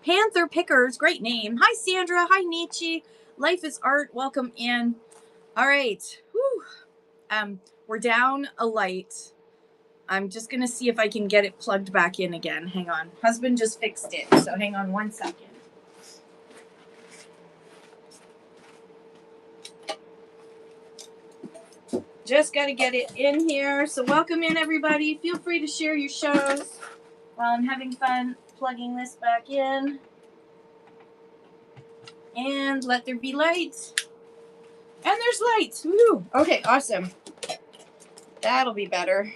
Panther Pickers, great name. Hi, Sandra. Hi, Nietzsche. Life is Art. Welcome in. All right. Whew. We're down a light. I'm just going to see if I can get it plugged back in again. Hang on. Husband just fixed it, so hang on 1 second. Just got to get it in here. So welcome in, everybody. Feel free to share your shows while I'm having fun plugging this back in. And let there be light. And there's light. Woo. Okay, awesome. That'll be better.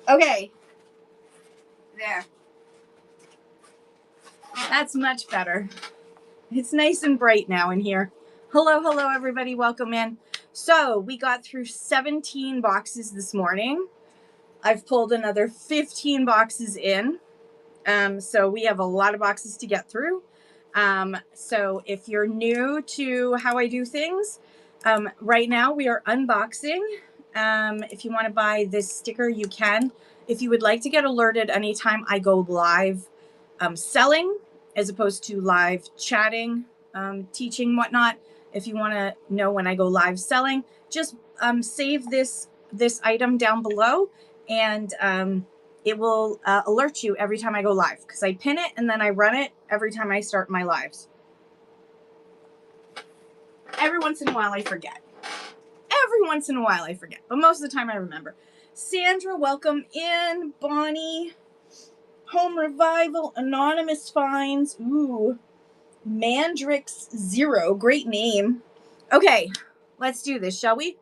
Okay. There. That's much better. It's nice and bright now in here. Hello, everybody. Welcome in. So we got through 17 boxes this morning. I've pulled another 15 boxes in. So we have a lot of boxes to get through. So if you're new to how I do things, right now we are unboxing. If you want to buy this sticker, you can. If you would like to get alerted anytime I go live selling, as opposed to live chatting, teaching, whatnot, if you want to know when I go live selling, just save this item down below, and it will alert you every time I go live, because I pin it and then I run it every time I start my lives. Every once in a while I forget. But most of the time I remember. Sandra, welcome in. Bonnie, Home Revival, Anonymous Finds. Ooh, Mandrix Zero, great name. Okay, let's do this, shall we?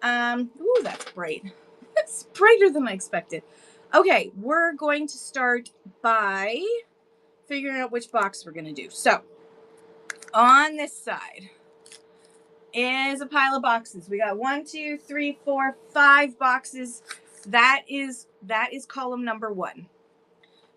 Ooh, that's bright. It's brighter than I expected. Okay, we're going to start by figuring out which box we're going to do. So, on this side is a pile of boxes. We got 1, 2, 3, 4, 5 boxes. That is column number 1.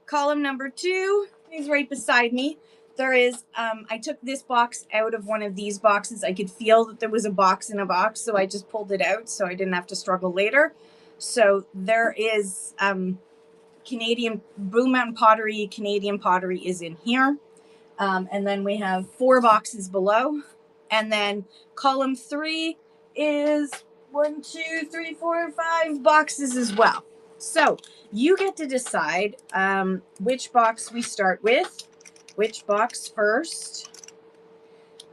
Column number 2 is right beside me. There is, I took this box out of one of these boxes. I could feel that there was a box in a box, so I just pulled it out so I didn't have to struggle later. So there is Canadian Blue Mountain Pottery. Canadian pottery is in here. And then we have 4 boxes below. And then column 3 is 1, 2, 3, 4, 5 boxes as well. So you get to decide which box we start with, which box first.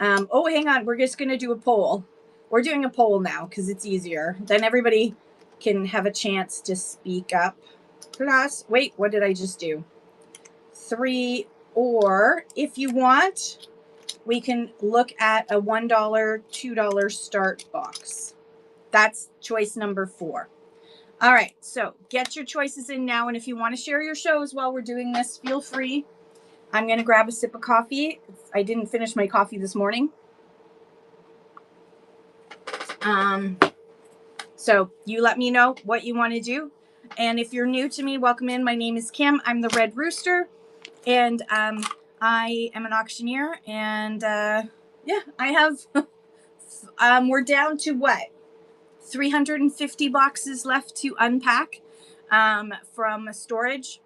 Oh, hang on. We're just going to do a poll. We're doing a poll now because it's easier. Then everybody can have a chance to speak up. Plus, wait, what did I just do? 3, or if you want, we can look at a $1, $2 start box. That's choice number 4. All right, so get your choices in now. And if you want to share your shows while we're doing this, feel free. I'm going to grab a sip of coffee. I didn't finish my coffee this morning. So you let me know what you want to do. And if you're new to me, welcome in. My name is Kim. I'm the Red Rooster. And I am an auctioneer. And yeah, I have, we're down to what? 350 boxes left to unpack from storage.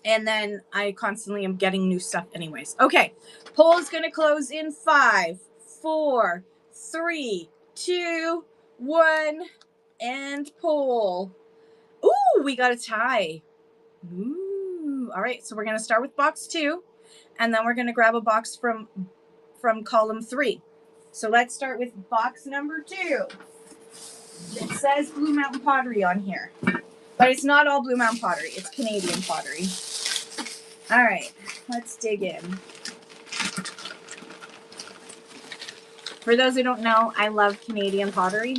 And then I constantly am getting new stuff anyways. Okay, poll is going to close in 5, 4, 3, 2, 1, and poll. Ooh, we got a tie. Ooh, all right, so we're going to start with box 2, and then we're going to grab a box from column 3. So let's start with box number 2. It says Blue Mountain Pottery on here, but it's not all Blue Mountain Pottery. It's Canadian pottery. All right, let's dig in. For those who don't know, I love Canadian pottery.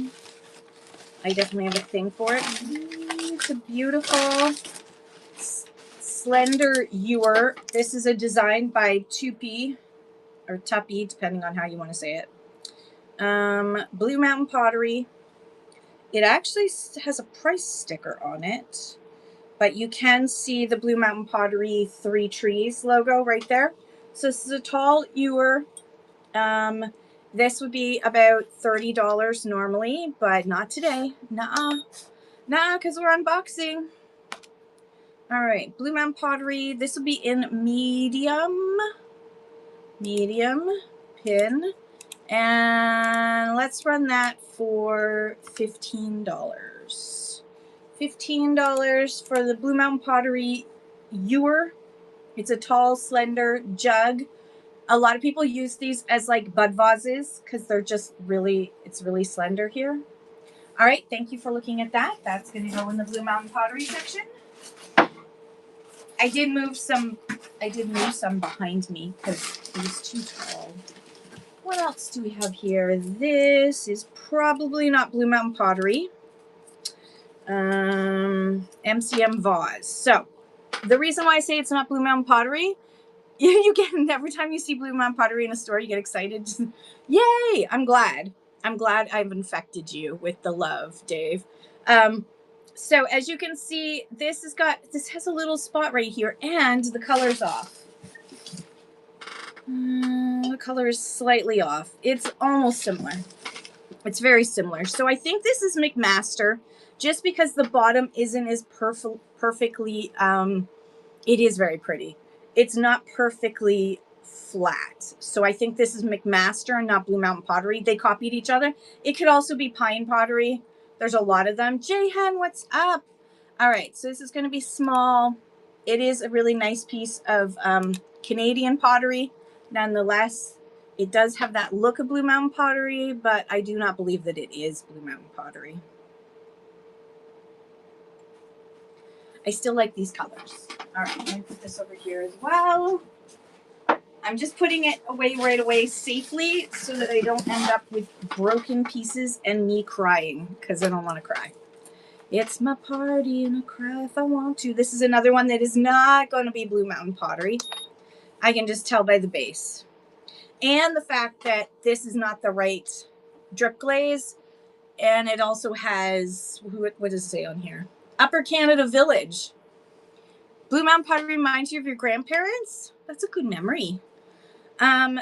I definitely have a thing for it. It's a beautiful slender ewer. This is a design by Tupi, or Tuppy, depending on how you want to say it. Blue Mountain Pottery. It actually has a price sticker on it, but you can see the Blue Mountain Pottery 3 trees logo right there. So this is a tall ewer. This would be about $30 normally, but not today. Nah, because we're unboxing. All right, Blue Mountain Pottery. This will be in medium pin. And let's run that for $15. $15 for the Blue Mountain Pottery ewer. It's a tall, slender jug. A lot of people use these as like bud vases because they're just really, it's really slender here. All right, thank you for looking at that. That's going to go in the Blue Mountain Pottery section. I did move some behind me because it was too tall. What else do we have here? This is probably not Blue Mountain Pottery. MCM vase. So the reason why I say it's not Blue Mountain Pottery, you get, every time you see Blue Mountain Pottery in a store, you get excited. Just, yay! I'm glad I've infected you with the love, Dave. So as you can see, this has a little spot right here, and the color's off. The color is slightly off. It's almost similar. It's very similar. So I think this is McMaster, just because the bottom isn't as perfectly, it is very pretty. It's not perfectly flat. So I think this is McMaster and not Blue Mountain Pottery. They copied each other. It could also be Pine Pottery. There's a lot of them. Jayhan, what's up? All right, so this is going to be small. It is a really nice piece of Canadian pottery. Nonetheless, it does have that look of Blue Mountain Pottery, but I do not believe that it is Blue Mountain Pottery. I still like these colors. All right, I'm going to put this over here as well. I'm just putting it away right away safely so that I don't end up with broken pieces and me crying, because I don't want to cry. It's my party and I cry if I want to. This is another one that is not going to be Blue Mountain Pottery. I can just tell by the base. And the fact that this is not the right drip glaze. And it also has, what does it say on here? Upper Canada Village. Blue Mountain Pottery reminds you of your grandparents? That's a good memory.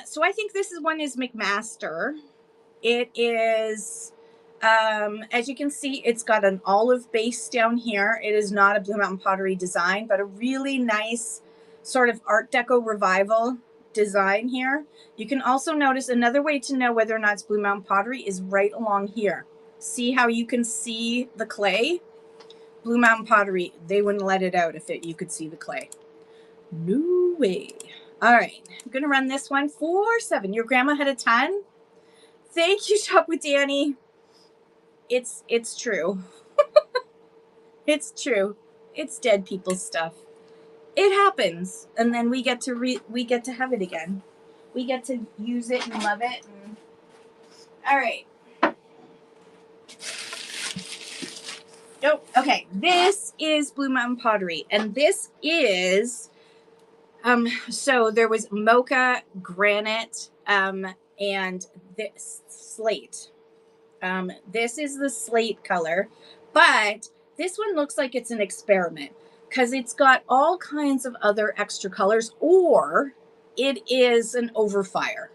So I think this one is McMaster. It is, as you can see, it's got an olive base down here. It is not a Blue Mountain Pottery design, but a really nice sort of Art Deco revival design here. You can also notice another way to know whether or not it's Blue Mountain Pottery is right along here. See how you can see the clay? Blue Mountain Pottery, they wouldn't let it out if you could see the clay. No way. All right, I'm going to run this one for $7. Your grandma had a ton? Thank you, Shop with Danny. It's true. It's true. It's dead people stuff. It happens, and then we get to have it again. We get to use it and love it. And... All right. Oh, okay. This is Blue Mountain Pottery, and this is so there was mocha, granite, and this slate. This is the slate color, but this one looks like it's an experiment because it's got all kinds of other extra colors, or it is an overfire.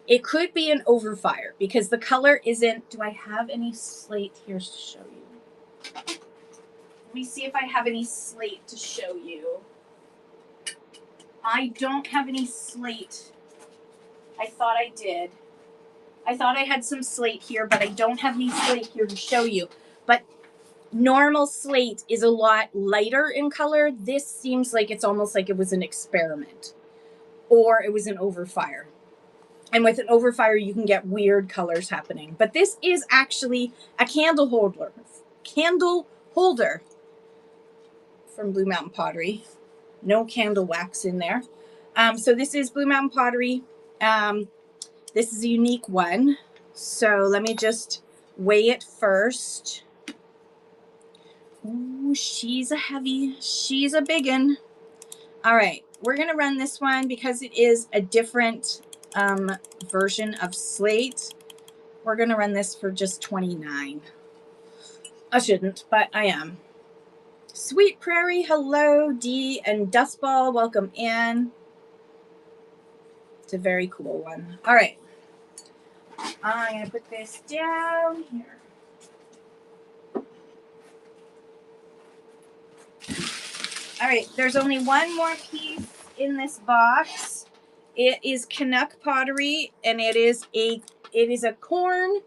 It could be an overfire because the color isn't. Do I have any slate here to show you? Let me see if I have any slate to show you. I don't have any slate. I thought I did. I thought I had some slate here, but I don't have any slate here to show you. But normal slate is a lot lighter in color. This seems like it's almost like it was an experiment or it was an overfire. And with an overfire, you can get weird colors happening. But this is actually a candle holder. Candle holder from Blue Mountain Pottery. No candle wax in there. So this is Blue Mountain Pottery. This is a unique one. So let me just weigh it first. Ooh, she's a heavy. She's a biggin. All right, we're going to run this one because it is a different version of slate. We're going to run this for just $29. I shouldn't, but I am. Sweet Prairie, hello, Dee, and Dustball, welcome in. It's a very cool one. All right. I'm going to put this down here. All right, there's only one more piece in this box. It is Canuck pottery, and it is a corn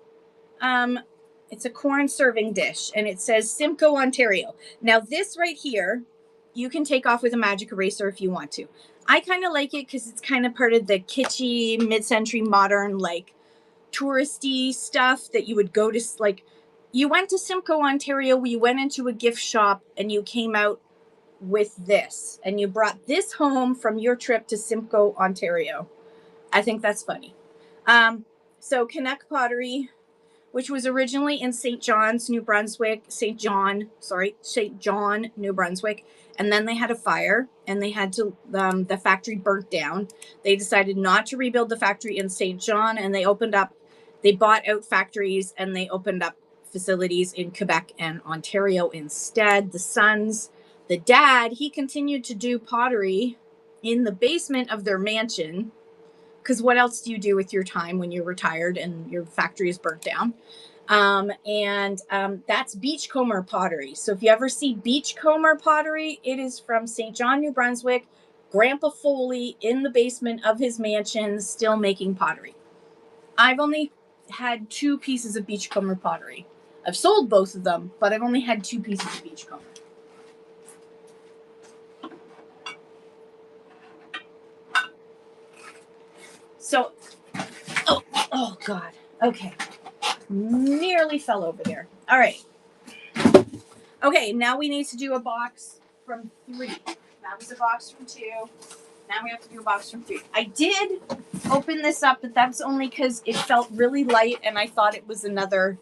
it's a corn serving dish, and it says Simcoe, Ontario. Now this right here, you can take off with a magic eraser if you want to. I kind of like it because it's kind of part of the kitschy mid-century modern like touristy stuff that you would go to, like you went to Simcoe, Ontario, you went into a gift shop and you came out with this and you brought this home from your trip to Simcoe, Ontario. I think that's funny. So Canuck pottery, which was originally in St. John, New Brunswick, and then they had a fire and they had to, the factory burnt down. They decided not to rebuild the factory in St. John, and they bought out factories and they opened up facilities in Quebec and Ontario instead. The dad, he continued to do pottery in the basement of their mansion, because what else do you do with your time when you're retired and your factory is burnt down? That's Beachcomber pottery. So if you ever see Beachcomber pottery, it is from St. John, New Brunswick. Grandpa Foley in the basement of his mansion, still making pottery. I've only had 2 pieces of Beachcomber pottery. I've sold both of them, but I've only had 2 pieces of Beachcomber. So, oh God. Okay. Nearly fell over there. All right. Okay, now we need to do a box from 3. That was a box from 2. Now we have to do a box from 3. I did open this up, but that's only because it felt really light and I thought it was another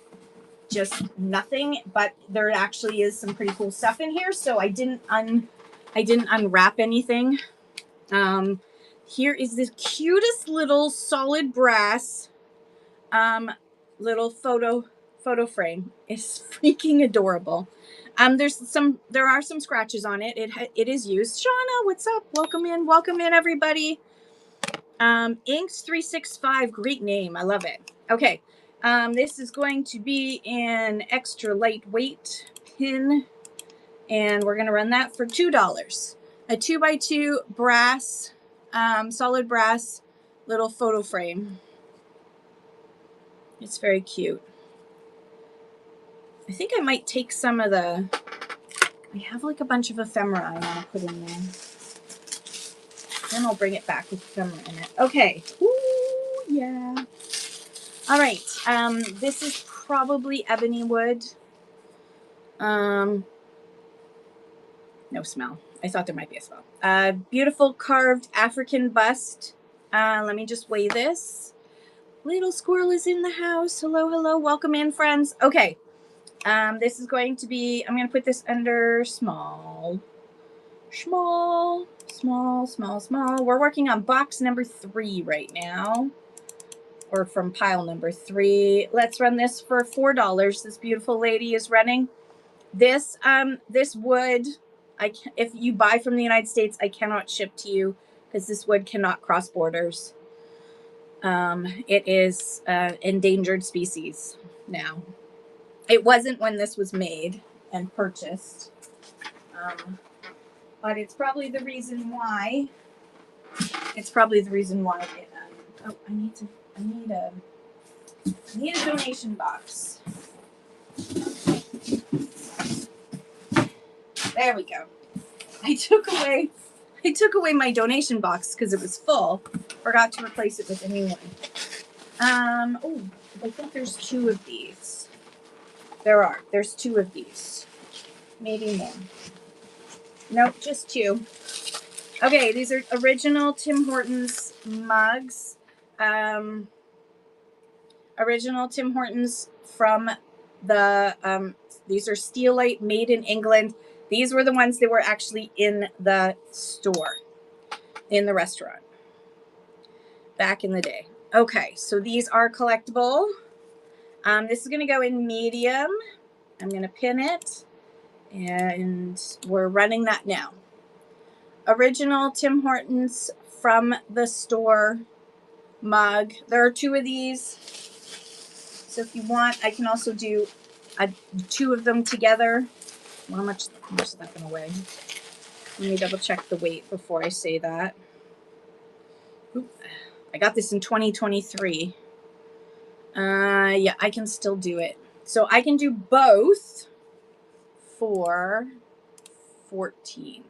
just nothing, but there actually is some pretty cool stuff in here, so I didn't unwrap anything. Here is this cutest little solid brass little photo frame. It's freaking adorable. There are some scratches on it. It is used. Shauna, what's up? Welcome in everybody. Inks 365, great name. I love it. Okay. This is going to be an extra lightweight pin, and we're going to run that for $2. A 2x2 brass, solid brass little photo frame. It's very cute. I think I might take some of I have like a bunch of ephemera I want to put in there. Then I'll bring it back with ephemera in it. Okay. Ooh, yeah. All right. This is probably ebony wood. No smell. I thought there might be a smell. Beautiful carved African bust. Let me just weigh this. Little squirrel is in the house. Hello, hello. Welcome in, friends. Okay. This is going to be, I'm going to put this under small. We're working on box number 3 right now. Or from pile number 3. Let's run this for $4. This beautiful lady is running. This wood, if you buy from the United States, I cannot ship to you because this wood cannot cross borders. It is endangered species now. It wasn't when this was made and purchased. But it's probably the reason why. I need a donation box. There we go. I took away my donation box because it was full. Forgot to replace it with a new one. I think there's 2 of these. There's 2 of these. Maybe more. Nope, just 2. Okay, these are original Tim Hortons mugs. Original Tim Hortons from these are Steelite, made in England. These were the ones that were actually in the store, in the restaurant, back in the day. Okay, so these are collectible. This is going to go in medium. I'm going to pin it, and we're running that now. Original Tim Hortons from the store mug. There are 2 of these. So if you want, I can also do 2 of them together. How much is that going to weigh? Let me double check the weight before I say that. Oop. I got this in 2023. Yeah, I can still do it. So I can do both for 14.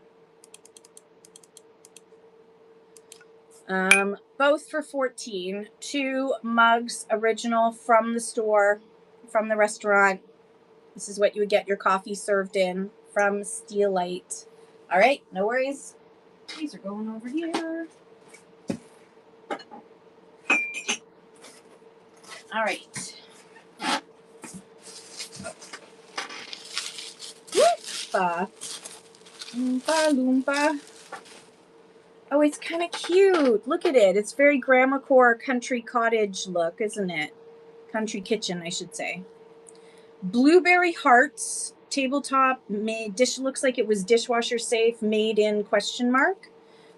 Both for 14. 2 mugs original from the store, from the restaurant. This is what you would get your coffee served in from Steelite. All right, no worries. These are going over here. All right. Loompa. Loompa, Loompa. Oh, it's kind of cute. Look at it. It's very grandma core country cottage look, isn't it? Country kitchen, I should say. Blueberry hearts. Tabletop made. Dish looks like it was dishwasher safe. Made in ?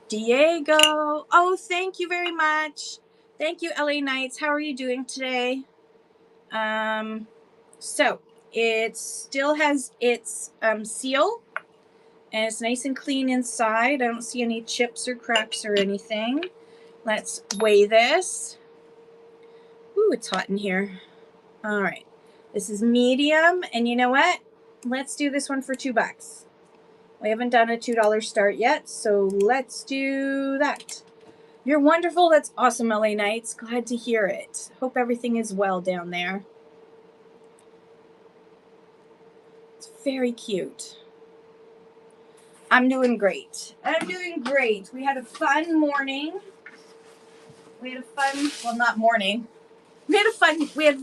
Diego. Oh, thank you very much. Thank you, LA Knights. How are you doing today? So it still has its seal, and it's nice and clean inside. I don't see any chips or cracks or anything. Let's weigh this. Ooh, it's hot in here. All right. This is medium, and you know what? Let's do this one for $2. We haven't done a $2 start yet, so let's do that. You're wonderful. That's awesome, LA Knights. Glad to hear it. Hope everything is well down there. It's very cute. I'm doing great. I'm doing great. We had a fun morning. We had a fun, well, not morning. We had fun 4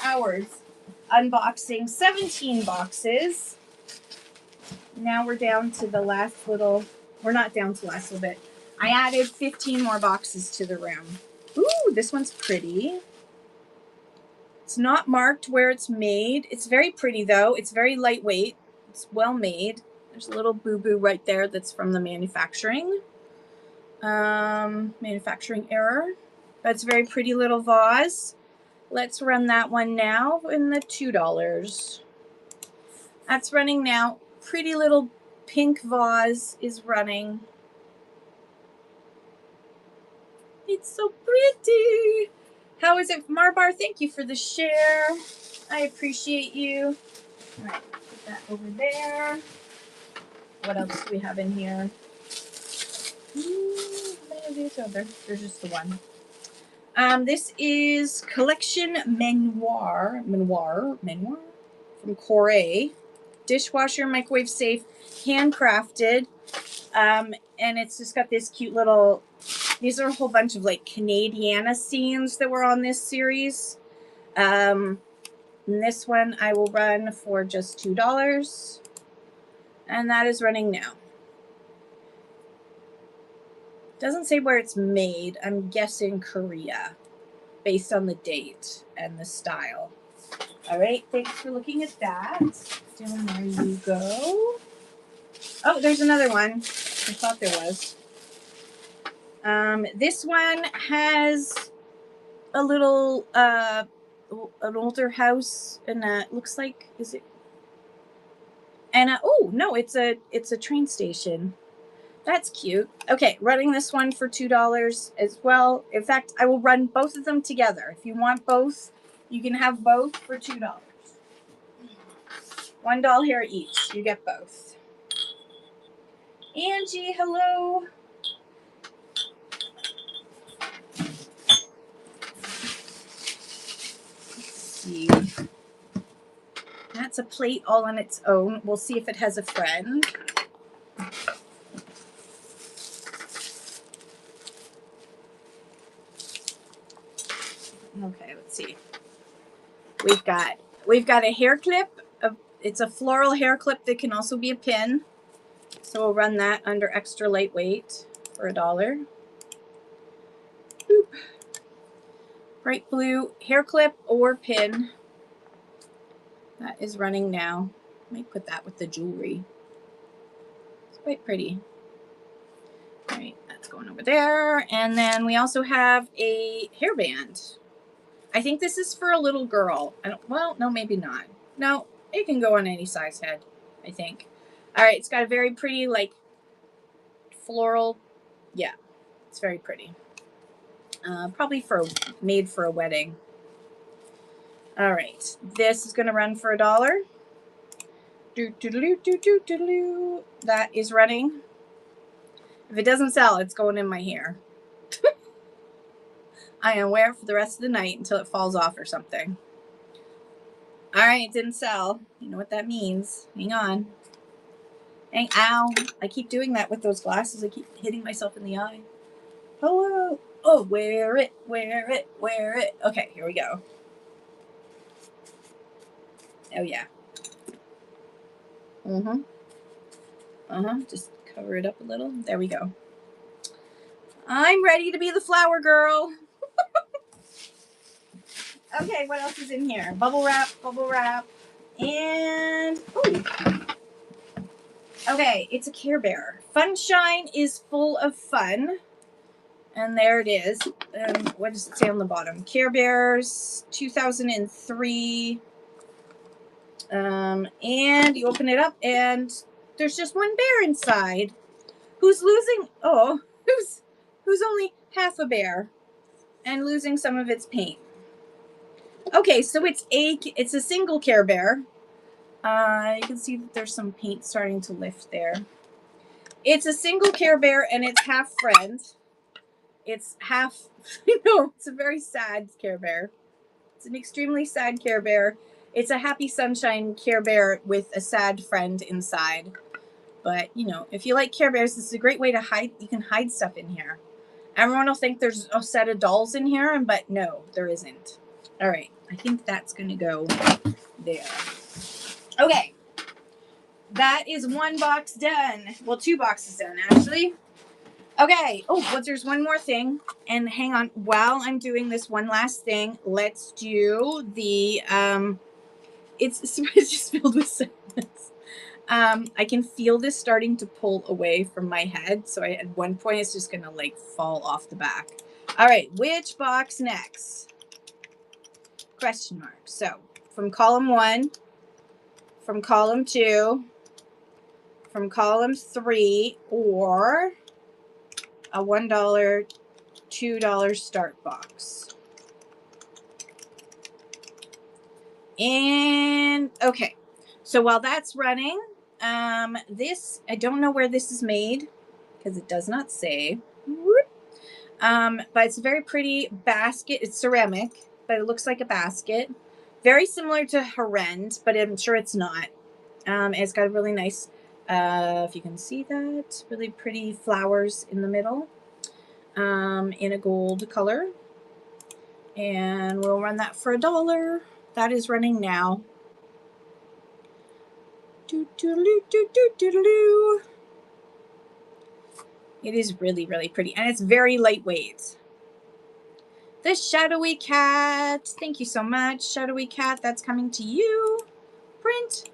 hours unboxing 17 boxes. Now we're down to the last little, we're not down to the last little bit. I added 15 more boxes to the room. Ooh, this one's pretty. It's not marked where it's made. It's very pretty though. It's very lightweight. It's well made. There's a little boo-boo right there that's from the manufacturing error. That's a very pretty little vase. Let's run that one now in the $2. That's running now. Pretty little pink vase is running. It's so pretty. How is it, Marbar? Thank you for the share. I appreciate you. All right, put that over there. What else do we have in here? There's just the one. This is Collection Menoir from Corée. Dishwasher, microwave safe, handcrafted. And it's just got this cute little, these are a whole bunch of like Canadiana scenes that were on this series. And this one I will run for just $2. And that is running now. Doesn't say where it's made. I'm guessing Korea, based on the date and the style. All right, thanks for looking at that. Down there you go. Oh, there's another one. I thought there was. This one has a little, an older house, and it looks like, is it? And oh no, it's a train station. That's cute. Okay, running this one for $2 as well. In fact, I will run both of them together. If you want both, you can have both for $2. $1 here each. You get both. Angie, hello. Let's see. That's a plate all on its own. We'll see if it has a friend. Okay, let's see. We've got a hair clip. It's a floral hair clip that can also be a pin. So we'll run that under extra lightweight for $1. Boop. Bright blue hair clip or pin. That is running now. I might put that with the jewelry. It's quite pretty. All right, that's going over there. And then we also have a hairband. I think this is for a little girl. Well, no, maybe not. No, it can go on any size head, I think. All right, it's got a very pretty, like, floral. Yeah, it's very pretty. Probably made for a wedding. All right, this is going to run for $1. That is running. If it doesn't sell, it's going in my hair. I'm gonna wear it for the rest of the night until it falls off or something. All right, it didn't sell. You know what that means. Hang on. Ow. I keep doing that with those glasses. I keep hitting myself in the eye. Hello. Oh, wear it, wear it, wear it. Okay, here we go. Oh, yeah. Just cover it up a little. There we go. I'm ready to be the flower girl. Okay, what else is in here? Bubble wrap, and ooh. Okay, it's a Care Bear. Funshine is full of fun, and there it is. What does it say on the bottom? Care Bears 2003. And you open it up, and there's just one bear inside, who's losing. Oh, who's only half a bear, and losing some of its paint. Okay, so it's a single Care Bear. You can see that there's some paint starting to lift there. It's a single Care Bear, and it's half friend. It's half. No, it's a very sad Care Bear. It's an extremely sad Care Bear. It's a happy sunshine Care Bear with a sad friend inside. But you know, if you like Care Bears, this is a great way to hide. You can hide stuff in here. Everyone will think there's a set of dolls in here, but no, there isn't. All right, I think that's gonna go there. Okay, that is one box done. Well, 2 boxes done, actually. Okay, oh, but there's one more thing. And hang on, while I'm doing this one last thing, let's do the, it's just filled with sadness. I can feel this starting to pull away from my head. So at one point, it's just going to like fall off the back. All right, which box next? Question mark. So from column 1, from column 2, from column 3, or a $1, $2 start box. And okay, so while that's running, this, I don't know where this is made because it does not say. But it's a very pretty basket. It's ceramic, but it looks like a basket. Very similar to Herend, but I'm sure it's not. It's got a really nice, if you can see that, really pretty flowers in the middle, in a gold color. And we'll run that for $1. That is running now. It is really, really pretty. And it's very lightweight. The Shadowy Cat. Thank you so much, Shadowy Cat. That's coming to you. Print.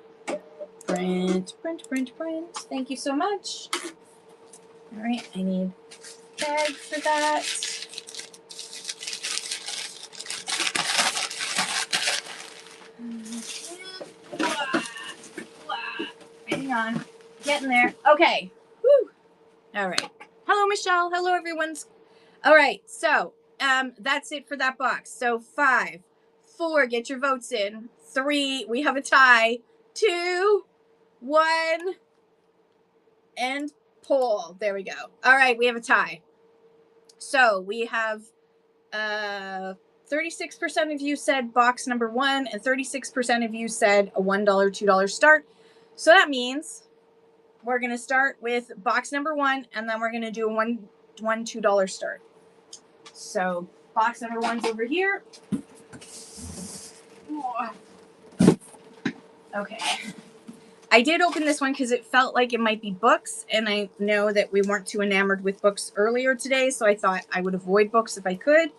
Print, print, print, print. Thank you so much. All right, I need a bag for that. Hang on. Getting there. Okay. Woo. All right. Hello, Michelle. Hello, everyone. All right. So, that's it for that box. So 5, 4, get your votes in. 3, we have a tie. 2, 1, and poll. There we go. All right. We have a tie. So we have, 36% of you said box number 1, and 36% of you said a $1, $2 start. So that means we're going to start with box number 1, and then we're going to do a $1, $2 start. So box number 1's over here. Okay. I did open this one because it felt like it might be books, and I know that we weren't too enamored with books earlier today, so I thought I would avoid books if I could.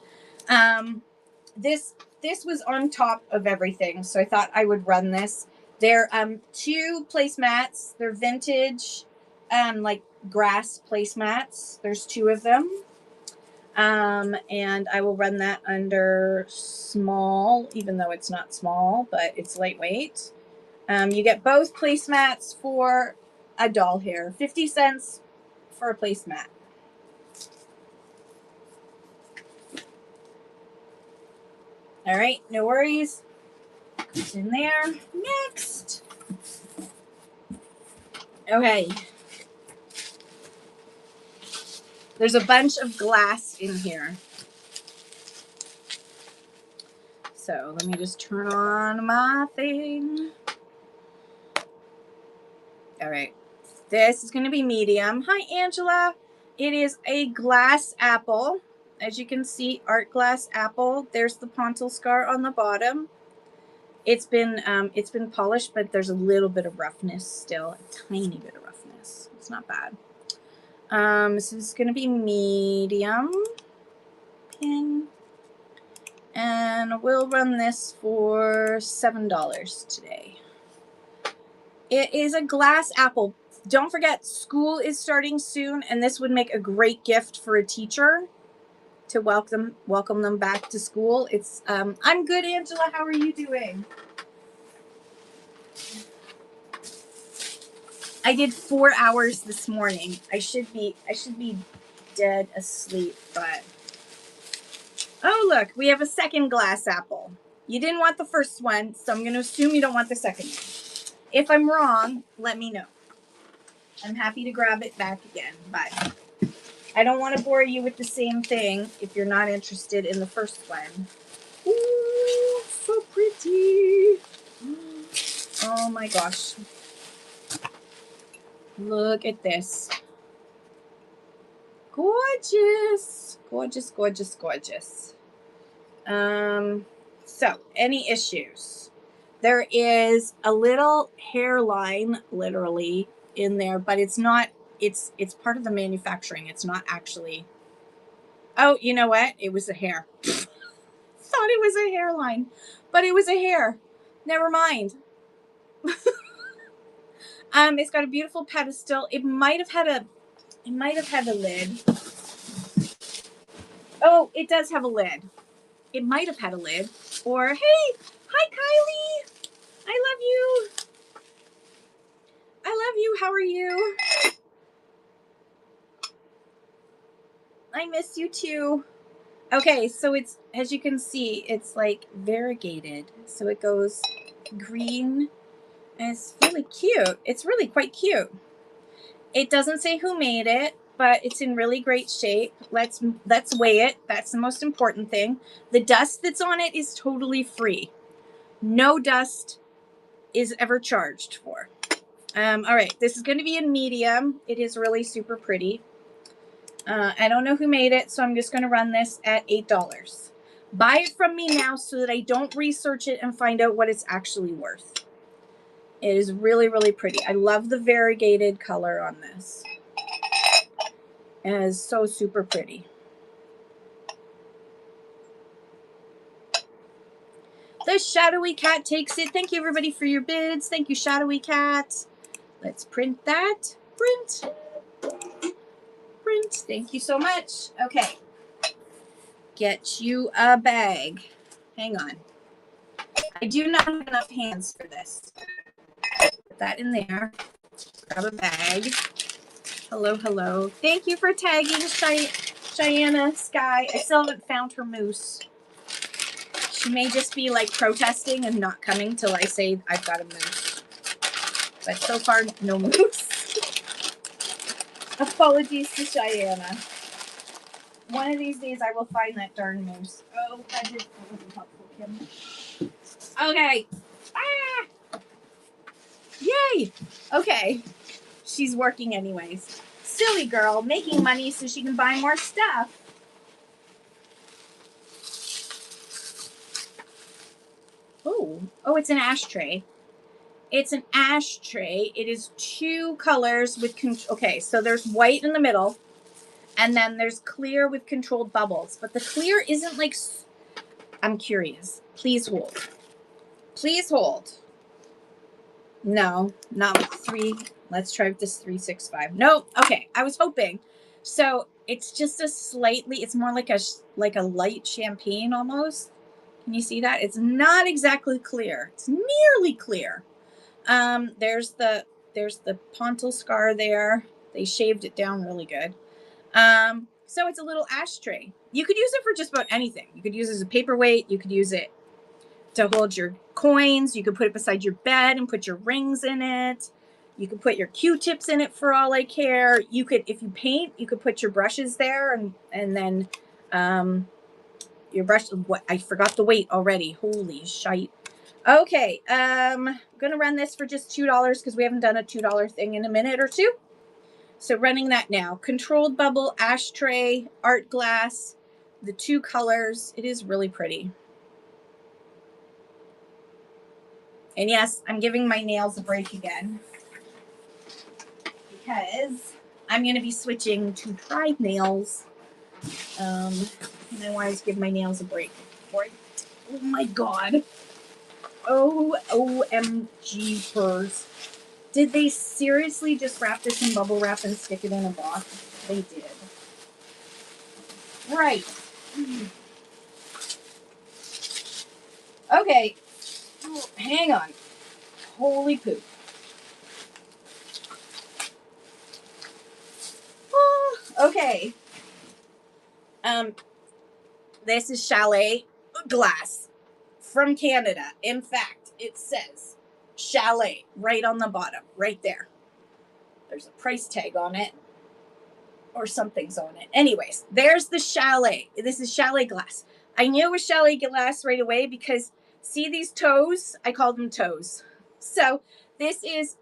This was on top of everything, so I thought I would run this. They're 2 placemats. They're vintage, like grass placemats. There's 2 of them. And I will run that under small, even though it's not small, but it's lightweight. You get both placemats for $1 here. 50 cents for a placemat. All right, no worries. It's in there. Next. Okay. There's a bunch of glass in here. So let me just turn on my thing. All right. This is going to be medium. Hi, Angela. It is a glass apple. As you can see, art glass apple. There's the pontil scar on the bottom. It's been polished, but there's a little bit of roughness still. A tiny bit of roughness. It's not bad. So this is going to be medium pin. And we'll run this for $7 today. It is a glass apple. Don't forget, school is starting soon, and this would make a great gift for a teacher to welcome them back to school. It's I'm good, Angela. How are you doing? I did 4 hours this morning. I should be dead asleep, but oh look, we have a second glass apple. You didn't want the first one, so I'm going to assume you don't want the second one. If I'm wrong, let me know. I'm happy to grab it back again, but I don't want to bore you with the same thing if you're not interested in the first one. Ooh, so pretty. Oh my gosh. Look at this. Gorgeous. Gorgeous, gorgeous, gorgeous. So any issues? There is a little hairline, literally, in there, but it's not, it's part of the manufacturing. It's not actually, oh, you know what? It was a hair. Thought it was a hairline, but it was a hair. Never mind. It's got a beautiful pedestal. It might have had a lid. Oh, it does have a lid. It might have had a lid. Or, hey, hi, Kylie. I love you. I love you. How are you? I miss you too. Okay, so it's, as you can see, it's like variegated. So it goes green, and it's really cute. It's really quite cute. It doesn't say who made it, but it's in really great shape. Let's weigh it. That's the most important thing. The dust that's on it is totally free. No dust is ever charged for. All right, this is going to be in medium. It is really super pretty. I don't know who made it, so I'm just going to run this at $8. Buy it from me now so that I don't research it and find out what it's actually worth. It is really, really pretty. I love the variegated color on this. It is so super pretty. The Shadowy Cat takes it. Thank you, everybody, for your bids. Thank you, Shadowy Cat. Let's print that. Print. Print. Thank you so much. Okay. Get you a bag. Hang on. I do not have enough hands for this. Put that in there. Grab a bag. Hello, hello. Thank you for tagging Cheyenne Sky. I still haven't found her moose. She may just be like protesting and not coming till I say I've got a moose. But so far, no moose. Apologies to Cheyenne. One of these days I will find that darn moose. Oh, that wasn't helpful, Kim. Okay. Ah! Yay! Okay. She's working anyways. Silly girl, making money so she can buy more stuff. Oh, it's an ashtray. It's an ashtray. It is 2 colors with, okay, so there's white in the middle, and then there's clear with controlled bubbles. But the clear isn't like, I'm curious. Please hold. Please hold. No, not with 3. Let's try with this 365. No, okay, I was hoping. So it's just a slightly, it's more like a light champagne almost. Can you see that? It's not exactly clear. It's nearly clear. There's the pontil scar there. They shaved it down really good. So it's a little ashtray. You could use it for just about anything. You could use it as a paperweight. You could use it to hold your coins. You could put it beside your bed and put your rings in it. You could put your Q-tips in it for all I care. You could, if you paint, you could put your brushes there and then your brush. What, I forgot the weight already. Holy shite. Okay, I'm gonna run this for just $2 because we haven't done a $2 thing in a minute or two. So running that now. Controlled bubble, ashtray, art glass, the 2 colors. It is really pretty. And yes, I'm giving my nails a break again because I'm going to be switching to tried nails. And I wanted to give my nails a break. Oh my God. OMG purrs. Did they seriously just wrap this in bubble wrap and stick it in a box? They did. Right. Okay. Oh, hang on. Holy poop. Oh, okay. This is Chalet glass from Canada. In fact, it says Chalet right on the bottom, right there. There's a price tag on it. Or something's on it. Anyways, there's the Chalet. This is Chalet glass. I knew it was Chalet glass right away because see these toes? I call them toes. So this is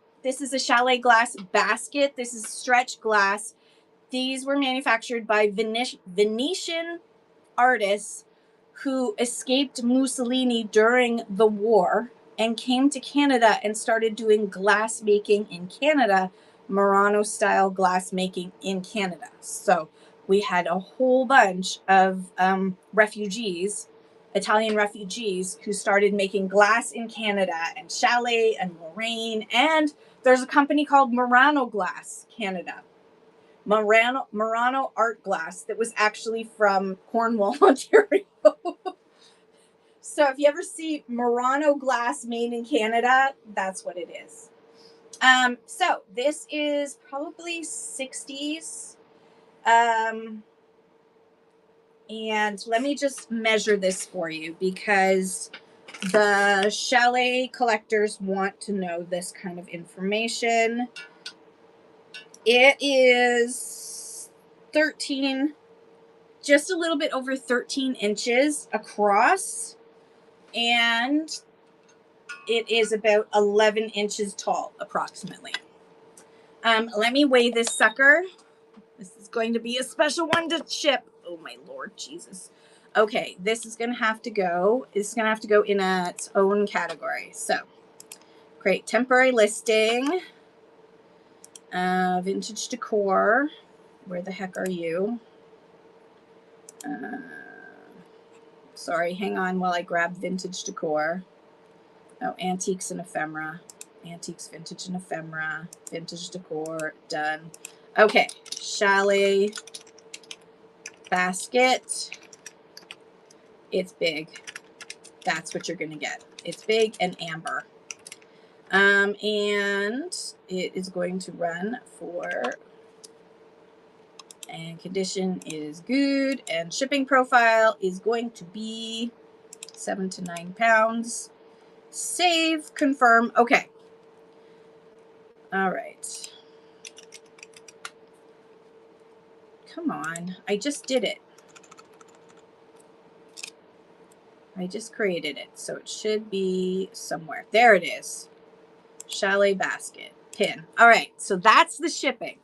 a Chalet glass basket. This is stretch glass. These were manufactured by Venetian artists who escaped Mussolini during the war and came to Canada and started doing glass making in Canada, Murano style glass making in Canada. So we had a whole bunch of refugees, Italian refugees, who started making glass in Canada, and Chalet and Lorraine, and there's a company called Murano Glass Canada. Murano art glass that was actually from Cornwall, Ontario. So if you ever see Murano glass made in Canada, that's what it is. So this is probably 60s. And let me just measure this for you because the Chalet collectors want to know this kind of information. It is 13, just a little bit over 13 inches across, and it is about 11 inches tall, approximately. Let me weigh this sucker. This is going to be a special one to ship. Oh my Lord Jesus. Okay, this is going to have to go. This is going to have to go in its own category. So, create temporary listing. Vintage decor. Where the heck are you? Sorry, hang on while I grab vintage decor. Oh, antiques and ephemera. Antiques, vintage, and ephemera. Vintage decor, done. Okay, Chalet basket. It's big. That's what you're going to get. It's big and amber. And it is going to run for, and condition is good, and shipping profile is going to be 7 to 9 pounds. Save, confirm. Okay. All right. Come on. I just did it. I just created it. So it should be somewhere. There it is. Chalet basket. Pin. All right. So that's the shipping.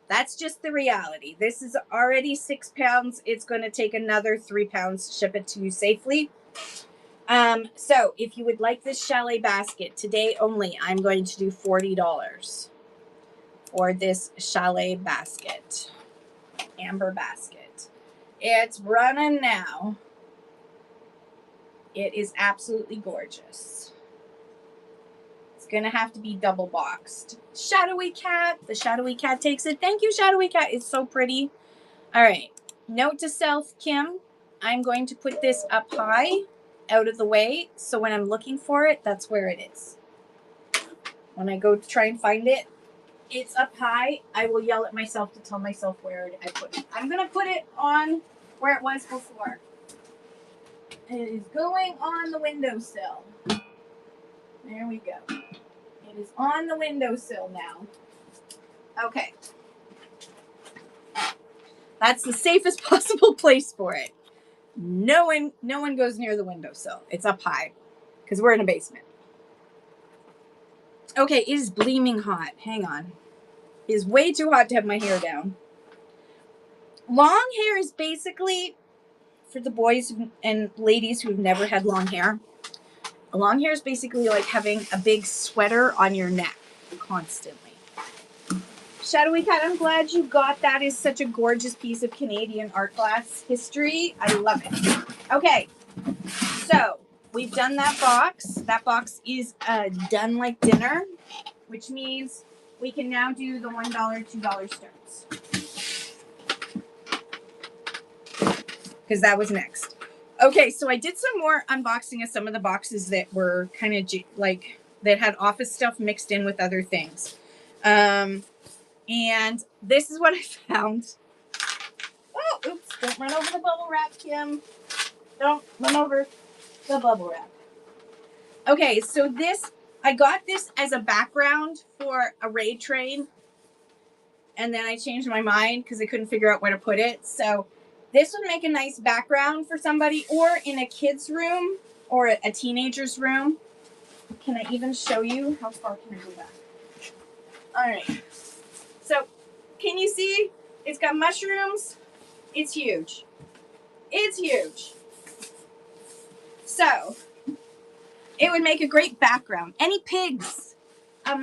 That's just the reality. This is already 6 pounds. It's going to take another 3 pounds to ship it to you safely. So if you would like this Chalet basket today only, I'm going to do $40 for this Chalet basket. Amber basket. It's running now. It is absolutely gorgeous. It's going to have to be double boxed. Shadowy cat. The shadowy cat takes it. Thank you, shadowy cat. It's so pretty. All right. Note to self, Kim. I'm going to put this up high, out of the way, so when I'm looking for it, that's where it is. When I go to try and find it, It's up high. I will yell at myself to tell myself where I put it. I'm going to put it on where it was before. It is going on the windowsill. There we go. It is on the windowsill now. Okay. That's the safest possible place for it. No one goes near the windowsill. It's up high because we're in a basement. Okay, it is gleaming hot. Hang on. It is way too hot to have my hair down. Long hair is basically for the boys and ladies who've never had long hair. Long hair is basically like having a big sweater on your neck constantly. Shadowy Cat, I'm glad you got that. Is such a gorgeous piece of Canadian art glass history. I love it. Okay, so we've done that box. That box is done like dinner, which means we can now do the $1, $2 starts. Because that was next. Okay, so I did some more unboxing of some of the boxes that were kind of like, that had office stuff mixed in with other things. And this is what I found. Oh, oops, don't run over the bubble wrap, Kim. Don't run over the bubble wrap. Okay, so this, I got this as a background for a raid train. And then I changed my mind because I couldn't figure out where to put it. So this would make a nice background for somebody, or in a kid's room or a teenager's room. Can I even show you? How far can I go back? All right. So can you see? It's got mushrooms. It's huge. It's huge. So it would make a great background. Any pigs?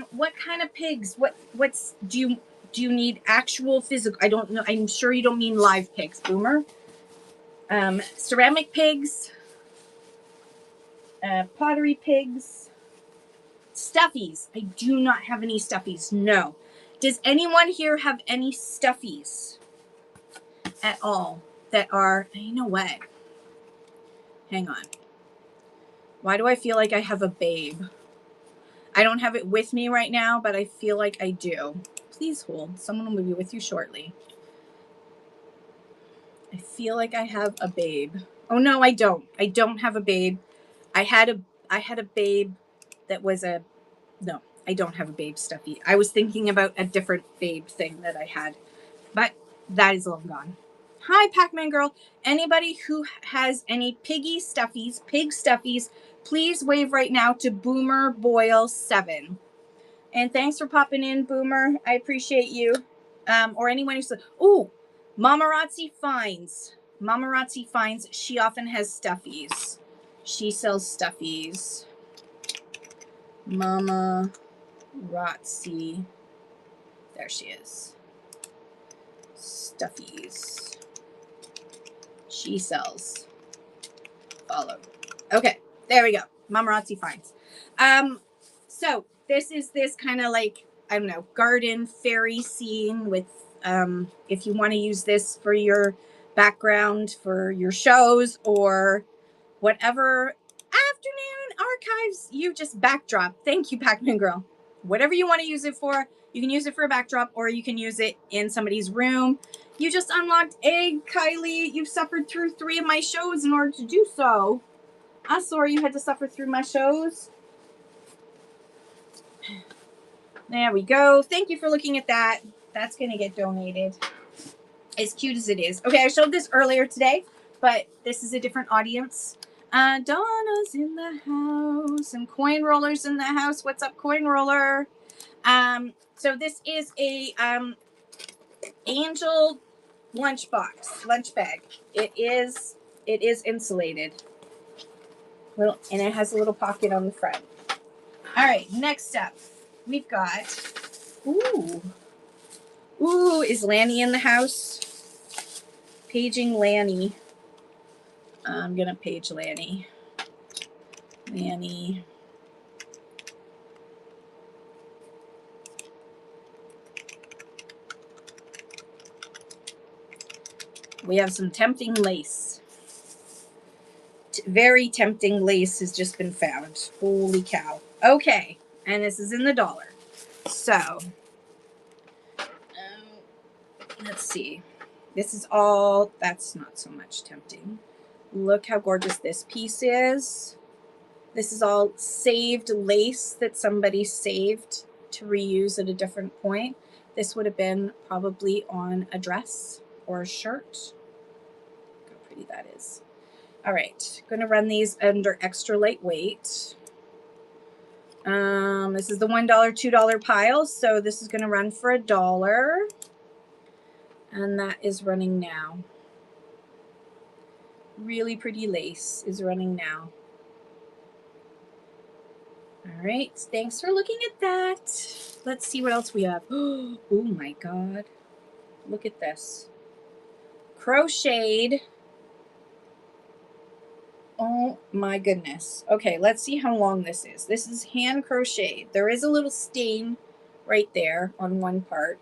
What kind of pigs? What's do you need actual physical? I don't know. I'm sure you don't mean live pigs, Boomer. Ceramic pigs, pottery pigs, stuffies. I do not have any stuffies. No. Does anyone here have any stuffies at all that are, you know what? Hang on. Why do I feel like I have a babe? I don't have it with me right now, but I feel like I do. Please hold. Someone will be with you shortly. I feel like I have a babe. Oh no, I don't. I don't have a babe. I had a babe that was a, no, I don't have a babe stuffy. I was thinking about a different babe thing that I had, but that is long gone. Hi, Pac-Man girl. Anybody who has any piggy stuffies, pig stuffies, please wave right now to Boomer Boyle 7. And thanks for popping in, Boomer. I appreciate you. Or anyone who's, ooh, Mamarazzi Finds. Mamarazzi Finds. She often has stuffies. She sells stuffies. Mama Rotzi. There she is. Stuffies. She sells. Follow. Okay, there we go. Mamarazzi Finds. So this is this kind of like, I don't know, garden fairy scene with, if you want to use this for your background for your shows or whatever afternoon archives, you just backdrop. Thank you, Pac-Man girl. Whatever you want to use it for, you can use it for a backdrop, or you can use it in somebody's room. You just unlocked Egg, Kylie. You've suffered through 3 of my shows in order to do so. I'm sorry you had to suffer through my shows. There we go. Thank you for looking at that. That's going to get donated. As cute as it is. Okay, I showed this earlier today, but this is a different audience. Donna's in the house and Coin Roller's in the house. What's up, Coin Roller? So this is a Angel lunch bag. It is insulated. And it has a little pocket on the front. All right, next up, we've got, ooh, is Lanny in the house? Paging Lanny. I'm going to page Lanny. Lanny. We have some tempting lace. Very tempting lace has just been found. Holy cow. Okay. And this is in the dollar. So, Let's see. This is all, that's not so much tempting. Look how gorgeous this piece is. This is all saved lace that somebody saved to reuse at a different point. This would have been probably on a dress or a shirt. Look how pretty that is. All right, going to run these under extra lightweight. This is the $1, $2 pile, so this is going to run for $1, and that is running now. Really pretty lace is running now. All right, thanks for looking at that. Let's see what else we have. Oh my God, look at this. Crocheted. Oh my goodness. Okay, let's see how long this is. This is hand crocheted. There is a little stain right there on one part.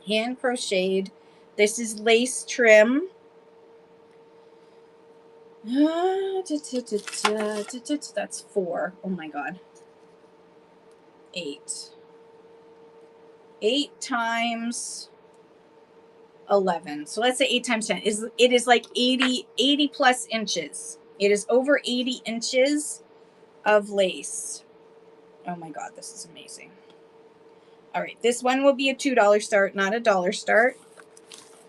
Hand crocheted. This is lace trim. That's 4. Oh my God. 8. 8 times 11. So let's say 8 times 10. It is like 80 plus inches. It is over 80 inches of lace. Oh my God, this is amazing. All right, this one will be a $2 start, not a $1 start.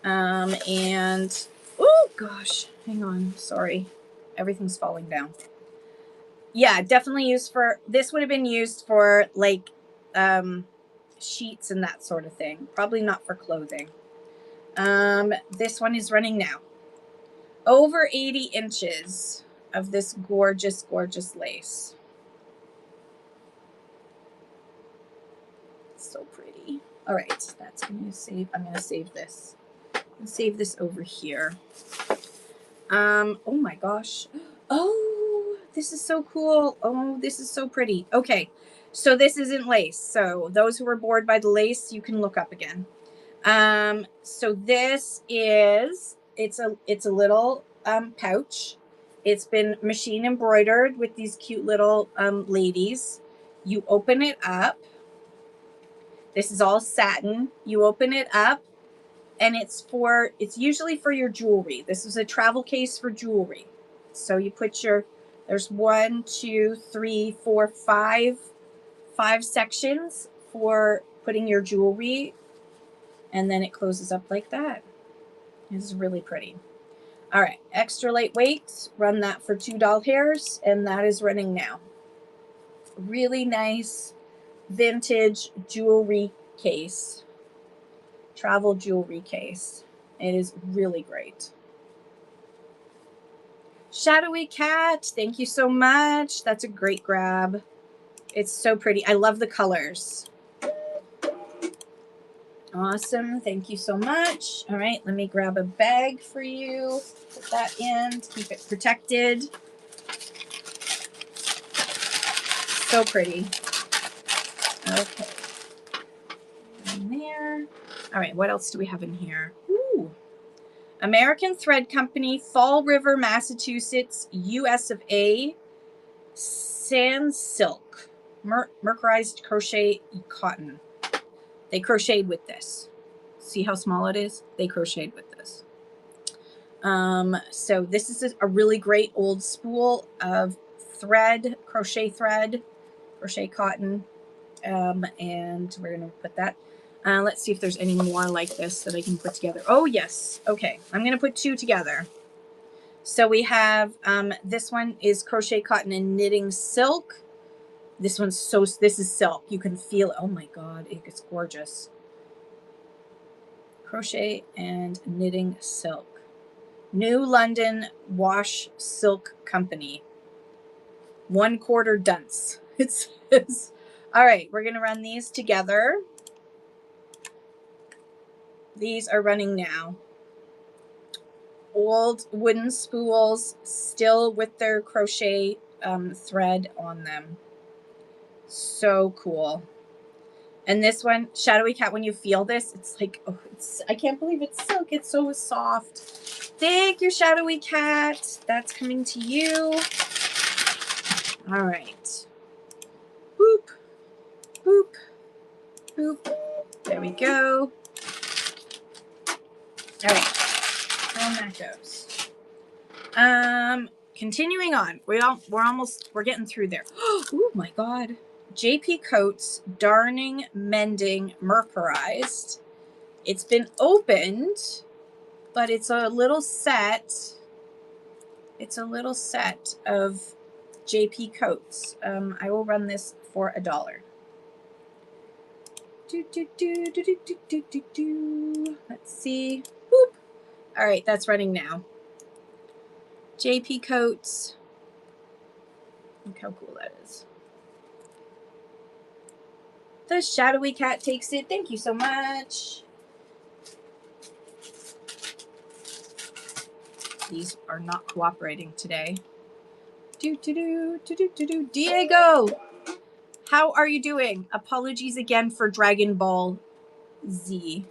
And oh gosh, hang on, sorry. Everything's falling down. Yeah, definitely used for, this would have been used for like sheets and that sort of thing. Probably not for clothing. This one is running now. Over 80 inches of this gorgeous, gorgeous lace. So pretty. All right, that's going to save. I'm going to save this. I'll save this over here. Oh my gosh. Oh, this is so cool. Oh, this is so pretty. Okay, so this isn't lace. So those who were bored by the lace, you can look up again. So this is, it's a little pouch. It's been machine embroidered with these cute little ladies. You open it up. This is all satin. You open it up, and it's usually for your jewelry. This is a travel case for jewelry. So you put there's 1, 2, 3, 4, 5 sections for putting your jewelry, and then it closes up like that. This is really pretty. All right, extra lightweight, run that for $2, and that is running now. Really nice vintage jewelry case, travel jewelry case. It is really great. Shadowy Cat, thank you so much. That's a great grab. It's so pretty. I love the colors. Awesome. Thank you so much. All right, let me grab a bag for you. Put that in to keep it protected. So pretty. Okay. In there. All right, what else do we have in here? Ooh. American Thread Company, Fall River, Massachusetts, US of A. Sans silk. Mercerized crochet cotton. They crocheted with this. See how small it is? They crocheted with this. So this is a really great old spool of thread, crochet cotton. And we're going to put that. Let's see if there's any more like this that I can put together. Oh, yes. Okay. I'm going to put 2 together. So we have, this one is crochet cotton and knitting silk. This is silk. You can feel it. Oh my God. It's gorgeous. Crochet and knitting silk. New London Wash Silk Company. 1/4 dunce. It says. All right, we're going to run these together. These are running now. Old wooden spools, still with their crochet thread on them. So cool. And this one, Shadowy Cat, when you feel this, it's like, oh, I can't believe it's silk. It's so soft. Thank you, Shadowy Cat. That's coming to you. All right. Boop, boop, boop. There we go. All right. How that goes. Continuing on. We're getting through there. Oh my God. JP Coats Darning Mending Mercurized. It's been opened, but it's a little set. It's a little set of JP Coats. I will run this for $1. Let's see. Boop. All right, that's running now. JP Coats. Look how cool that is. The shadowy cat takes it. Thank you so much. These are not cooperating today. Diego, how are you doing? Apologies again for Dragon Ball Z.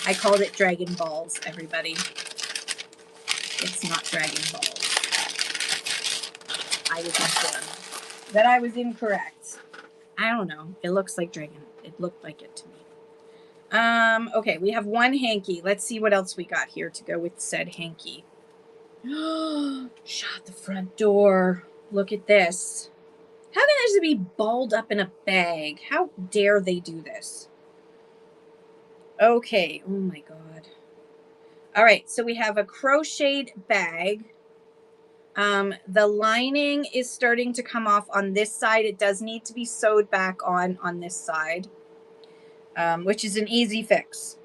I called it Dragon Balls, everybody. It's not Dragon Balls. I was informed that I was incorrect. I don't know. It looks like Dragon. It looked like it to me. Okay, we have one hanky. Let's see what else we got here to go with said hanky. Shut the front door. Look at this. How can this be balled up in a bag? How dare they do this? Okay. Oh my God. All right. So we have a crocheted bag. The lining is starting to come off on this side. It does need to be sewed back on this side, which is an easy fix.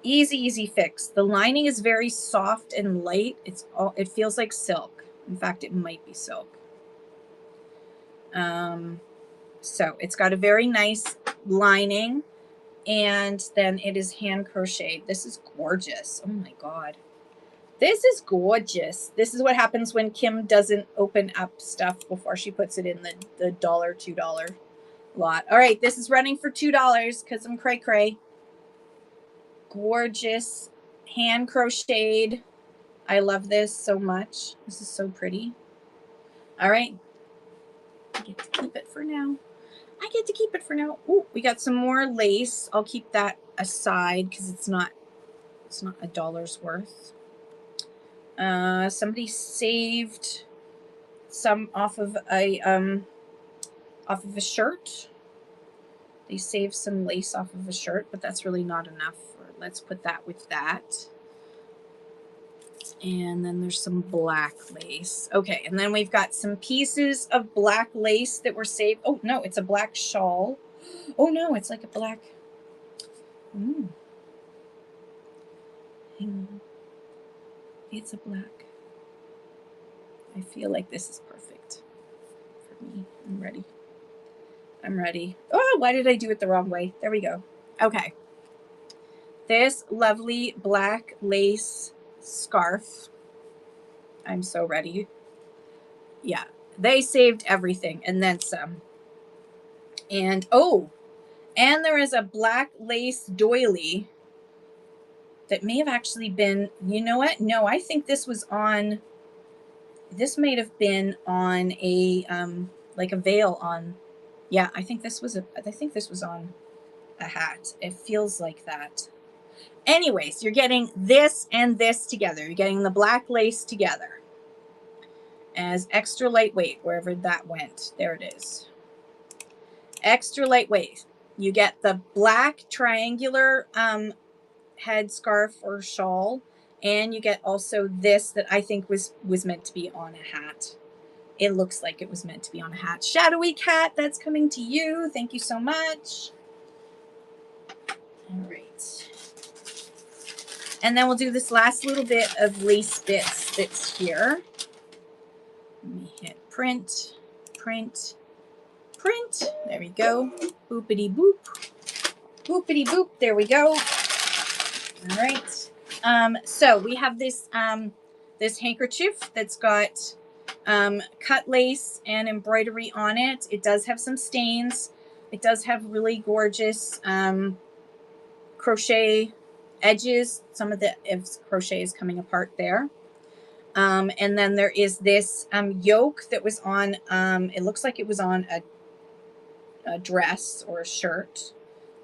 Easy fix. The lining is very soft and light. It feels like silk. In fact, it might be silk. So it's got a very nice lining, and then it is hand crocheted. This is gorgeous. Oh my God. This is gorgeous. This is what happens when Kim doesn't open up stuff before she puts it in the $1, $2 lot. All right, this is running for $2 because I'm cray. Gorgeous, hand crocheted. I love this so much. This is so pretty. All right. I get to keep it for now. Ooh, we got some more lace. I'll keep that aside because it's not $1 worth. Somebody saved some off of a shirt. They saved some lace off of a shirt, but that's really not enough. Let's put that with that. And then there's some black lace. Okay, and then we've got some pieces of black lace that were saved. Oh, no, it's a black shawl. Oh, no, it's like a black... Hang on. It's a black. I feel like this is perfect for me. I'm ready. Oh, why did I do it the wrong way? There we go. Okay. This lovely black lace scarf. I'm so ready. Yeah, they saved everything and then some. And and there is a black lace doily that may have actually been, you know what? No, I think this might have been on a like a veil on. Yeah, I think this was on a hat. It feels like that. Anyways, you're getting this and this together. You're getting the black lace together as extra lightweight, wherever that went. There it is. Extra lightweight. You get the black triangular head scarf or shawl, and you get also this that I think was meant to be on a hat. It looks like it was meant to be on a hat. Shadowy cat, that's coming to you. Thank you so much. All right. And then we'll do this last little bit of lace bits that's here. Let me hit print. There we go. Boopity boop. Boopity boop. There we go. All right. So we have this this handkerchief that's got cut lace and embroidery on it. It does have some stains. It does have really gorgeous crochet edges. Some of the crochet is coming apart there. And then there is this yoke that was on, it looks like it was on a dress or a shirt.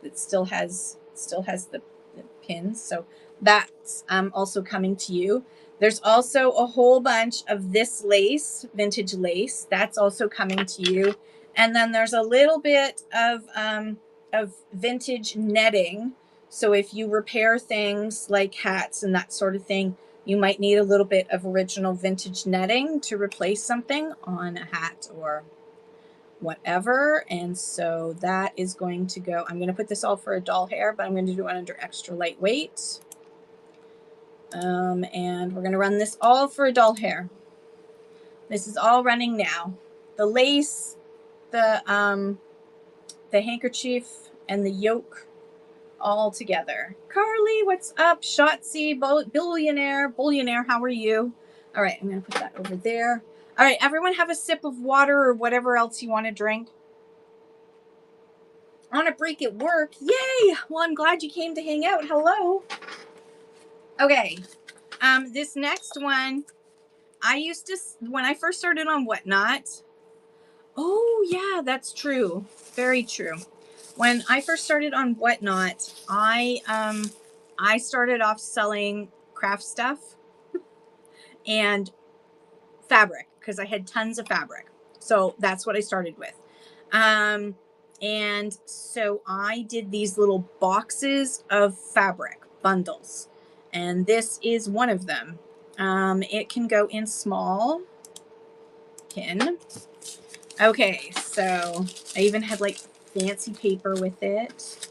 that still has the pins. So that's also coming to you. There's also a whole bunch of this lace, vintage lace. That's also coming to you. And then there's a little bit of vintage netting. So if you repair things like hats and that sort of thing, you might need a little bit of original vintage netting to replace something on a hat or whatever. And so that is going to go, I'm going to put this all for a doll hair, but I'm going to do it under extra lightweight. And we're going to run this all for a doll hair. This is all running now. The lace, the handkerchief, and the yoke all together. Carly, what's up? Shotzi, billionaire, how are you? All right, I'm going to put that over there. All right, everyone have a sip of water or whatever else you want to drink. On a break at work. Yay! Well, I'm glad you came to hang out. Hello. Okay. This next one, I used to, when I first started on Whatnot. Oh, yeah, that's true. Very true. When I first started on Whatnot, I started off selling craft stuff and fabric because I had tons of fabric. So that's what I started with. And so I did these little boxes of fabric bundles, and this is one of them. It can go in small pin. Okay, so I even had like fancy paper with it.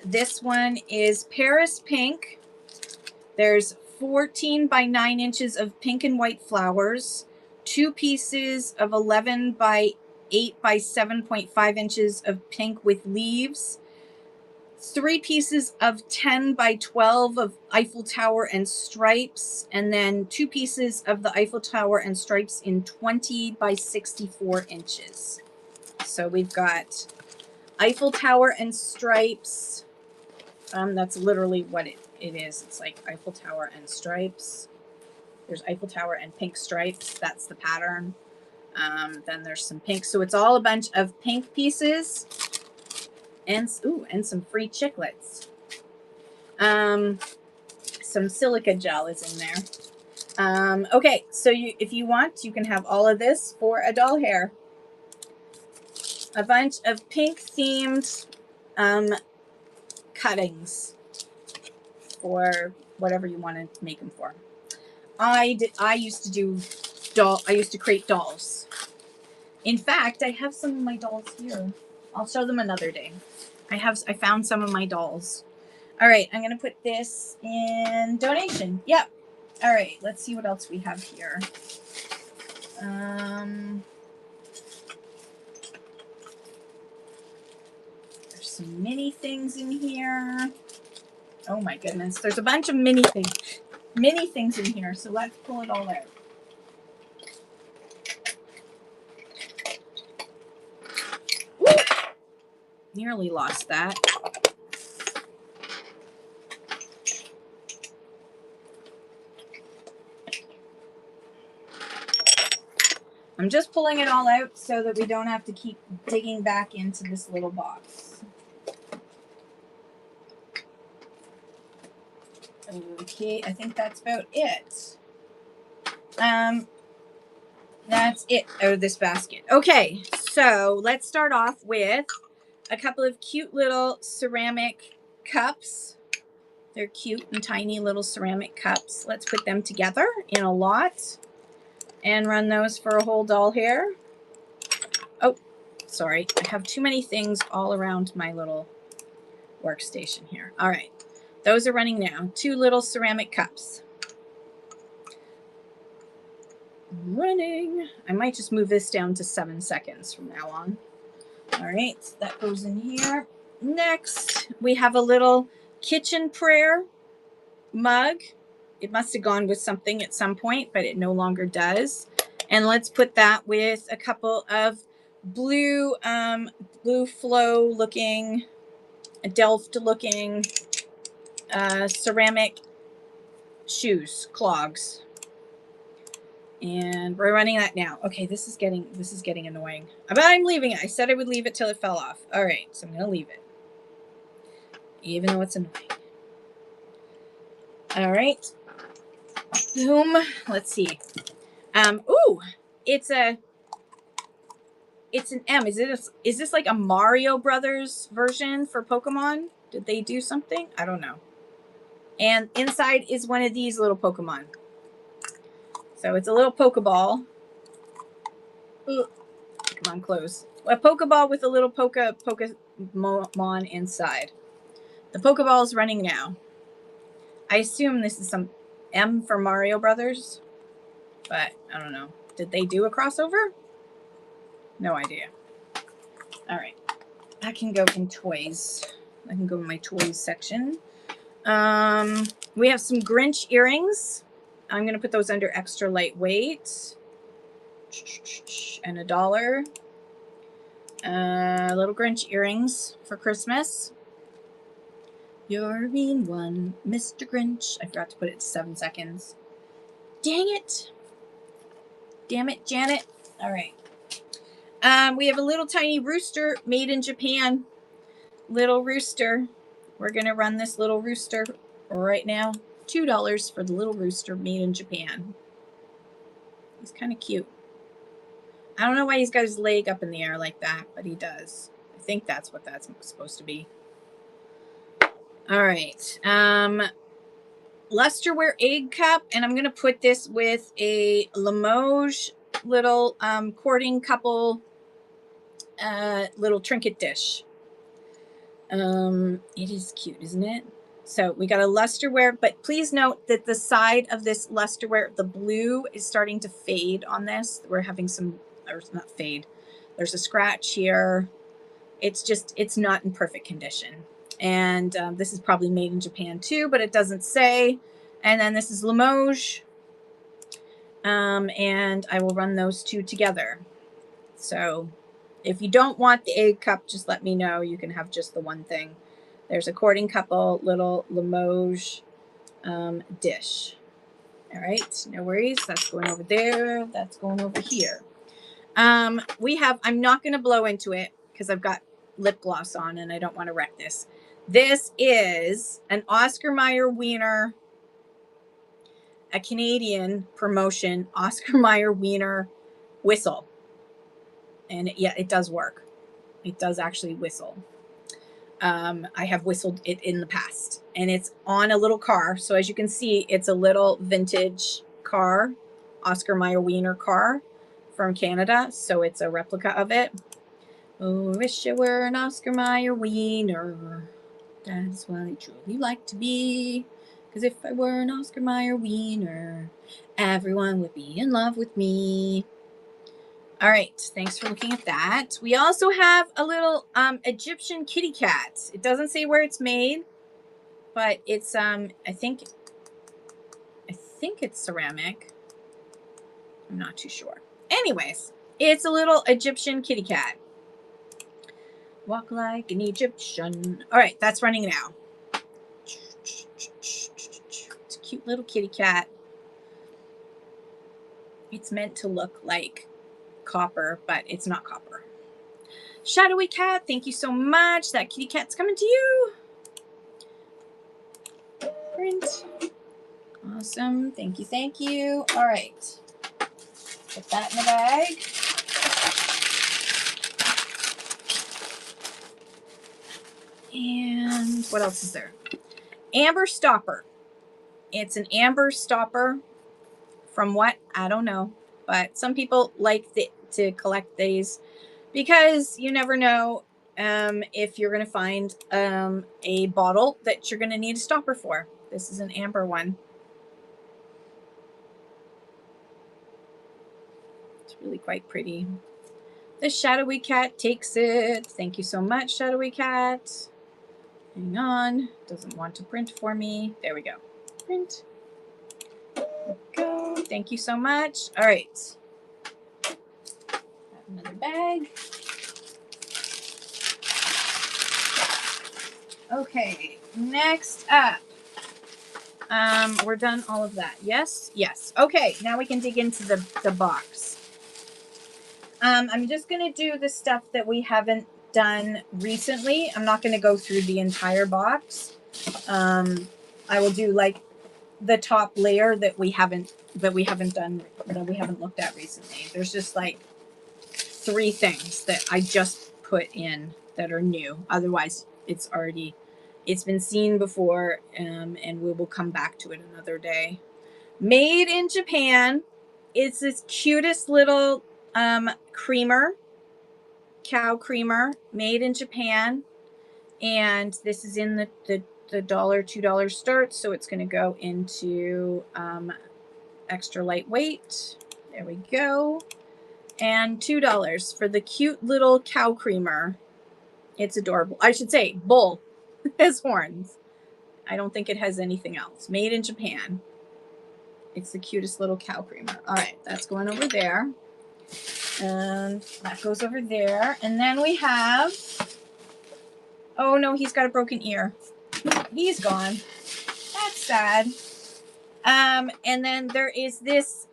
This one is Paris pink. There's 14 by 9 inches of pink and white flowers, 2 pieces of 11 by 8 by 7.5 inches of pink with leaves, 3 pieces of 10 by 12 of Eiffel Tower and stripes, and then 2 pieces of the Eiffel Tower and stripes in 20 by 64 inches. So we've got Eiffel Tower and stripes. That's literally what it is. It's like Eiffel Tower and stripes. There's Eiffel Tower and pink stripes. That's the pattern. Then there's some pink. So it's all a bunch of pink pieces and some free chiclets. Some silica gel is in there. Okay, so if you want, you can have all of this for a doll hair. A bunch of pink themed cuttings for whatever you want to make them for. I used to create dolls. In fact, I have some of my dolls here. I'll show them another day. I found some of my dolls. All right, I'm going to put this in donation. Yep. All right, let's see what else we have here. There's some mini things in here. Oh my goodness, there's a bunch of mini things in here. So let's pull it all out. Woo! Nearly lost that. I'm just pulling it all out so that we don't have to keep digging back into this little box. Okay, I think that's about it. That's it out of this basket. Okay, so let's start off with a couple of cute little ceramic cups. They're cute and tiny little ceramic cups. Let's put them together in a lot and run those for a whole doll hair. Oh, sorry. I have too many things all around my little workstation here. All right. Those are running now. 2 little ceramic cups. Running. I might just move this down to 7 seconds from now on. All right. That goes in here. Next, we have a little kitchen prayer mug. It must have gone with something at some point, but it no longer does. And let's put that with a couple of blue flow looking, Delft looking ceramic shoes, clogs. And we're running that now. Okay, this is getting annoying. But I'm leaving it. I said I would leave it till it fell off. All right, so I'm going to leave it. even though it's annoying. All right. Boom. Let's see. Ooh, it's an M. Is this like a Mario Brothers version for Pokemon? Did they do something? I don't know. And inside is one of these little Pokemon. So it's a little Pokeball. Ooh, come on, close. A Pokeball with a little Pokemon inside. The Pokeball is running now. I assume this is some M for Mario Brothers, but I don't know. Did they do a crossover? No idea. All right. I can go in toys. I can go in my toys section. We have some Grinch earrings. I'm going to put those under extra lightweight. And $1. Little Grinch earrings for Christmas. You're mean one, Mr. Grinch. I forgot to put it to 7 seconds. Dang it. Damn it, Janet. All right. We have a little tiny rooster made in Japan. Little rooster. We're going to run this little rooster right now. $2 for the little rooster made in Japan. He's kind of cute. I don't know why he's got his leg up in the air like that, but he does. I think that's what that's supposed to be. All right. Lusterware egg cup, and I'm going to put this with a Limoges little courting couple little trinket dish. It is cute, isn't it? So we got a lusterware, but please note that the side of this lusterware, the blue is starting to fade on this. We're having some, or not fade. There's a scratch here. It's not in perfect condition. And this is probably made in Japan too, but it doesn't say. And then this is Limoges. And I will run those two together. So if you don't want the egg cup, just let me know. You can have just the one thing. There's a courting couple little Limoges dish. All right, no worries. That's going over there. That's going over here. We have, I'm not going to blow into it because I've got lip gloss on and I don't want to wreck this. This is an Oscar Mayer Wiener, a Canadian promotion, Oscar Mayer Wiener whistle. And yeah, it does work. It does actually whistle. I have whistled it in the past, and it's on a little car. So as you can see, it's a little vintage car, Oscar Mayer Wiener car from Canada. So it's a replica of it. Oh, wish I were an Oscar Mayer Wiener. That's what I truly like to be. Because if I were an Oscar Mayer Wiener, everyone would be in love with me. All right, thanks for looking at that. We also have a little Egyptian kitty cat. It doesn't say where it's made, but it's I think it's ceramic. I'm not too sure. Anyways, it's a little Egyptian kitty cat. Walk like an Egyptian. All right, that's running now. It's a cute little kitty cat. It's meant to look like copper, but it's not copper. Shadowy cat, thank you so much. That kitty cat's coming to you. Print. Awesome. Thank you. Thank you. All right. Put that in the bag. And what else is there? Amber stopper. It's an amber stopper. From what? I don't know. But some people like to collect these because you never know if you're going to find a bottle that you're going to need a stopper for. This is an amber one. It's really quite pretty. The shadowy cat takes it. Thank you so much, shadowy cat. Hang on. Doesn't want to print for me. There we go. Print. There we go. Thank you so much. All right. Have another bag. Okay. Next up. We're done all of that. Yes? Yes. Okay. Now we can dig into the box. I'm just going to do the stuff that we haven't done recently. I'm not going to go through the entire box. I will do like the top layer that we haven't done, that we haven't looked at recently. There's just like 3 things that I just put in that are new. Otherwise, it's been seen before, and we will come back to it another day. Made in Japan. It's this cutest little creamer, cow creamer, made in Japan. And this is in the $1, $2 start, so it's going to go into extra lightweight. There we go. And $2 for the cute little cow creamer. It's adorable. I should say bull has horns. I don't think it has anything else. Made in Japan. It's the cutest little cow creamer. All right, that's going over there. And that goes over there. And then we have, oh no, he's got a broken ear. He's gone. That's sad. And then there is this,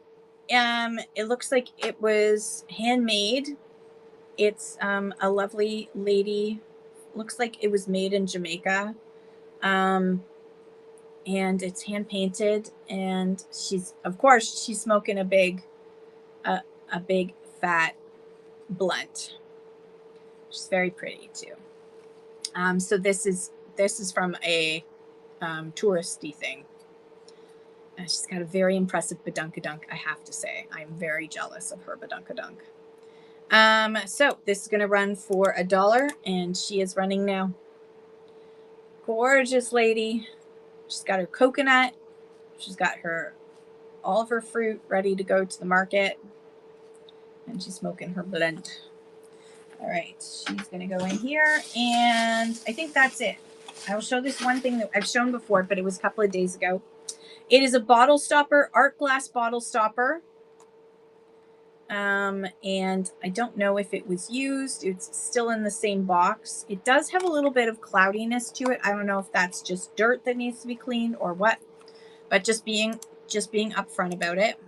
it looks like it was handmade. It's a lovely lady. Looks like it was made in Jamaica. And it's hand painted, and she's smoking a big fat blunt. She's very pretty too. So this is from a touristy thing. She's got a very impressive badunkadunk, I have to say. I'm very jealous of her badunkadunk. So this is going to run for $1, and she is running now. Gorgeous lady. She's got her coconut. She's got all of her fruit ready to go to the market. And she's smoking her blunt. All right, she's going to go in here, and I think that's it. I will show this one thing that I've shown before, but it was a couple of days ago. It is a bottle stopper, art glass bottle stopper. And I don't know if it was used. It's still in the same box. It does have a little bit of cloudiness to it. I don't know if that's just dirt that needs to be cleaned or what, but just being upfront about it.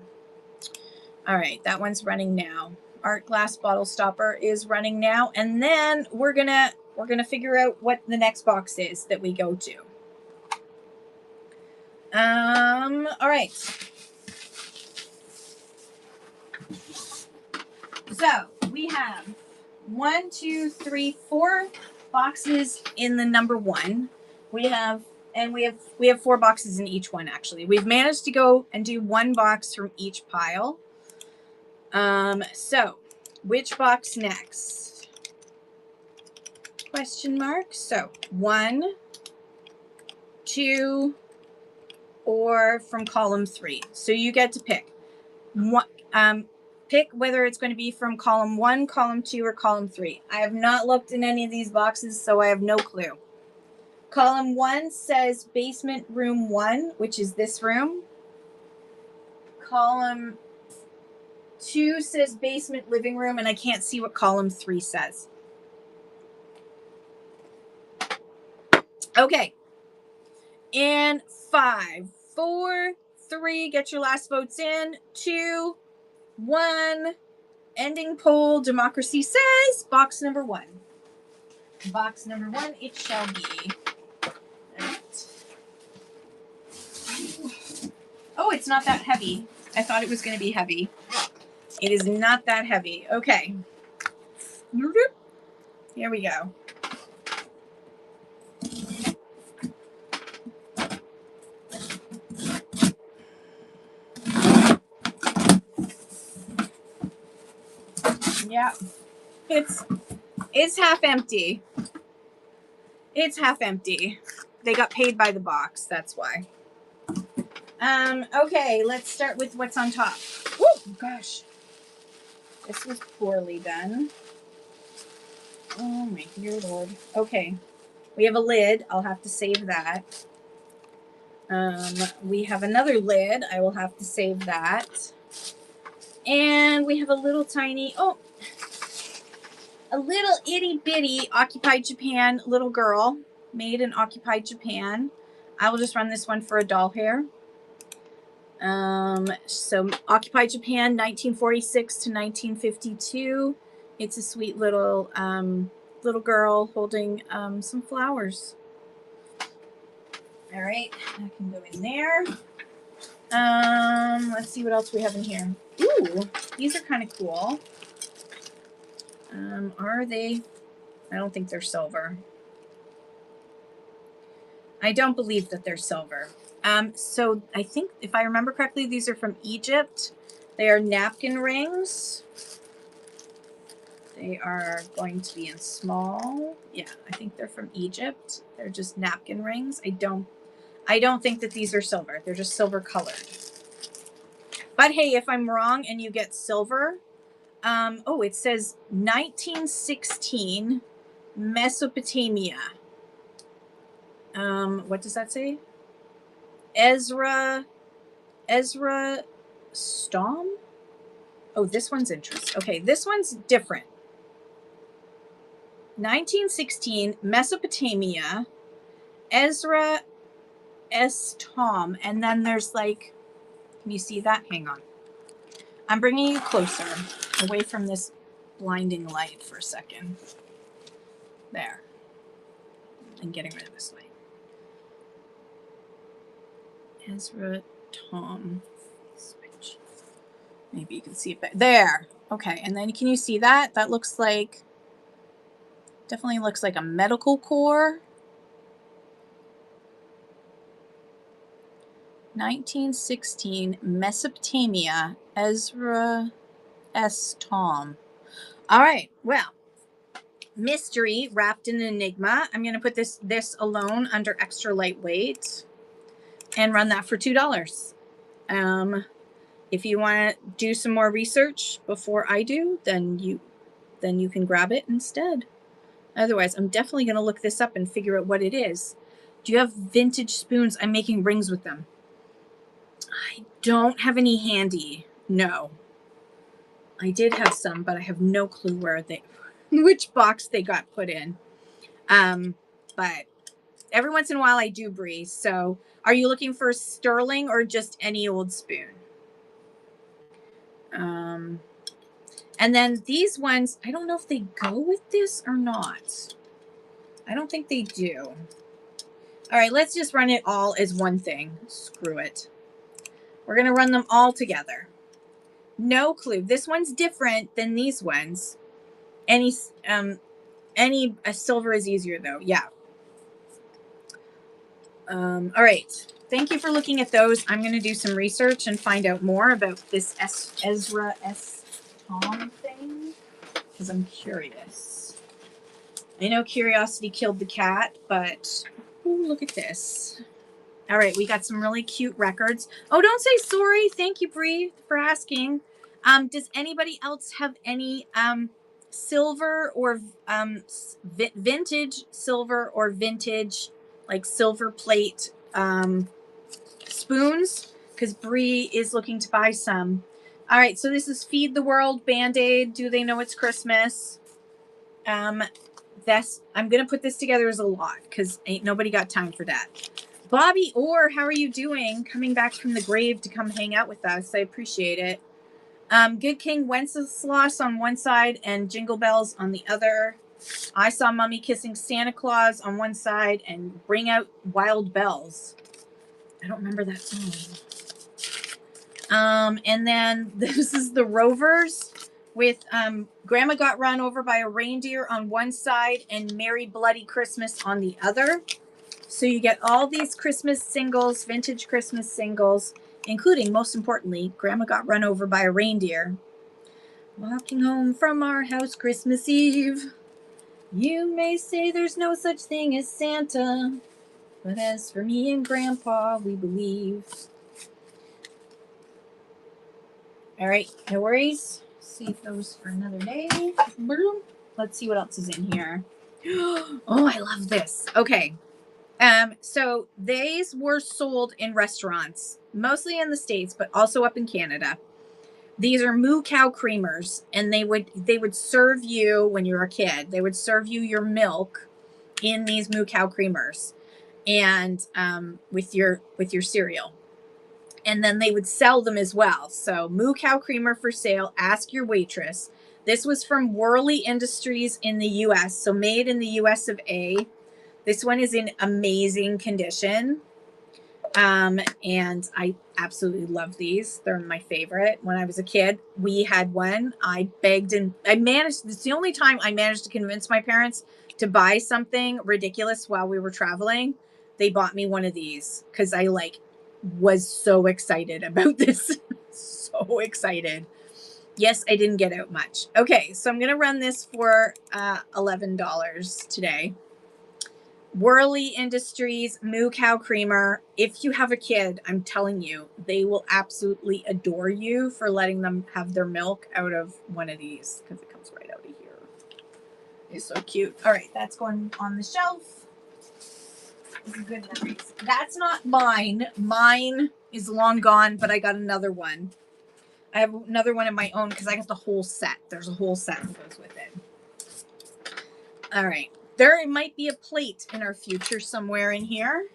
All right, that one's running now. Art glass bottle stopper is running now, and then we're gonna figure out what the next box is that we go to. All right. So we have 1, 2, 3, 4 boxes in the number 1. We have 4 boxes in each one, actually. We've managed to go and do 1 box from each pile. So which box next? Question mark. So 1, 2, or from column 3. So you get to pick. Pick whether it's going to be from column 1, column 2, or column 3. I have not looked in any of these boxes, so I have no clue. Column 1 says basement room 1, which is this room. Column 2 says basement living room, and I can't see what column 3 says. Okay. In 5, 4, 3, get your last votes in. 2, 1, ending poll. Democracy says box number 1. Box number 1, it shall be. Right. Oh, it's not that heavy. I thought it was going to be heavy. It is not that heavy. Okay. Here we go. Yeah. It's half empty. It's half empty. They got paid by the box, that's why. Okay, let's start with what's on top. Oh gosh. This was poorly done. Oh my dear Lord. Okay. We have a lid. I'll have to save that. We have another lid. I will have to save that. And we have a little tiny, a little itty bitty Occupied Japan little girl, made in Occupied Japan. I will just run this one for a doll hair. So Occupied Japan, 1946 to 1952. It's a sweet little little girl holding some flowers. All right, that can go in there. Let's see what else we have in here. Ooh, these are kind of cool. Are they? I don't think they're silver. I don't believe that they're silver. So I think, if I remember correctly, these are from Egypt. They are napkin rings. They are going to be in small. Yeah, I think they're from Egypt. They're just napkin rings. I don't think that these are silver. They're just silver colored. But hey, if I'm wrong and you get silver, oh, it says 1916 Mesopotamia. What does that say? Ezra Stom? Oh, this one's interesting. Okay, this one's different. 1916 Mesopotamia, Ezra S. Tom, and then there's like, can you see that? Hang on. I'm bringing you closer, away from this blinding light for a second. There. And getting rid of this light. Ezra Tom. Switch. Maybe you can see it better. There. Okay, and then can you see that? That looks like, definitely looks like a medical core. 1916 Mesopotamia, Ezra S. Tom. All right, well, mystery wrapped in enigma. I'm going to put this alone under extra lightweight and run that for $2. If you want to do some more research before I do, then you can grab it instead. Otherwise, I'm definitely going to look this up and figure out what it is. Do you have vintage spoons? I'm making rings with them. I don't have any handy. No. I did have some, but I have no clue where which box they got put in. But every once in a while I do, Bree. So are you looking for sterling or just any old spoon? And then these ones, I don't know if they go with this or not. I don't think they do. All right, let's just run it all as one thing. Screw it. We're going to run them all together. No clue. This one's different than these ones. Any silver is easier though. Yeah. All right. Thank you for looking at those. I'm going to do some research and find out more about this Ezra S. Tom thing because I'm curious. I know curiosity killed the cat, but ooh, look at this. All right, we got some really cute records. Oh, don't say sorry. Thank you, Bree, for asking. Does anybody else have any silver or vintage silver or vintage like silver plate spoons? Because Bree is looking to buy some. All right, so this is Feed the World Band-Aid. Do they know it's Christmas? I'm gonna put this together as a lot because ain't nobody got time for that. Bobby Orr, how are you doing? Coming back from the grave to come hang out with us. I appreciate it. Good King Wenceslas on one side and Jingle Bells on the other. I saw Mummy Kissing Santa Claus on one side and Bring Out Wild Bells. I don't remember that song. And then this is the Rovers with Grandma Got Run Over by a Reindeer on one side and Merry Bloody Christmas on the other. So you get all these Christmas singles, vintage Christmas singles, including, most importantly, Grandma Got Run Over by a Reindeer. Walking home from our house Christmas Eve. You may say there's no such thing as Santa, but as for me and Grandpa, we believe. All right, no worries. Save those for another day. Let's see what else is in here. Oh, I love this. Okay. So these were sold in restaurants, mostly in the States, but also up in Canada. These are moo cow creamers, and they would serve you when you were a kid. They would serve you your milk in these moo cow creamers, and with your cereal, and then they would sell them as well. So moo cow creamer for sale. Ask your waitress. This was from Worley Industries in the US, so made in the US of A. This one is in amazing condition. And I absolutely love these. They're my favorite. When I was a kid, we had one. I begged and I managed. It's the only time I managed to convince my parents to buy something ridiculous while we were traveling. They bought me one of these because I was so excited about this. So excited. Yes, I didn't get out much. Okay, so I'm going to run this for $11 today. Worley Industries Moo Cow Creamer. If you have a kid, I'm telling you, they will absolutely adore you for letting them have their milk out of one of these because it comes right out of here. It's so cute. All right, that's going on the shelf. Good memories. That's not mine. Mine is long gone, but I got another one. I have another one of my own because I got the whole set. There's a whole set that goes with it. All right. There might be a plate in our future somewhere in here.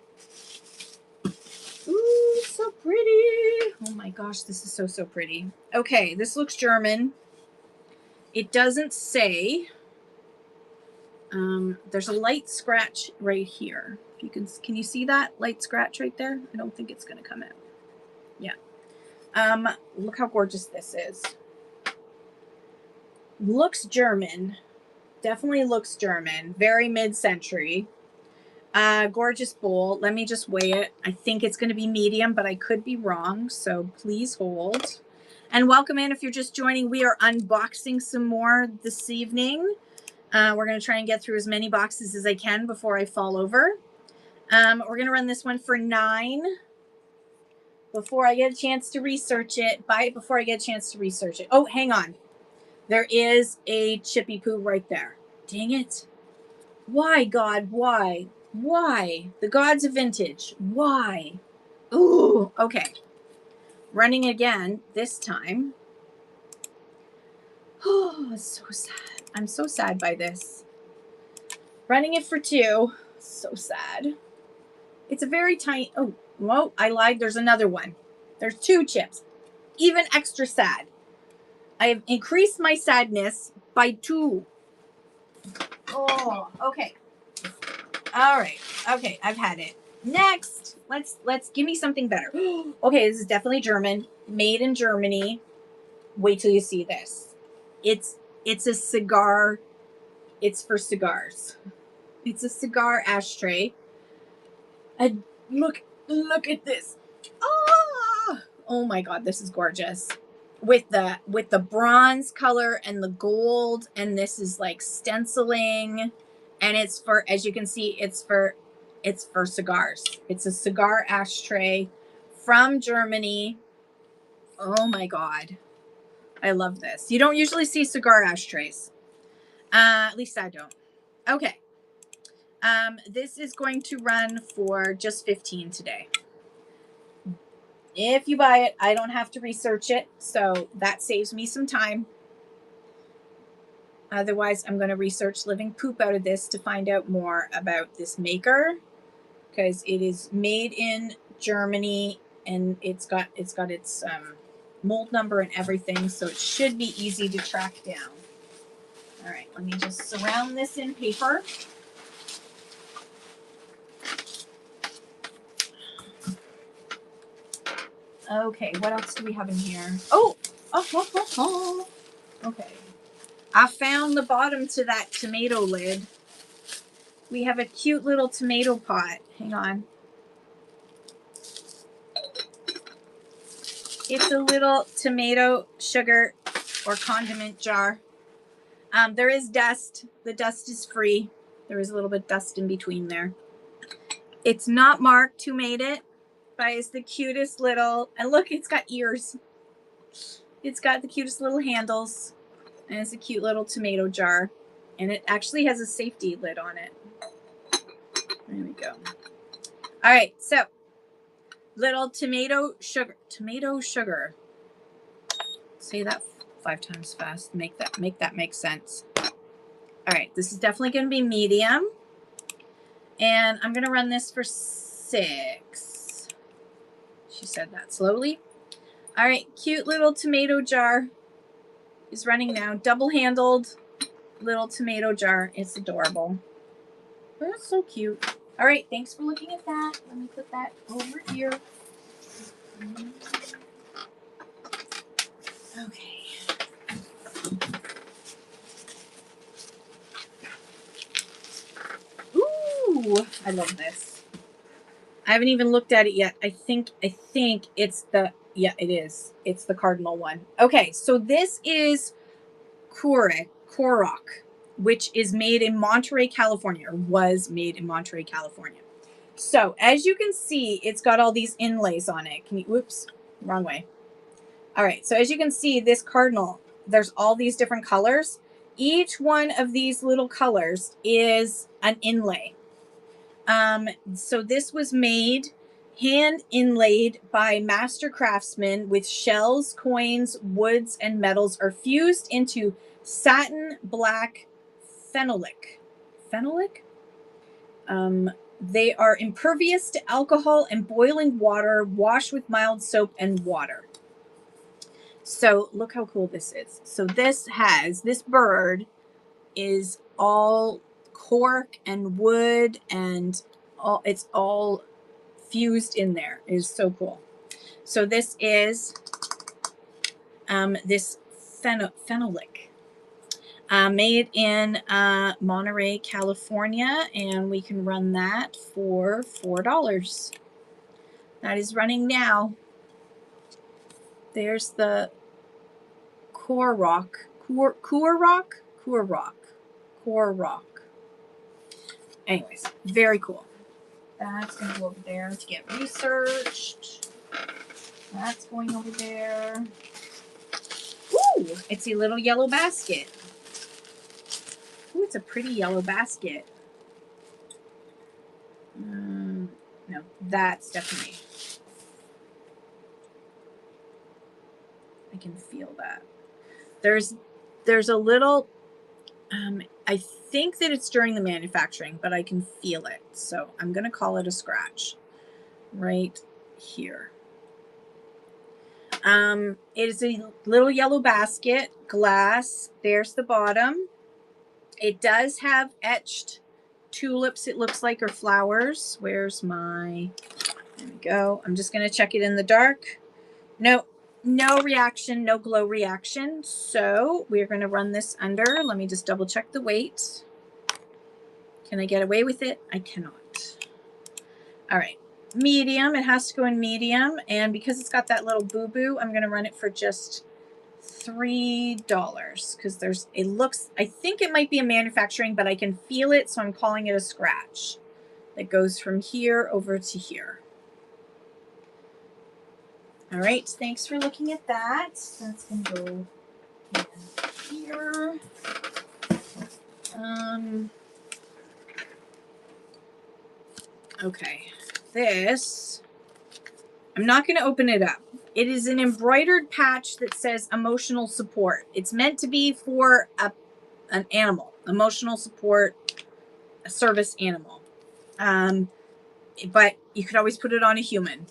Ooh, so pretty. Oh my gosh, this is so, so pretty. Okay, this looks German. It doesn't say. There's a light scratch right here. You can you see that light scratch right there? I don't think it's going to come out. Yeah. Look how gorgeous this is. Looks German. Definitely looks German. Very mid-century. Gorgeous bowl. Let me just weigh it. I think it's going to be medium, but I could be wrong. So please hold. And welcome in if you're just joining. We are unboxing some more this evening. We're going to try and get through as many boxes as I can before I fall over. We're going to run this one for $9 before I get a chance to research it. Buy it before I get a chance to research it. Oh, hang on. There is a chippy poo right there. Dang it. Why, God? Why? Why? The gods of vintage. Why? Ooh, okay. Running again this time. Oh, it's so sad. I'm so sad by this. Running it for $2. So sad. It's a very tiny. Oh, whoa, I lied. There's another one. There's 2 chips. Even extra sad. I have increased my sadness by 2. Oh, okay. All right. Okay, I've had it. Next, let's give me something better. Okay, this is definitely German. Made in Germany. Wait till you see this. It's a cigar. It's for cigars. It's a cigar ashtray. And look at this. Ah! Oh my God, this is gorgeous. With the bronze color and the gold, and this is like stenciling, and it's for, as you can see, it's for cigars. It's a cigar ashtray from Germany. Oh my God. I love this. You don't usually see cigar ashtrays. At least I don't. Okay. This is going to run for just $15 today. If you buy it, I don't have to research it, so that saves me some time. Otherwise, I'm going to research living poop out of this to find out more about this maker, because it is made in Germany and it's got its mold number and everything, so it should be easy to track down. All right, let me just surround this in paper. Okay, what else do we have in here? Oh. Okay. I found the bottom to that tomato lid. We have a cute little tomato pot. Hang on. It's a little tomato sugar or condiment jar. There is dust. The dust is free. There is a little bit of dust in between there. It's not marked who made it, but it's the cutest little, and look, it's got ears. It's got the cutest little handles, and it's a cute little tomato jar, and it actually has a safety lid on it. There we go. All right, so little tomato sugar. Say that 5 times fast. Make that make sense. All right, this is definitely going to be medium, and I'm going to run this for $6. She said that slowly. All right, cute little tomato jar. is running now. Double-handled little tomato jar. It's adorable. That's so cute. All right, thanks for looking at that. Let me put that over here. Okay. Ooh, I love this. I haven't even looked at it yet. I think it's the, yeah, it is. It's the cardinal one. Okay, so this is Korok, which is made in Monterey, California, or was made in Monterey, California. So as you can see, it's got all these inlays on it. Can you, whoops, wrong way. All right, so as you can see, this cardinal, there's all these different colors. Each one of these little colors is an inlay. So this was made, hand inlaid by master craftsmen with shells, coins, woods, and metals are fused into satin black phenolic. Phenolic? They are impervious to alcohol and boiling water, washed with mild soap and water. So look how cool this is. So this bird is all cork and wood and it's all fused in there. It is so cool. So this is this phenolic made in Monterey, California, and we can run that for $4. That is running now. There's the Korok. Anyways, very cool. That's going to go over there to get researched. That's going over there. Ooh, it's a little yellow basket. Ooh, it's a pretty yellow basket. No, that's definitely. I can feel that. There's a little, I think that it's during the manufacturing, but I can feel it. So I'm going to call it a scratch right here. It is a little yellow basket, glass. There's the bottom. It does have etched tulips, it looks like, or flowers. Where's my, there we go. I'm just going to check it in the dark. No reaction, no glow reaction. So we're going to run this under. Let me just double check the weight. Can I get away with it? I cannot. All right. Medium. It has to go in medium. And because it's got that little boo-boo, I'm going to run it for just $3 because it looks, I think it might be a manufacturing, but I can feel it. So I'm calling it a scratch that goes from here over to here. All right, thanks for looking at that. That's going to go here. Okay, this, I'm not going to open it up. It is an embroidered patch that says emotional support. It's meant to be for an animal, emotional support, a service animal. But you could always put it on a human.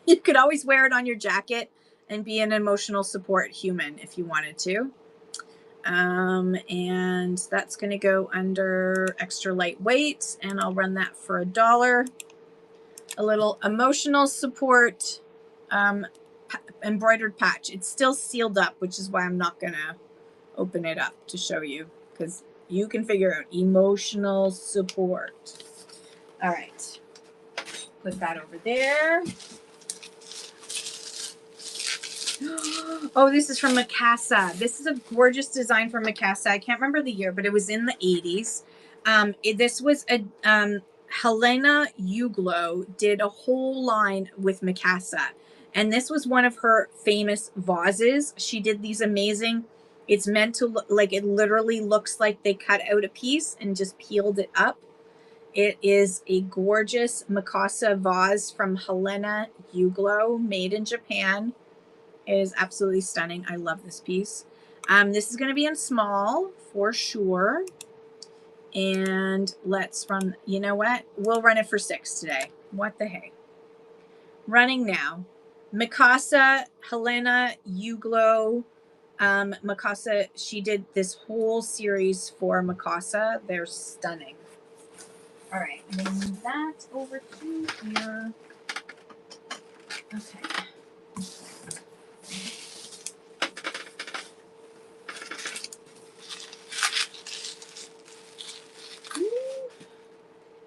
You could always wear it on your jacket and be an emotional support human if you wanted to. And that's going to go under extra lightweight, and I'll run that for $1. A little emotional support embroidered patch. It's still sealed up, which is why I'm not going to open it up to show you, because you can figure out emotional support. All right. Put that over there. Oh, this is from Mikasa. This is a gorgeous design from Mikasa. I can't remember the year, but it was in the 80s. This was a Helena Uglo did a whole line with Mikasa. And this was one of her famous vases. She did these amazing, it's meant to look like, it literally looks like they cut out a piece and just peeled it up. It is a gorgeous Mikasa vase from Helena Uglo, made in Japan. It is absolutely stunning. I love this piece. This is going to be in small for sure. And let's run, you know what? We'll run it for $6 today. What the hey? Running now. Mikasa, Helena Uglo Mikasa, she did this whole series for Mikasa. They're stunning. All right, I'm going to move that over to here. Okay.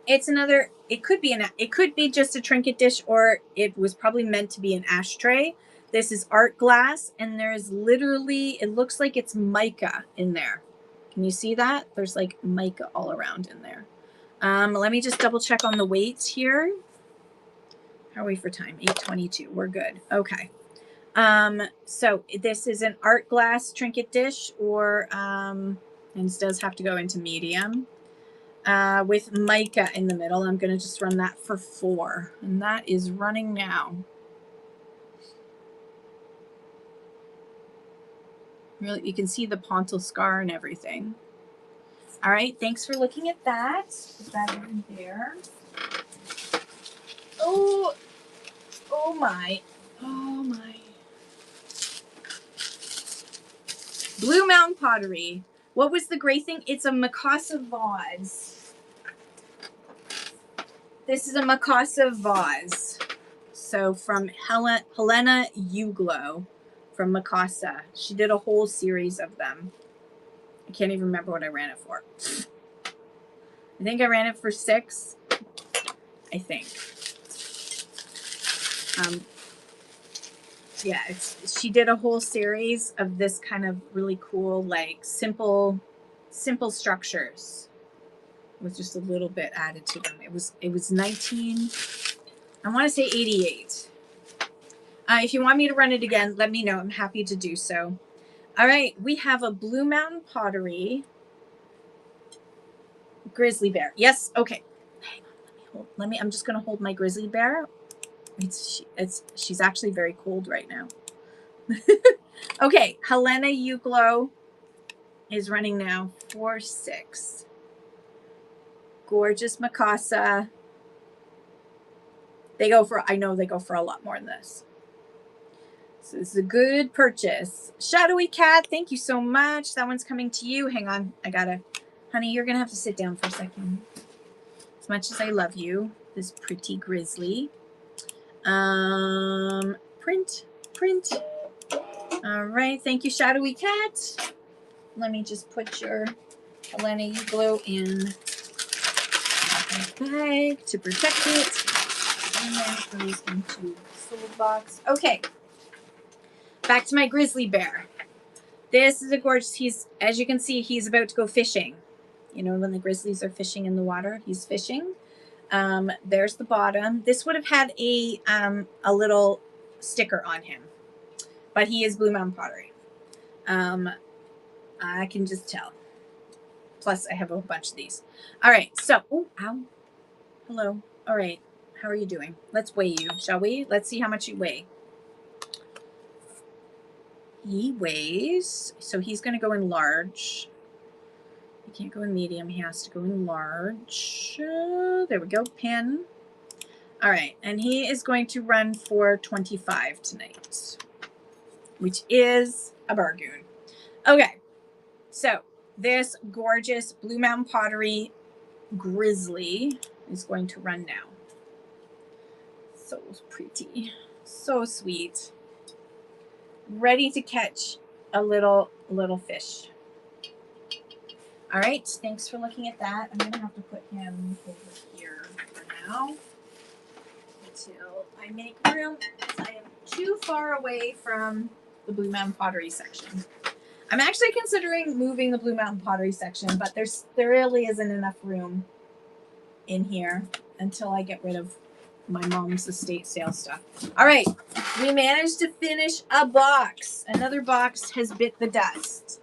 It's another, it could be just a trinket dish, or it was probably meant to be an ashtray. This is art glass, and there's literally, it looks like it's mica in there. Can you see that? There's like mica all around in there. Let me just double check on the weights here. How are we for time? 8:22. We're good. Okay. So this is an art glass trinket dish, or and this does have to go into medium. With mica in the middle. I'm going to just run that for 4, and that is running now. Really, you can see the pontil scar and everything. All right, thanks for looking at that. Put that in there. Oh my. Oh my. Blue Mountain Pottery. What was the gray thing? It's a Mikasa vase. This is a Mikasa vase. So from Helena Uglo from Mikasa. She did a whole series of them. I can't even remember what I ran it for. I think I ran it for 6. I think. Yeah, she did a whole series of this kind of really cool, like simple structures with just a little bit added to them. It was 19, I want to say 88. If you want me to run it again, let me know. I'm happy to do so. All right, we have a Blue Mountain Pottery grizzly bear. Yes, okay. Hang on, let me. I'm just gonna hold my grizzly bear. She's actually very cold right now. Okay, Helena Uglo is running now 4-6. Gorgeous Mikasa. I know they go for a lot more than this. So this is a good purchase. Shadowy Cat, thank you so much. That one's coming to you. Hang on, honey, you're gonna have to sit down for a second. As much as I love you, this pretty grizzly. Print. All right, thank you, Shadowy Cat. Let me just put your Helena Uglo in my bag to protect it. And then it goes into the sold box. Okay, back to my grizzly bear. This is a gorgeous, as you can see, he's about to go fishing. You know, when the grizzlies are fishing in the water, he's fishing. There's the bottom. This would have had a little sticker on him, but he is Blue Mountain Pottery. I can just tell. Plus, I have a bunch of these. All right, so, oh, ow. Hello. All right, how are you doing? Let's weigh you, shall we? Let's see how much you weigh. He weighs, so he's going to go in large. He can't go in medium. He has to go in large. There we go. Pin. All right. And he is going to run for 25 tonight, which is a bargain. Okay. So this gorgeous Blue Mountain Pottery grizzly is going to run now. So pretty. So sweet. Ready to catch a little fish. All right, thanks for looking at that. I'm going to have to put him over here for now until I make room. I am too far away from the Blue Mountain Pottery section. I'm actually considering moving the Blue Mountain Pottery section, but there really isn't enough room in here until I get rid of my mom's estate sale stuff. All right, we managed to finish a box. Another box has bit the dust.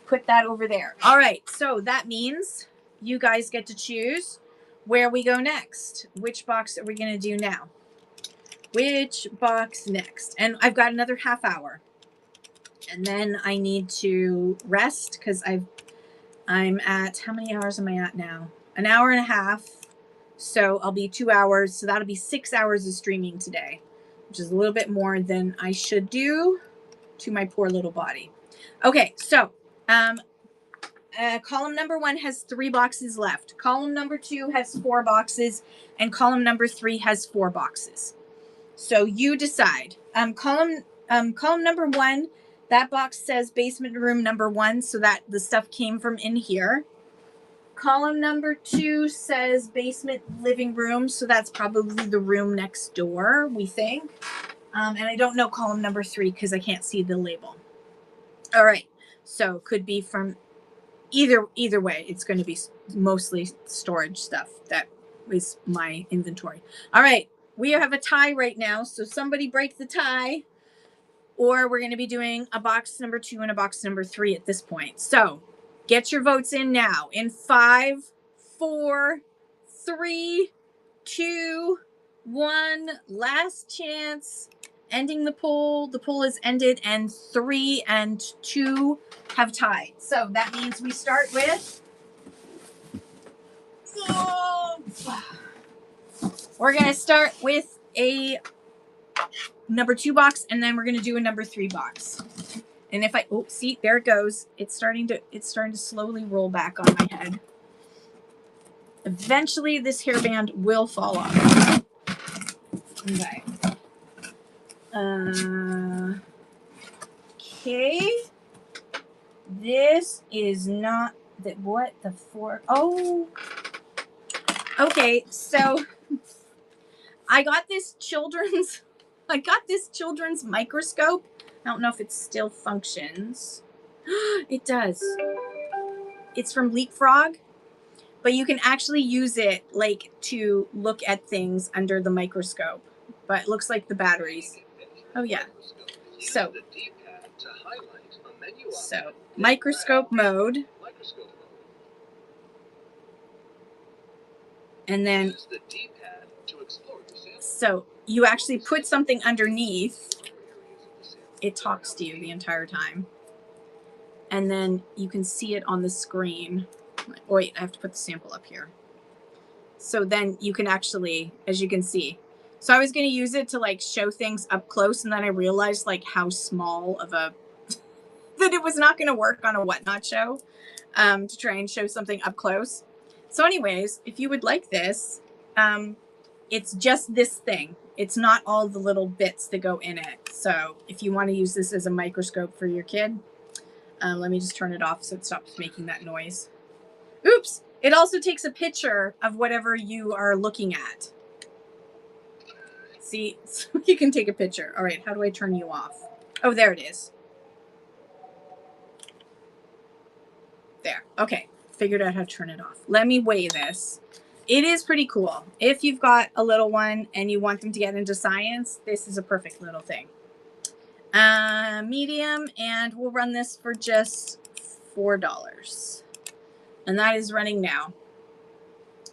Put that over there. All right, so that means you guys get to choose where we go next. Which box are we going to do now? Which box next? And I've got another half hour. And then I need to rest because I'm at, how many hours am I at now? An hour and a half. So I'll be 2 hours. So that'll be 6 hours of streaming today, which is a little bit more than I should do to my poor little body. Okay, so column number 1 has 3 boxes left. Column number 2 has 4 boxes, and column number 3 has 4 boxes. So you decide. Column number 1, that box says basement room number 1, so that the stuff came from in here. Column number 2 says basement living room, so that's probably the room next door, we think. And I don't know column number 3 because I can't see the label. All right, so could be from either way. It's going to be mostly storage stuff. That is my inventory. All right, we have a tie right now, so somebody break the tie, or we're going to be doing a box number 2 and a box number 3 at this point. So get your votes in now. In 5, 4, 3, 2, 1. Last chance. Ending the poll. The poll is ended, and 3 and 2 have tied. So that means we start with. We're going to start with a number 2 box, and then we're going to do a number 3 box. And if I, oh, see, there it goes. It's starting to slowly roll back on my head. Eventually, this hairband will fall off. Okay. Okay. This is not that. What the fork? Oh. Okay. So I got this children's microscope. I don't know if it still functions. It does. It's from Leapfrog, but you can actually use it like to look at things under the microscope. But it looks like the batteries. Oh yeah. So microscope mode. And then so you actually put something underneath. It talks to you the entire time. And then you can see it on the screen. Oh, wait, I have to put the sample up here. So then you can actually, as you can see. So I was going to use it to like show things up close, and then I realized like how small of a, that it was not going to work on a Whatnot show to try and show something up close. So anyways, if you would like this, it's just this thing. It's not all the little bits that go in it. So if you want to use this as a microscope for your kid, let me just turn it off so it stops making that noise. Oops. It also takes a picture of whatever you are looking at. See, so you can take a picture. All right, how do I turn you off? Oh, there it is. There. Okay, figured out how to turn it off. Let me weigh this. It is pretty cool. If you've got a little one and you want them to get into science, this is a perfect little thing. Medium, and we'll run this for just $4. And that is running now.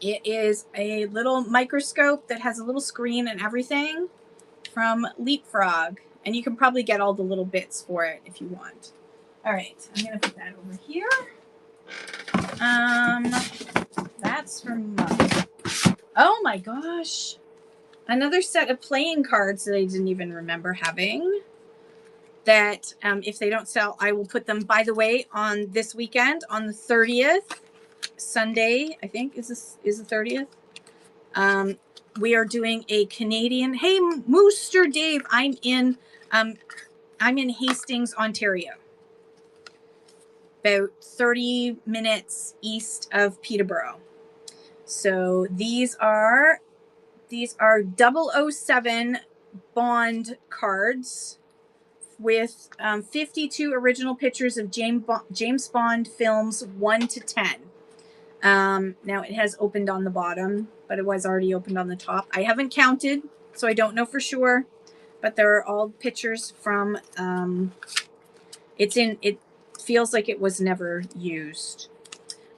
It is a little microscope that has a little screen and everything from Leapfrog. And you can probably get all the little bits for it if you want. All right, I'm going to put that over here. That's from Mom. Oh my gosh. Another set of playing cards that I didn't even remember having. That if they don't sell, I will put them, by the way, on this weekend, on the 30th. Sunday, I think, is the 30th. We are doing a Canadian. Hey, Mooster Dave, I'm in Hastings, Ontario, about 30 minutes east of Peterborough. So these are 007 Bond cards with 52 original pictures of James Bond films 1 to 10. Now it has opened on the bottom, but it was already opened on the top. I haven't counted, so I don't know for sure, but they're all pictures from, it feels like it was never used.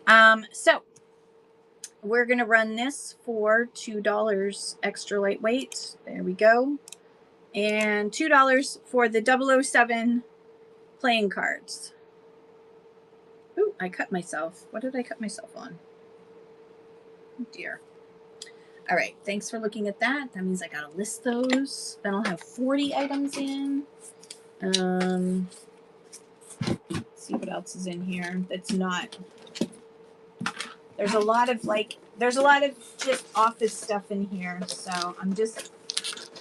So we're going to run this for $2 extra lightweight. There we go. And $2 for the 007 playing cards. Ooh, I cut myself. What did I cut myself on? Oh dear. All right, thanks for looking at that. That means I gotta list those. Then I'll have 40 items in. Let's see what else is in here that's not. There's a lot of just office stuff in here, so I'm just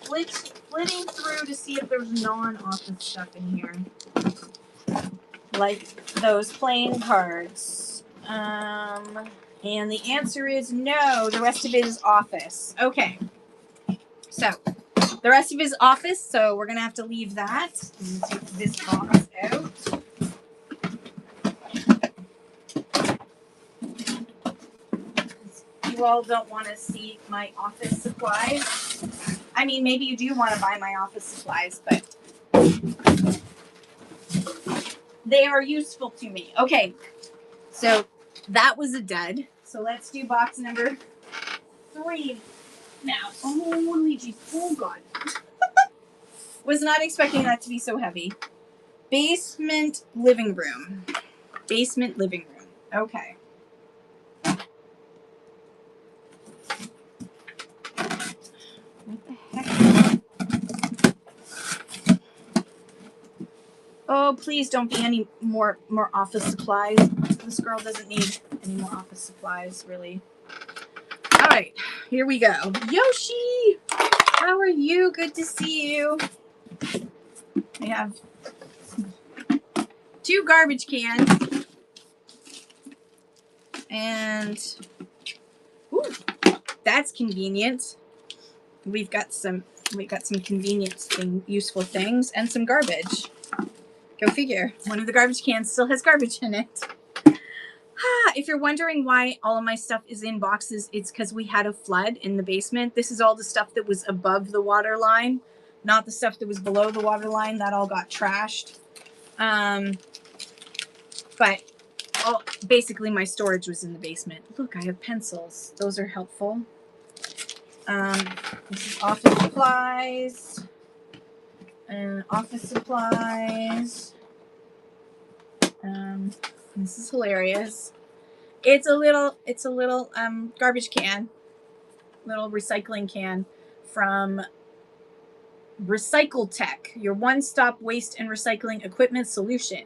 flitting through to see if there's non-office stuff in here, like those playing cards. And the answer is no. The rest of it is office. Okay, so the rest of it is office. So we're gonna have to leave that and take this box out. You all don't want to see my office supplies. I mean, maybe you do want to buy my office supplies, but they are useful to me. Okay, so that was a dud. So let's do box number 3 now. Holy jeez. Oh, God. Was not expecting that to be so heavy. Basement living room. Basement living room. Okay. What the heck? Oh, please don't be any more office supplies. This girl doesn't need any more office supplies, really. All right, here we go. Yoshi, how are you? Good to see you. We have 2 garbage cans. And, ooh, that's convenient. We've got some convenient useful things and some garbage. Go figure. One of the garbage cans still has garbage in it. If you're wondering why all of my stuff is in boxes, it's because we had a flood in the basement. This is all the stuff that was above the water line, not the stuff that was below the water line. That all got trashed. But basically my storage was in the basement. Look, I have pencils. Those are helpful. This is office supplies. Office supplies. This is hilarious. It's a little garbage can, little recycling can from Recycle Tech, your one-stop waste and recycling equipment solution.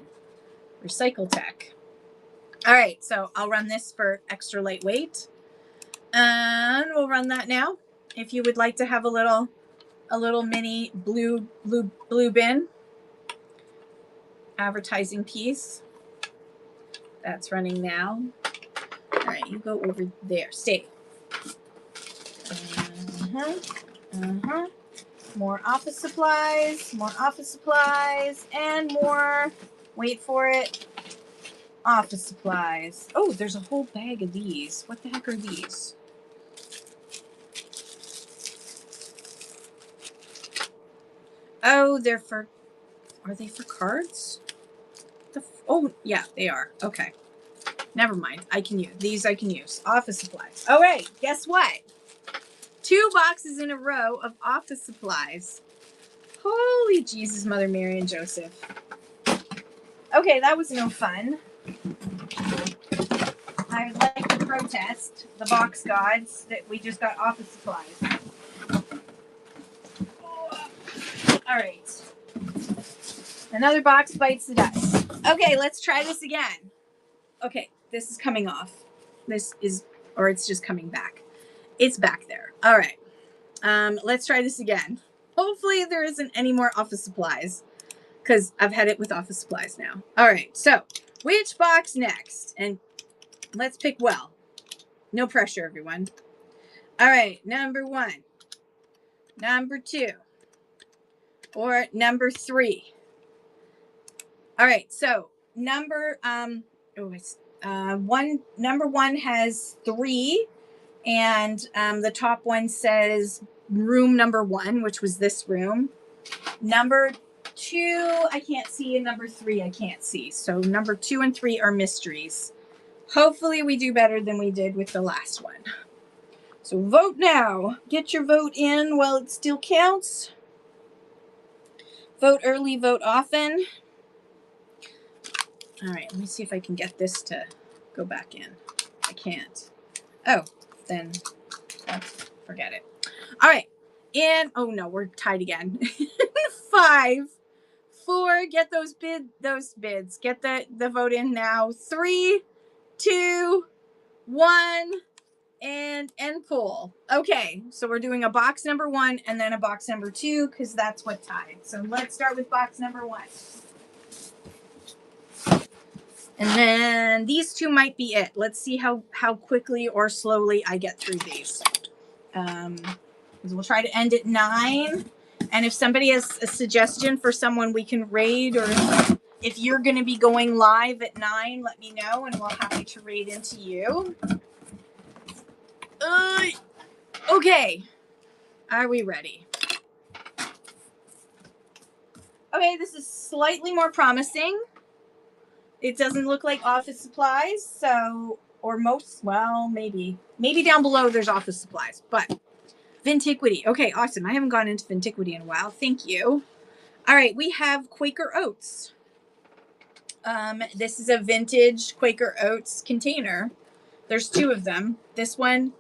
Recycle Tech. All right, so I'll run this for extra lightweight, and we'll run that now. If you would like to have a little mini blue bin advertising piece, that's running now. All right, you go over there. Stay. More office supplies, and more, wait for it, office supplies. Oh, there's a whole bag of these. What the heck are these? Oh, are they for cards? Oh, yeah, they are. Okay. Never mind. I can use these. Office supplies. All right. Guess what? 2 boxes in a row of office supplies. Holy Jesus, Mother Mary and Joseph. Okay, that was no fun. I would like to protest the box gods that we just got office supplies. All right. Another box bites the dust. Okay, let's try this again. Okay, this is coming off. It's just coming back. It's back there. All right. Let's try this again. Hopefully there isn't any more office supplies, because I've had it with office supplies now. All right, so which box next? And let's pick well. No pressure, everyone. All right, number 1, number 2, or number 3. All right, so number 1 has 3, and the top one says room number 1, which was this room. Number 2 I can't see, and number 3 I can't see. So number 2 and 3 are mysteries. Hopefully we do better than we did with the last one. So vote now. Get your vote in while it still counts. Vote early, vote often. All right, let me see if I can get this to go back in. I can't. Oh, then forget it. All right. And, oh no, we're tied again. 5, 4. Get those bids. Get the vote in now. 3, 2, 1, and end poll. Okay, so we're doing a box number 1 and then a box number 2 because that's what tied. So let's start with box number 1. And then these 2 might be it. Let's see how quickly or slowly I get through these. We'll try to end at 9. And if somebody has a suggestion for someone we can raid, or if you're going to be going live at 9, let me know and we'll happy to raid into you. Okay. Are we ready? Okay, this is slightly more promising. It doesn't look like office supplies, so, or most, well, maybe down below there's office supplies, but Vintiquity. Okay, awesome. I haven't gone into Vintiquity in a while. Thank you. All right, we have Quaker Oats. This is a vintage Quaker Oats container. There's 2 of them. This one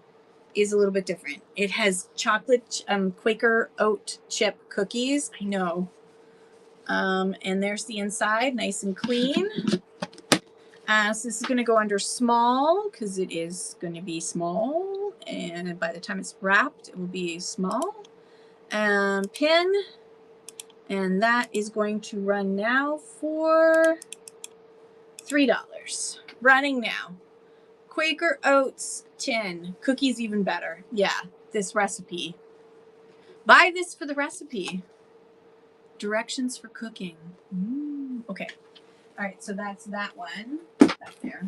is a little bit different. It has chocolate Quaker oat chip cookies. I know. And there's the inside, nice and clean. So this is going to go under small because it is going to be small. And by the time it's wrapped, it will be small. Pin. And that is going to run now for $3. Running now. Quaker Oats tin. Cookies even better. Yeah, this recipe. Buy this for the recipe. Directions for cooking. Okay. All right, so that's that one. Back there.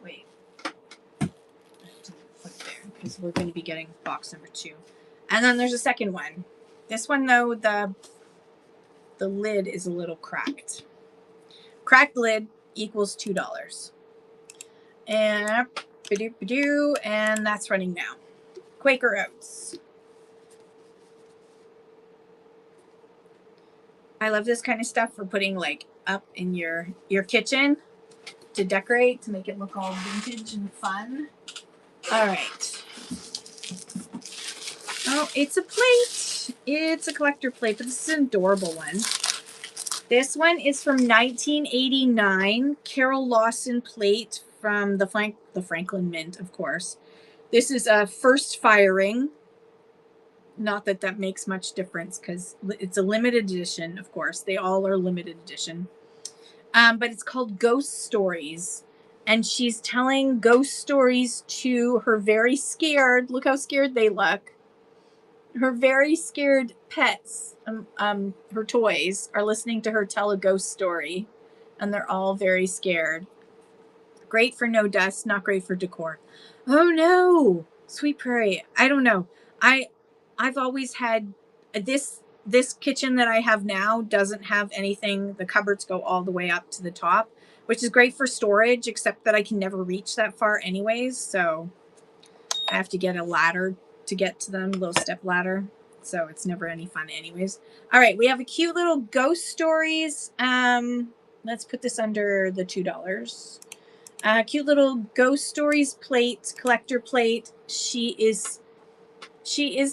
Wait. I have to put it there because we're going to be getting box number 2. And then there's a second one. This one, though, the lid is a little cracked. Cracked lid equals $2. And and that's running now. Quaker Oats. I love this kind of stuff for putting like up in your kitchen to decorate, to make it look all vintage and fun. All right. Oh, it's a plate. It's a collector plate, but this is an adorable one. This one is from 1989. Carol Lawson plate from the Franklin Mint, of course. This is a first firing. Not that that makes much difference because it's a limited edition, of course. They all are limited edition. But it's called Ghost Stories. And she's telling ghost stories to her very scared, look how scared they look. Her very scared pets, her toys, are listening to her tell a ghost story. And they're all very scared. Great for no dust, not great for decor. Oh no, Sweet Prairie. I don't know. I've always had this kitchen that I have now doesn't have anything. The cupboards go all the way up to the top, which is great for storage, except that I can never reach that far anyways. So I have to get a ladder to get to them, a little step ladder. So it's never any fun anyways. All right, we have a cute little Ghost Stories. Let's put this under the $2. Cute little Ghost Stories plate, collector plate. She is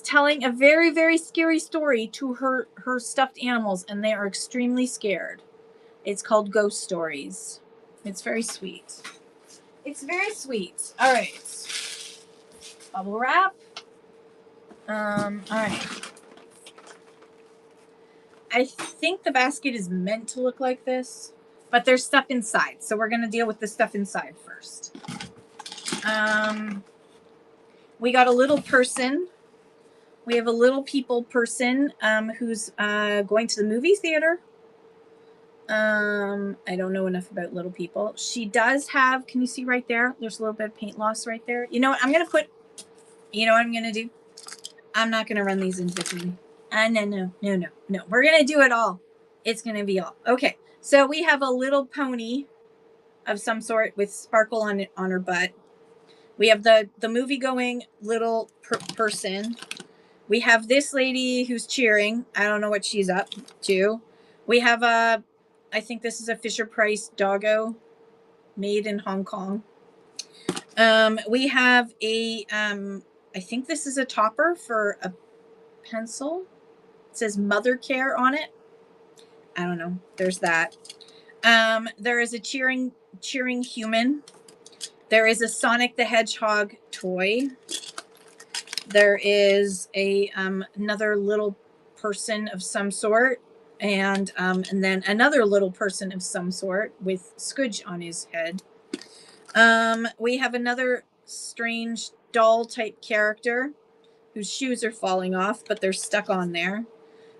telling a very, very scary story to her stuffed animals, and they are extremely scared. It's called Ghost Stories. It's very sweet. It's very sweet. All right. Bubble wrap. All right. I think the basket is meant to look like this, but there's stuff inside, so we're going to deal with the stuff inside first. We got a little person. We have a little people person who's going to the movie theater. I don't know enough about little people. She does have, can you see right there? There's a little bit of paint loss right there. You know what? I'm going to put, you know what I'm going to do? I'm not going to run these individually. No. We're going to do it all. It's going to be all. Okay. So we have a little pony of some sort with sparkle on her butt. We have the movie going little person. We have this lady who's cheering. I don't know what she's up to. We have I think this is a Fisher-Price doggo made in Hong Kong. We have a, I think this is a topper for a pencil. It says Mother Care on it. I don't know. There's that. There is a cheering human. There is a Sonic the Hedgehog toy. There is a another little person of some sort, and then another little person of some sort with Scudge on his head. We have another strange doll type character whose shoes are falling off, but they're stuck on there.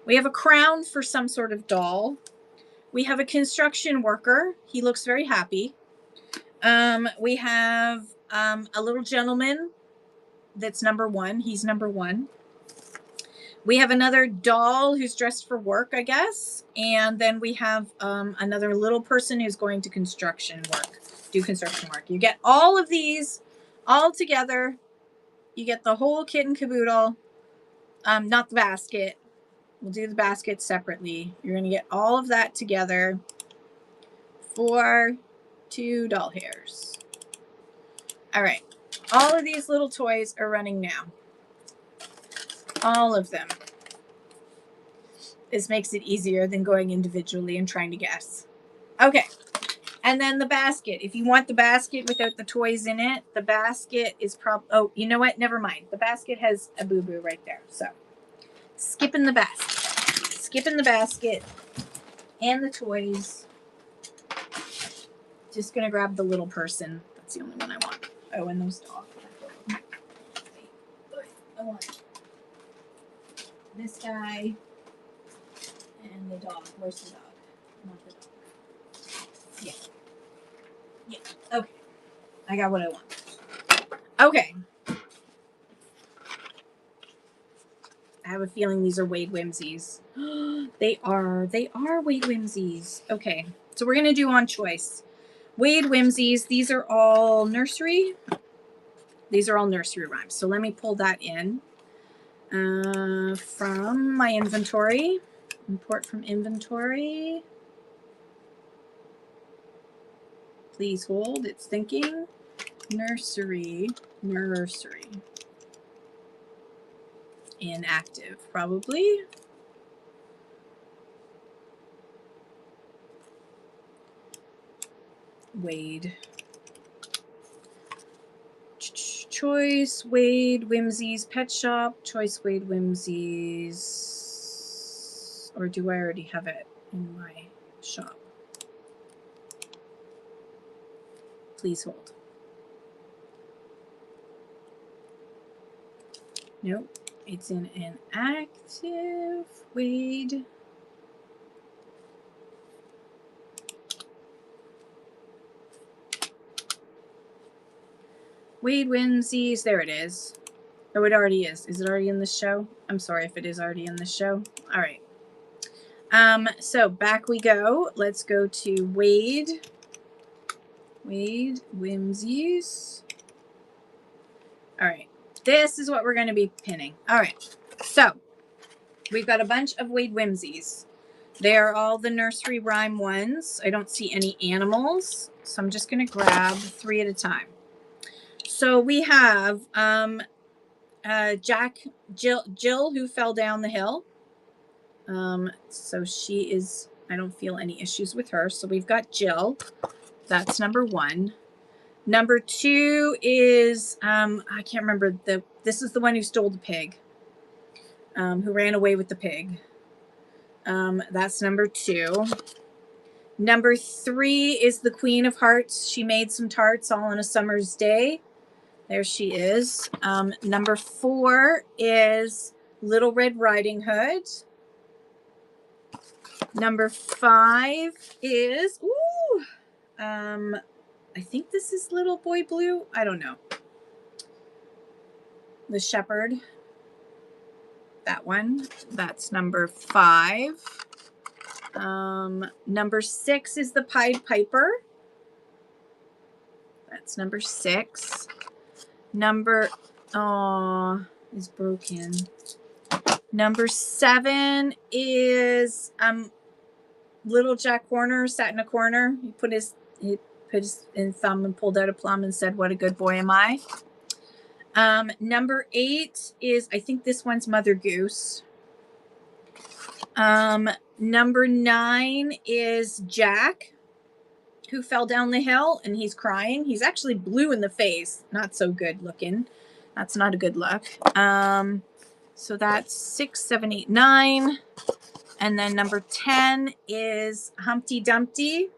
We have a crown for some sort of doll. We have a construction worker. He looks very happy. We have a little gentleman that's number 1. He's number 1. We have another doll who's dressed for work, I guess. And then we have another little person who's going to do construction work. You get all of these all together. You get the whole kit and caboodle. Not the basket. We'll do the basket separately. You're going to get all of that together for 2 doll hairs. All right. All of these little toys are running now. All of them. This makes it easier than going individually and trying to guess. Okay. And then the basket. If you want the basket without the toys in it, the basket is probably... Oh, you know what? Never mind. The basket has a boo-boo right there. So, skipping the basket. Skipping the basket and the toys. Just going to grab the little person. That's the only one I want. Oh, and those dogs. I want this guy and the dog. Where's the dog? Not the dog. Yeah. Yeah. Okay. I got what I want. Okay. I have a feeling these are Wade Whimsies. They are Wade Whimsies. Okay. So we're going to do on choice. Wade Whimsies. These are all nursery. These are all nursery rhymes. So let me pull that in from my inventory. Import from inventory. Please hold. It's thinking. Nursery. Inactive, probably. Wade. Choice Wade Whimsies Pet Shop. Choice Wade Whimsies. Or do I already have it in my shop? Please hold. Nope. It's in an active Wade. Wade Whimsies. There it is. Oh, it already is. Is it already in the show? I'm sorry if it is already in the show. All right. So back we go. Let's go to Wade. Wade Whimsies. All right. This is what we're going to be pinning. All right. So we've got a bunch of Wade Whimsies. They are all the nursery rhyme ones. I don't see any animals, so I'm just going to grab 3 at a time. So we have Jill, who fell down the hill. So she is, I don't feel any issues with her. So we've got Jill. That's number 1. Number 2 is, I can't remember, this is the one who stole the pig, who ran away with the pig. That's number 2. Number 3 is the Queen of Hearts. She made some tarts all on a summer's day. There she is. Number 4 is Little Red Riding Hood. Number 5 is, I think this is Little Boy Blue. I don't know. The Shepherd. That one. That's number 5. Number 6 is the Pied Piper. That's number 6. Number, is broken. Number 7 is Little Jack Horner sat in a corner. He put his thumb and pulled out a plum and said, "What a good boy am I." Number 8 is, I think this one's Mother Goose. Number 9 is Jack, who fell down the hill and he's crying. He's actually blue in the face. Not so good looking. That's not a good look. So that's 6, 7, 8, 9. And then number 10 is Humpty Dumpty.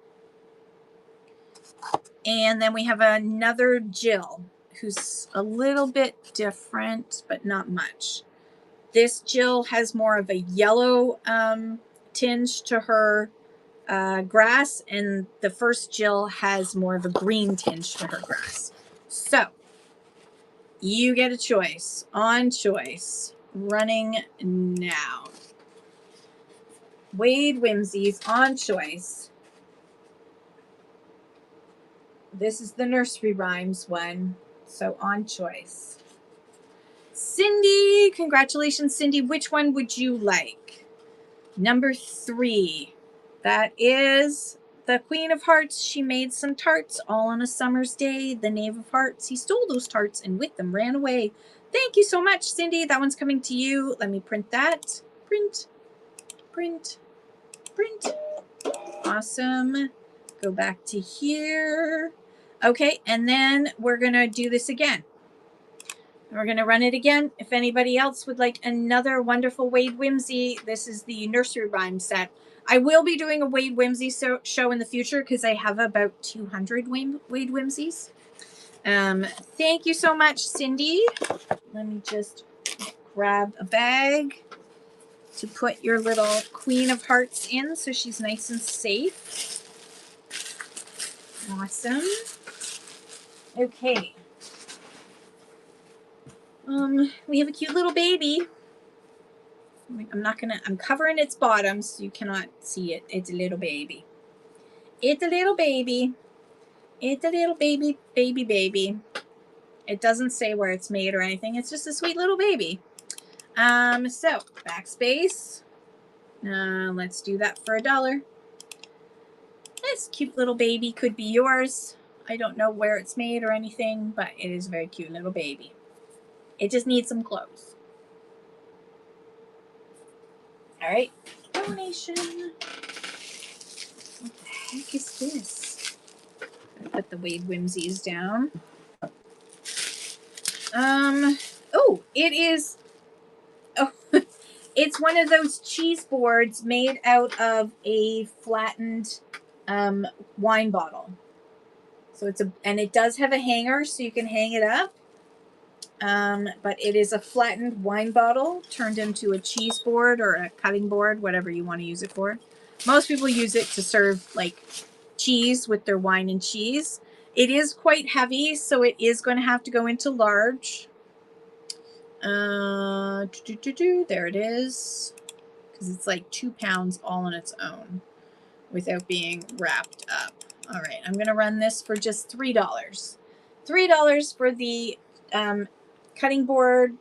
And then we have another Jill, who's a little bit different, but not much. This Jill has more of a yellow tinge to her grass, and the first Jill has more of a green tinge to her grass. So you get a choice. On choice. Running now. Wade Whimsy's on choice. This is the nursery rhymes one. So on choice. Cindy, congratulations, Cindy. Which one would you like? Number 3. That is the Queen of Hearts. She made some tarts all on a summer's day. The Knave of Hearts. He stole those tarts and with them ran away. Thank you so much, Cindy. That one's coming to you. Let me print that. Print, print, print. Awesome. Go back to here. Okay, and then we're going to do this again. We're going to run it again. If anybody else would like another wonderful Wade Whimsy, this is the nursery rhyme set. I will be doing a Wade Whimsy show in the future because I have about 200 Wade Whimsies. Thank you so much, Cindy. Let me just grab a bag to put your little Queen of Hearts in so she's nice and safe. Awesome. Okay. We have a cute little baby. I'm covering its bottom so you cannot see it. It's a little baby. It's a little baby. It's a little baby, baby. It doesn't say where it's made or anything. It's just a sweet little baby. So backspace. Let's do that for $1. This cute little baby could be yours. I don't know where it's made or anything, but it is a very cute little baby. It just needs some clothes. All right. Donation. What the heck is this? Put the Wade Whimsies down. Oh, it is. Oh, it's one of those cheese boards made out of a flattened wine bottle. So and it does have a hanger so you can hang it up. But it is a flattened wine bottle turned into a cheese board or a cutting board, whatever you want to use it for. Most people use it to serve like cheese with their wine and cheese. It is quite heavy, so it is going to have to go into large. There it is. Because it's like 2 pounds all on its own without being wrapped up. All right, I'm going to run this for just $3. $3 for the cutting board,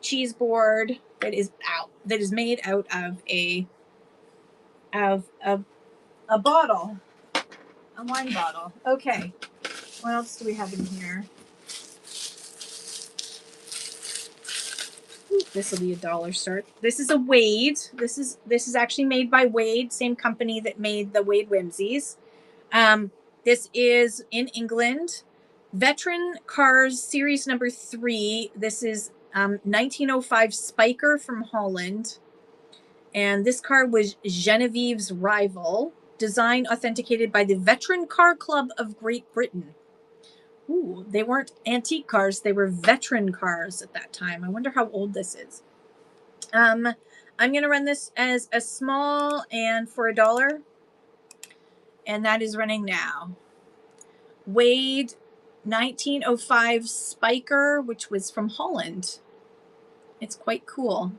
cheese board that is made out of a bottle, a wine bottle. Okay, what else do we have in here? This will be a dollar start. This is a Wade. This is actually made by Wade, same company that made the Wade Whimsies. This is in England. Veteran Cars Series number 3. This is 1905 Spiker from Holland. And this car was Genevieve's rival. Design authenticated by the Veteran Car Club of Great Britain. Ooh, they weren't antique cars. They were veteran cars at that time. I wonder how old this is. I'm going to run this as a small and for $1. And that is running now. Wade 1905 Spiker, which was from Holland. It's quite cool.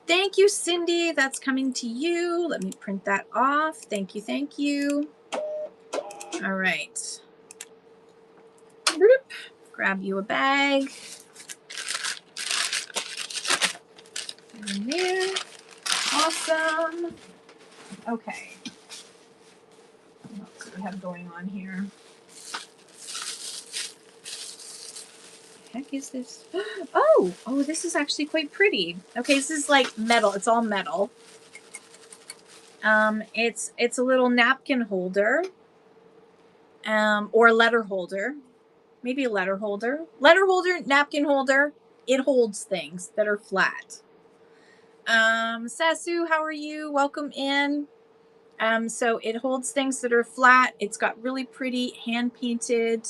Thank you, Cindy. That's coming to you. Let me print that off. Thank you, thank you. All right. Grab you a bag. In there. Awesome. Okay. What else do we have going on here? heck is this? Oh, this is actually quite pretty. Okay, this is like metal. It's all metal. It's a little napkin holder, or a letter holder. Maybe a letter holder. Letter holder, napkin holder. It holds things that are flat. Sasu, how are you? Welcome in. So it holds things that are flat. It's got really pretty hand-painted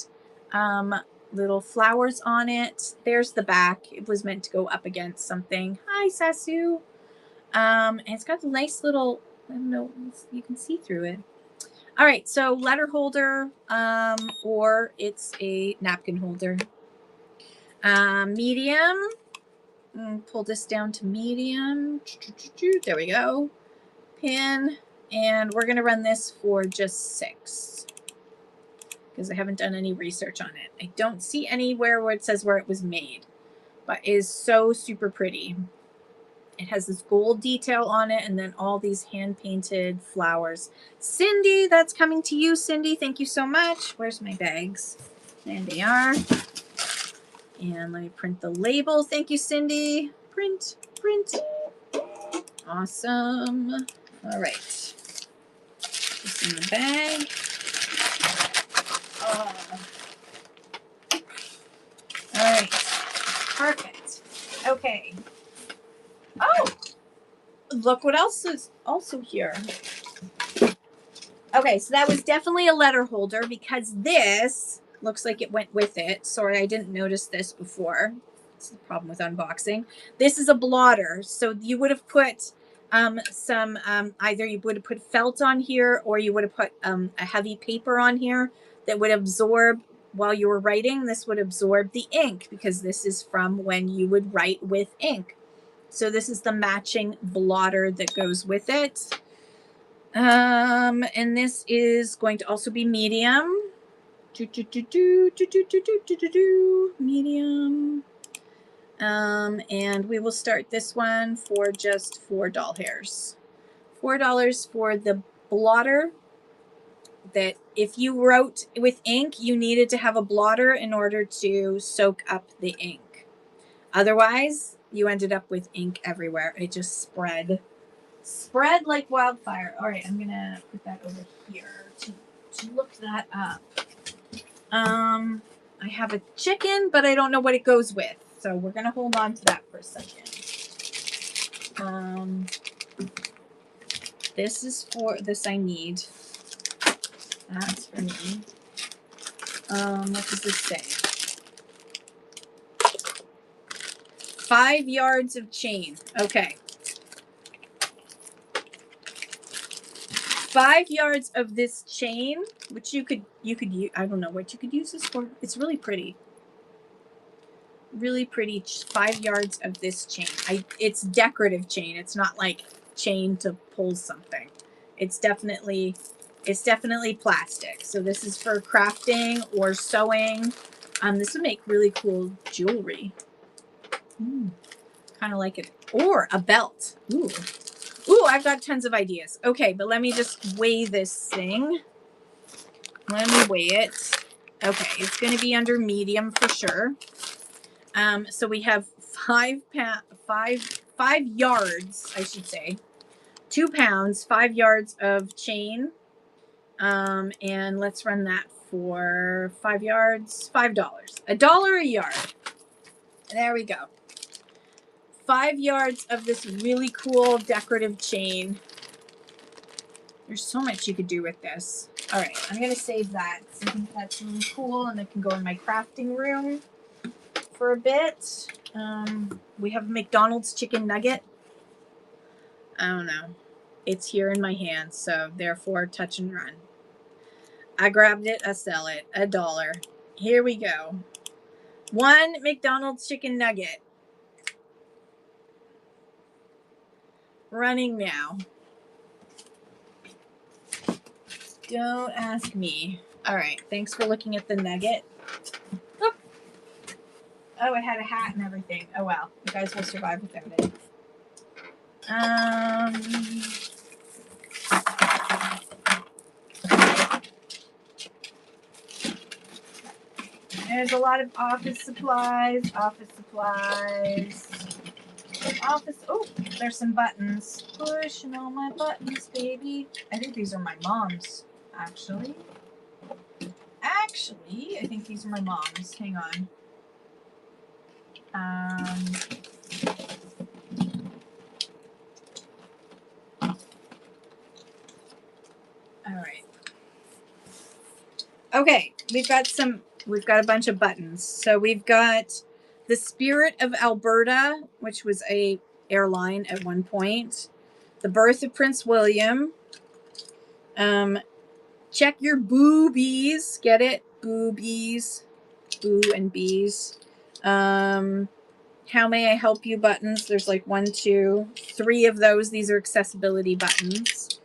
little flowers on it. There's the back. It was meant to go up against something. Hi, Sasu. And it's got a nice little, I don't know, you can see through it. All right, so letter holder, or it's a napkin holder. Medium. Pull this down to medium. There we go. Pin. And we're going to run this for just 6. Because I haven't done any research on it. I don't see anywhere where it says where it was made. But it is so super pretty. It has this gold detail on it, and then all these hand-painted flowers. Cindy, that's coming to you, Cindy. Thank you so much. Where's my bags? There they are. And let me print the label. Thank you, Cindy. Print, print. Awesome. All right. This in the bag. All right. Perfect. Okay. Oh, look what else is also here. Okay, so that was definitely a letter holder because this looks like it went with it. Sorry, I didn't notice this before. That's the problem with unboxing. This is a blotter. So you would have put some, either you would have put felt on here or you would have put a heavy paper on here that would absorb while you were writing. This would absorb the ink because this is from when you would write with ink. So this is the matching blotter that goes with it. And this is going to also be medium. Medium. And we will start this one for just $4 hairs. $4 for the blotter. That if you wrote with ink, you needed to have a blotter in order to soak up the ink. Otherwise, you ended up with ink everywhere. It just spread like wildfire. All right, I'm gonna put that over here to look that up. I have a chicken, but I don't know what it goes with, so we're gonna hold on to that for a second. This is for this I need. That's for me. What does this say? 5 yards of chain. Okay. 5 yards of this chain, which you could use. I don't know what you could use this for. It's really pretty. Really pretty 5 yards of this chain. It's decorative chain. It's not like chain to pull something. It's definitely plastic. So this is for crafting or sewing. This would make really cool jewelry. Kind of like it. Or a belt. Ooh. Ooh, I've got tons of ideas. Okay, but let me just weigh this thing. Let me weigh it. Okay, it's going to be under medium for sure. So we have 5 yards, I should say. 2 pounds, 5 yards of chain. And let's run that for 5 yards, $5. $1 a yard. There we go. 5 yards of this really cool decorative chain. There's so much you could do with this. All right, I'm going to save that. I think that's really cool, and it can go in my crafting room for a bit. We have McDonald's chicken nugget. I don't know. It's here in my hand, so therefore touch and run. I grabbed it, I sell it. $1. Here we go. 1 McDonald's chicken nugget. Running now. Don't ask me. All right, thanks for looking at the nugget. Oh, it had a hat and everything. Oh, well. You guys will survive without it. there's a lot of office supplies. Oh, there's some buttons. Pushing all my buttons, baby. I think these are my mom's, actually. I think these are my mom's. Hang on. All right. Okay, we've got a bunch of buttons. So we've got the Spirit of Alberta, which was a airline at one point. The Birth of Prince William. Check your boobies. Get it? Boobies. Boo and bees. How may I help you buttons? There's like 1, 2, 3 of those. These are accessibility buttons.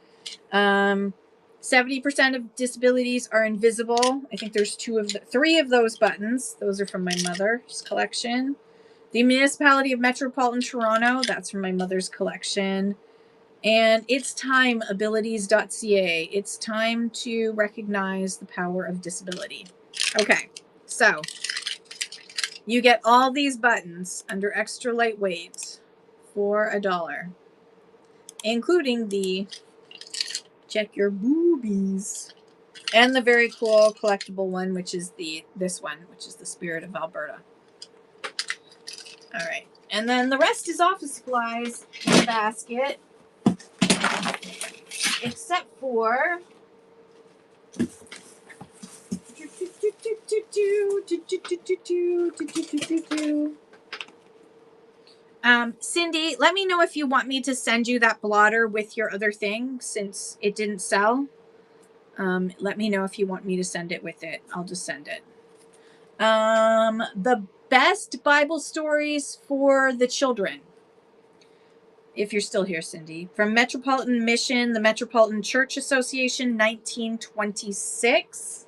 70% of disabilities are invisible. I think there's 3 of those buttons. Those are from my mother's collection. The Municipality of Metropolitan Toronto. That's from my mother's collection. And it's time, abilities.ca. It's time to recognize the power of disability. Okay, so you get all these buttons under extra lightweight for $1, including the check your boobies and the very cool collectible one, which is this one, which is the Spirit of Alberta. All right, and then the rest is office supplies in the basket, except for Cindy, let me know if you want me to send you that blotter with your other thing, since it didn't sell. Let me know if you want me to send it with it. I'll just send it. The best Bible stories for the children. If you're still here, Cindy. From Metropolitan Mission, the Metropolitan Church Association, 1926.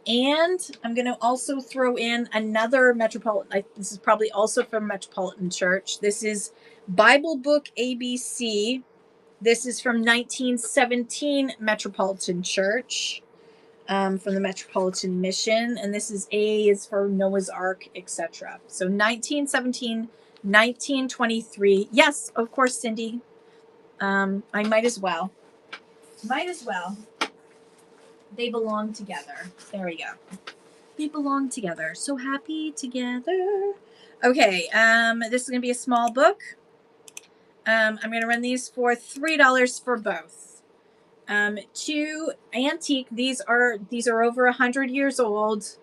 And I'm going to also throw in another Metropolitan. This is probably also from Metropolitan Church. This is Bible Book ABC. This is from 1917 Metropolitan Church, from the Metropolitan Mission. And this is A is for Noah's Ark, etc. So 1917, 1923. Yes, of course, Cindy. I might as well. They belong together. There we go. They belong together. So happy together. Okay, this is going to be a small book. I'm going to run these for $3 for both. 2 antique. These are over 100 years old.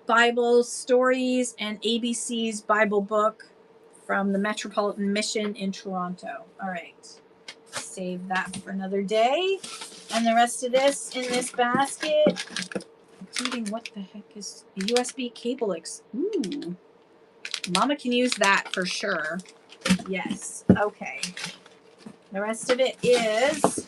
Bible stories and ABC's Bible book from the Metropolitan Mission in Toronto. All right. Save that for another day. And the rest of this in this basket, including what the heck is a USB cable? Ooh, Mama can use that for sure. Yes. Okay. The rest of it is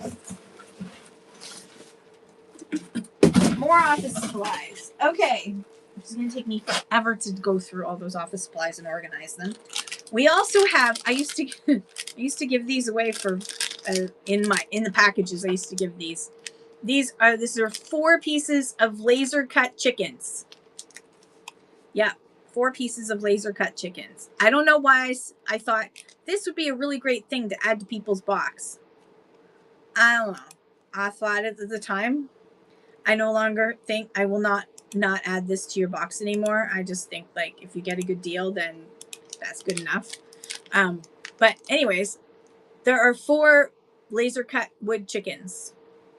more office supplies. Okay. It's going to take me forever to go through all those office supplies and organize them. We also have. I used to give these away for in the packages. I used to give these. These are 4 pieces of laser cut chickens. Yeah, 4 pieces of laser cut chickens. I don't know why I thought this would be a really great thing to add to people's box. I don't know. I thought it at the time. I no longer think I will not add this to your box anymore. I just think, like, if you get a good deal, then that's good enough. But anyways, there are 4 laser cut wood chickens.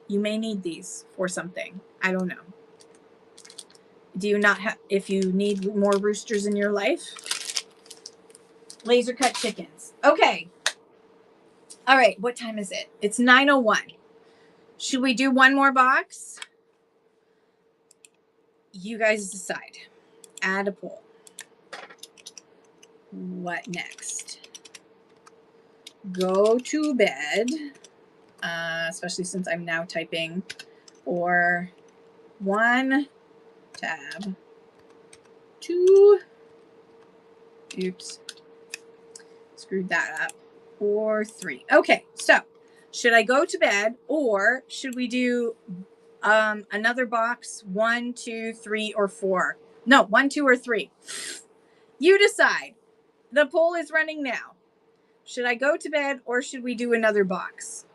You may need these for something. I don't know. Do you not have, if you need more roosters in your life? Laser cut chickens. Okay. All right. What time is it? It's 9:01. Should we do one more box? You guys decide. Add a poll. What next? Go to bed. Especially since I'm now typing. Or 1 tab. 2. Oops. Screwed that up. Or 3. Okay, so should I go to bed, or should we do Another box, 1, 2, 3, or 4. No, 1, 2, or 3. You decide. The poll is running now. Should I go to bed or should we do another box?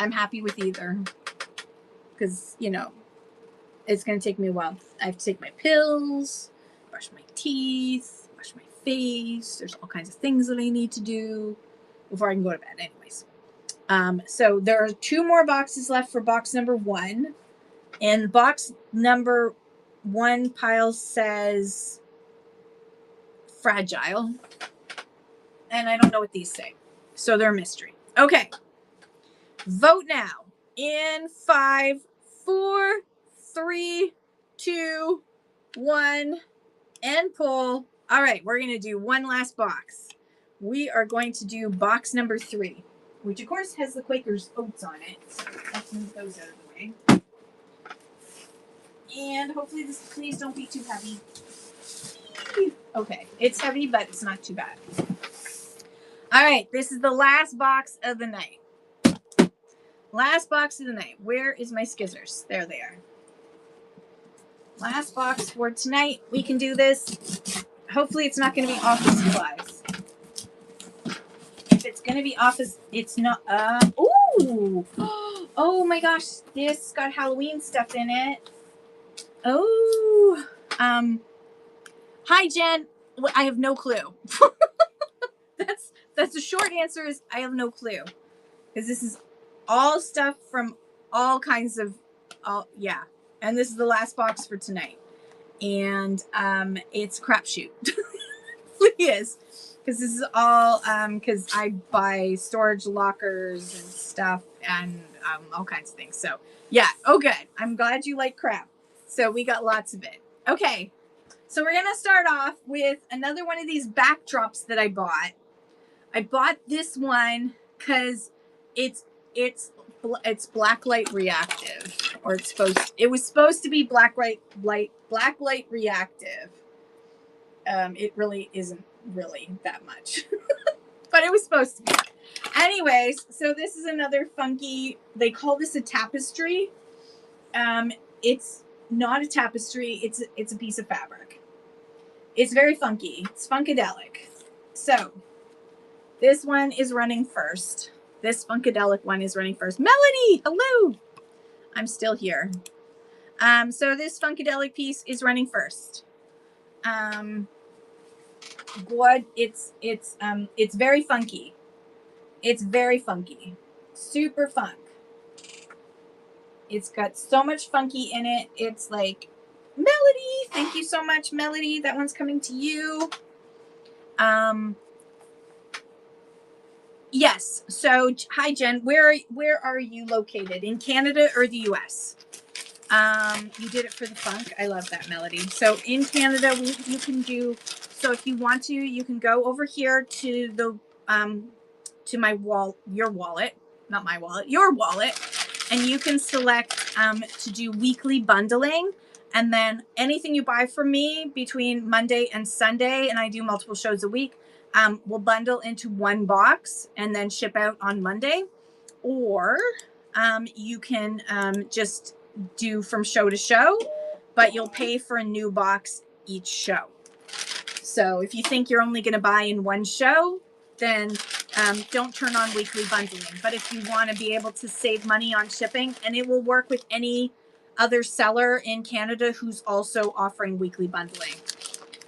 I'm happy with either. Because, you know, it's going to take me a while. I have to take my pills, brush my teeth, wash my face. There's all kinds of things that I need to do before I can go to bed. Anyways. So there are 2 more boxes left for box number 1. And box number 1 pile says fragile. And I don't know what these say. So they're a mystery. Okay. Vote now. In 5, 4, 3, 2, 1. End poll. All right. We're going to do one last box. We are going to do box number 3, which of course has the Quaker's oats on it. So let's move those out of the way. And hopefully this, please don't be too heavy. Okay, it's heavy, but it's not too bad. All right, this is the last box of the night. Last box of the night. Where is my skizzers? There they are. Last box for tonight. We can do this. Hopefully it's not going to be office supplies. If it's going to be office, it's not. Ooh. Oh my gosh, this got Halloween stuff in it. Oh. Hi, Jen. I have no clue. That's the short answer is I have no clue. Because this is all stuff from all kinds of, yeah. And this is the last box for tonight. And it's crapshoot. It really is. Because this is all, because I buy storage lockers and stuff and all kinds of things. So, yeah. Oh, good. I'm glad you like crap. So we got lots of it. Okay. So we're going to start off with another one of these backdrops that I bought. I bought this one because it's black light reactive, or it was supposed to be black light reactive. It really isn't really that much, but it was supposed to be. Anyways, so this is another funky. They call this a tapestry. It's not a tapestry. It's a piece of fabric. It's very funky. It's funkadelic. So this one is running first. This funkadelic one is running first. Melody, hello. I'm still here. So this funkadelic piece is running first. What? It's very funky. It's very funky. Super funk. It's got so much funky in it. It's like, Melody, thank you so much, Melody. That one's coming to you. Yes. So, hi, Jen. Where are you located? In Canada or the U.S.? You did it for the funk. I love that, Melody. So, in Canada, you can do. So, if you want to, you can go over here to the to my your wallet, not my wallet, your wallet, and you can select to do weekly bundling. And then anything you buy from me between Monday and Sunday, and I do multiple shows a week, we'll bundle into one box and then ship out on Monday. Or you can just do from show to show, but you'll pay for a new box each show. So if you think you're only going to buy in one show, then don't turn on weekly bundling. But if you want to be able to save money on shipping, and it will work with any other seller in Canada who's also offering weekly bundling.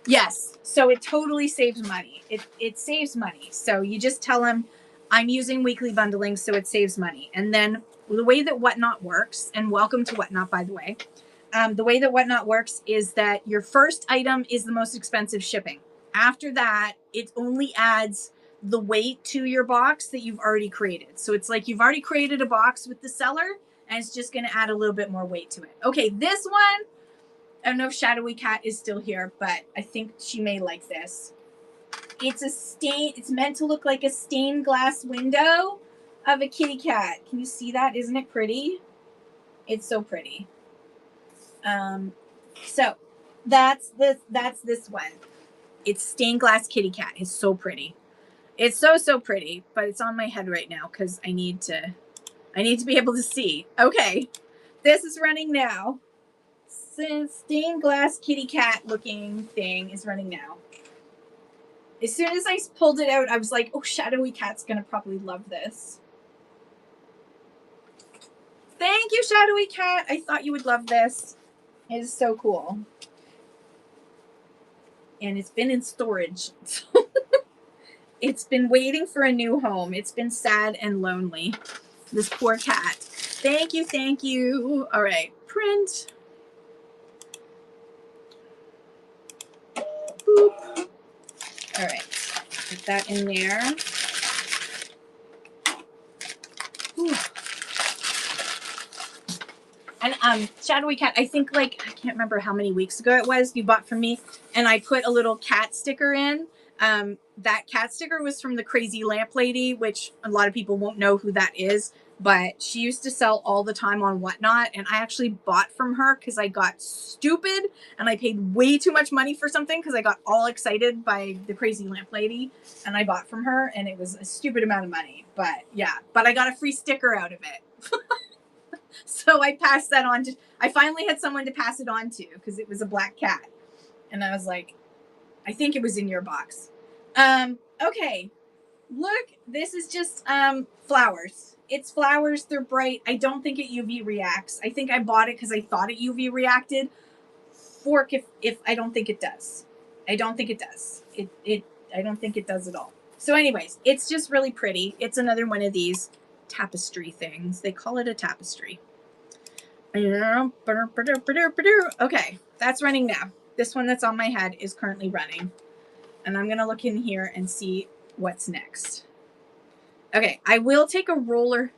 Yes, so it totally saves money. It saves money. So you just tell them, I'm using weekly bundling, so it saves money. And then the way that Whatnot works, and welcome to Whatnot, by the way. The way that Whatnot works is that your first item is the most expensive shipping. After that, it only adds the weight to your box that you've already created. So it's like you've already created a box with the seller, and it's just going to add a little bit more weight to it. Okay, this one, I don't know if Shadowy Cat is still here, but I think she may like this. It's a stain. It's meant to look like a stained glass window of a kitty cat. Can you see that? Isn't it pretty? It's so pretty. So that's this one. It's stained glass kitty cat. It's so pretty. It's so pretty, but it's on my head right now because I need to be able to see. Okay. This is running now. Stained glass kitty cat looking thing is running now. As soon as I pulled it out, I was like, oh, Shadowy Cat's going to probably love this. Thank you, Shadowy Cat. I thought you would love this. It is so cool. And it's been in storage. It's been waiting for a new home. It's been sad and lonely. This poor cat. Thank you, thank you. All right, print. Boop. All right, put that in there. Ooh. And Shadowy Cat, I think I can't remember how many weeks ago it was you bought from me, and I put a little cat sticker in. That cat sticker was from the Crazy Lamp Lady, which a lot of people won't know who that is, but she used to sell all the time on Whatnot, and I actually bought from her because I got stupid and I paid way too much money for something because I got all excited by the Crazy Lamp Lady, and I bought from her, and it was a stupid amount of money. But yeah, but I got a free sticker out of it. So I passed that on to, I finally had someone to pass it on to because it was a black cat. And I was like, I think it was in your box. Okay. Look, this is just flowers. It's flowers. They're bright. I don't think it UV reacts. I think I bought it because I thought it UV reacted. Fork if I don't think it does. I don't think it does. I don't think it does at all. So anyways, it's just really pretty. It's another one of these tapestry things. They call it a tapestry. Okay, that's running now. This one that's on my head is currently running. And I'm going to look in here and see what's next. Okay, I will take a roller.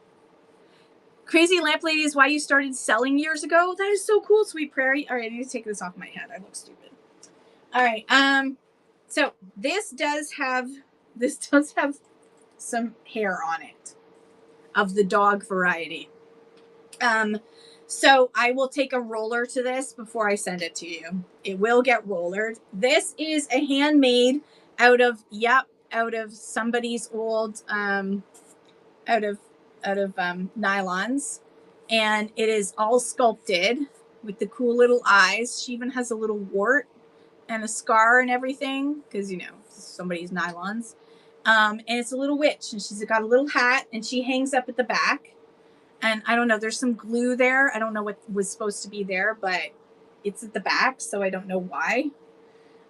Crazy Lamp Lady is why you started selling years ago. That is so cool, Sweet Prairie. All right, I need to take this off my head. I look stupid. All right, so this does have some hair on it of the dog variety. So I will take a roller to this before I send it to you. It will get rollered. This is a handmade out of somebody's old out of nylons, and it is all sculpted with the cool little eyes. She even has a little wart and a scar and everything because somebody's nylons. And it's a little witch, and she's got a little hat, and she hangs up at the back. And I don't know, there's some glue there. I don't know what was supposed to be there, but it's at the back, so I don't know why.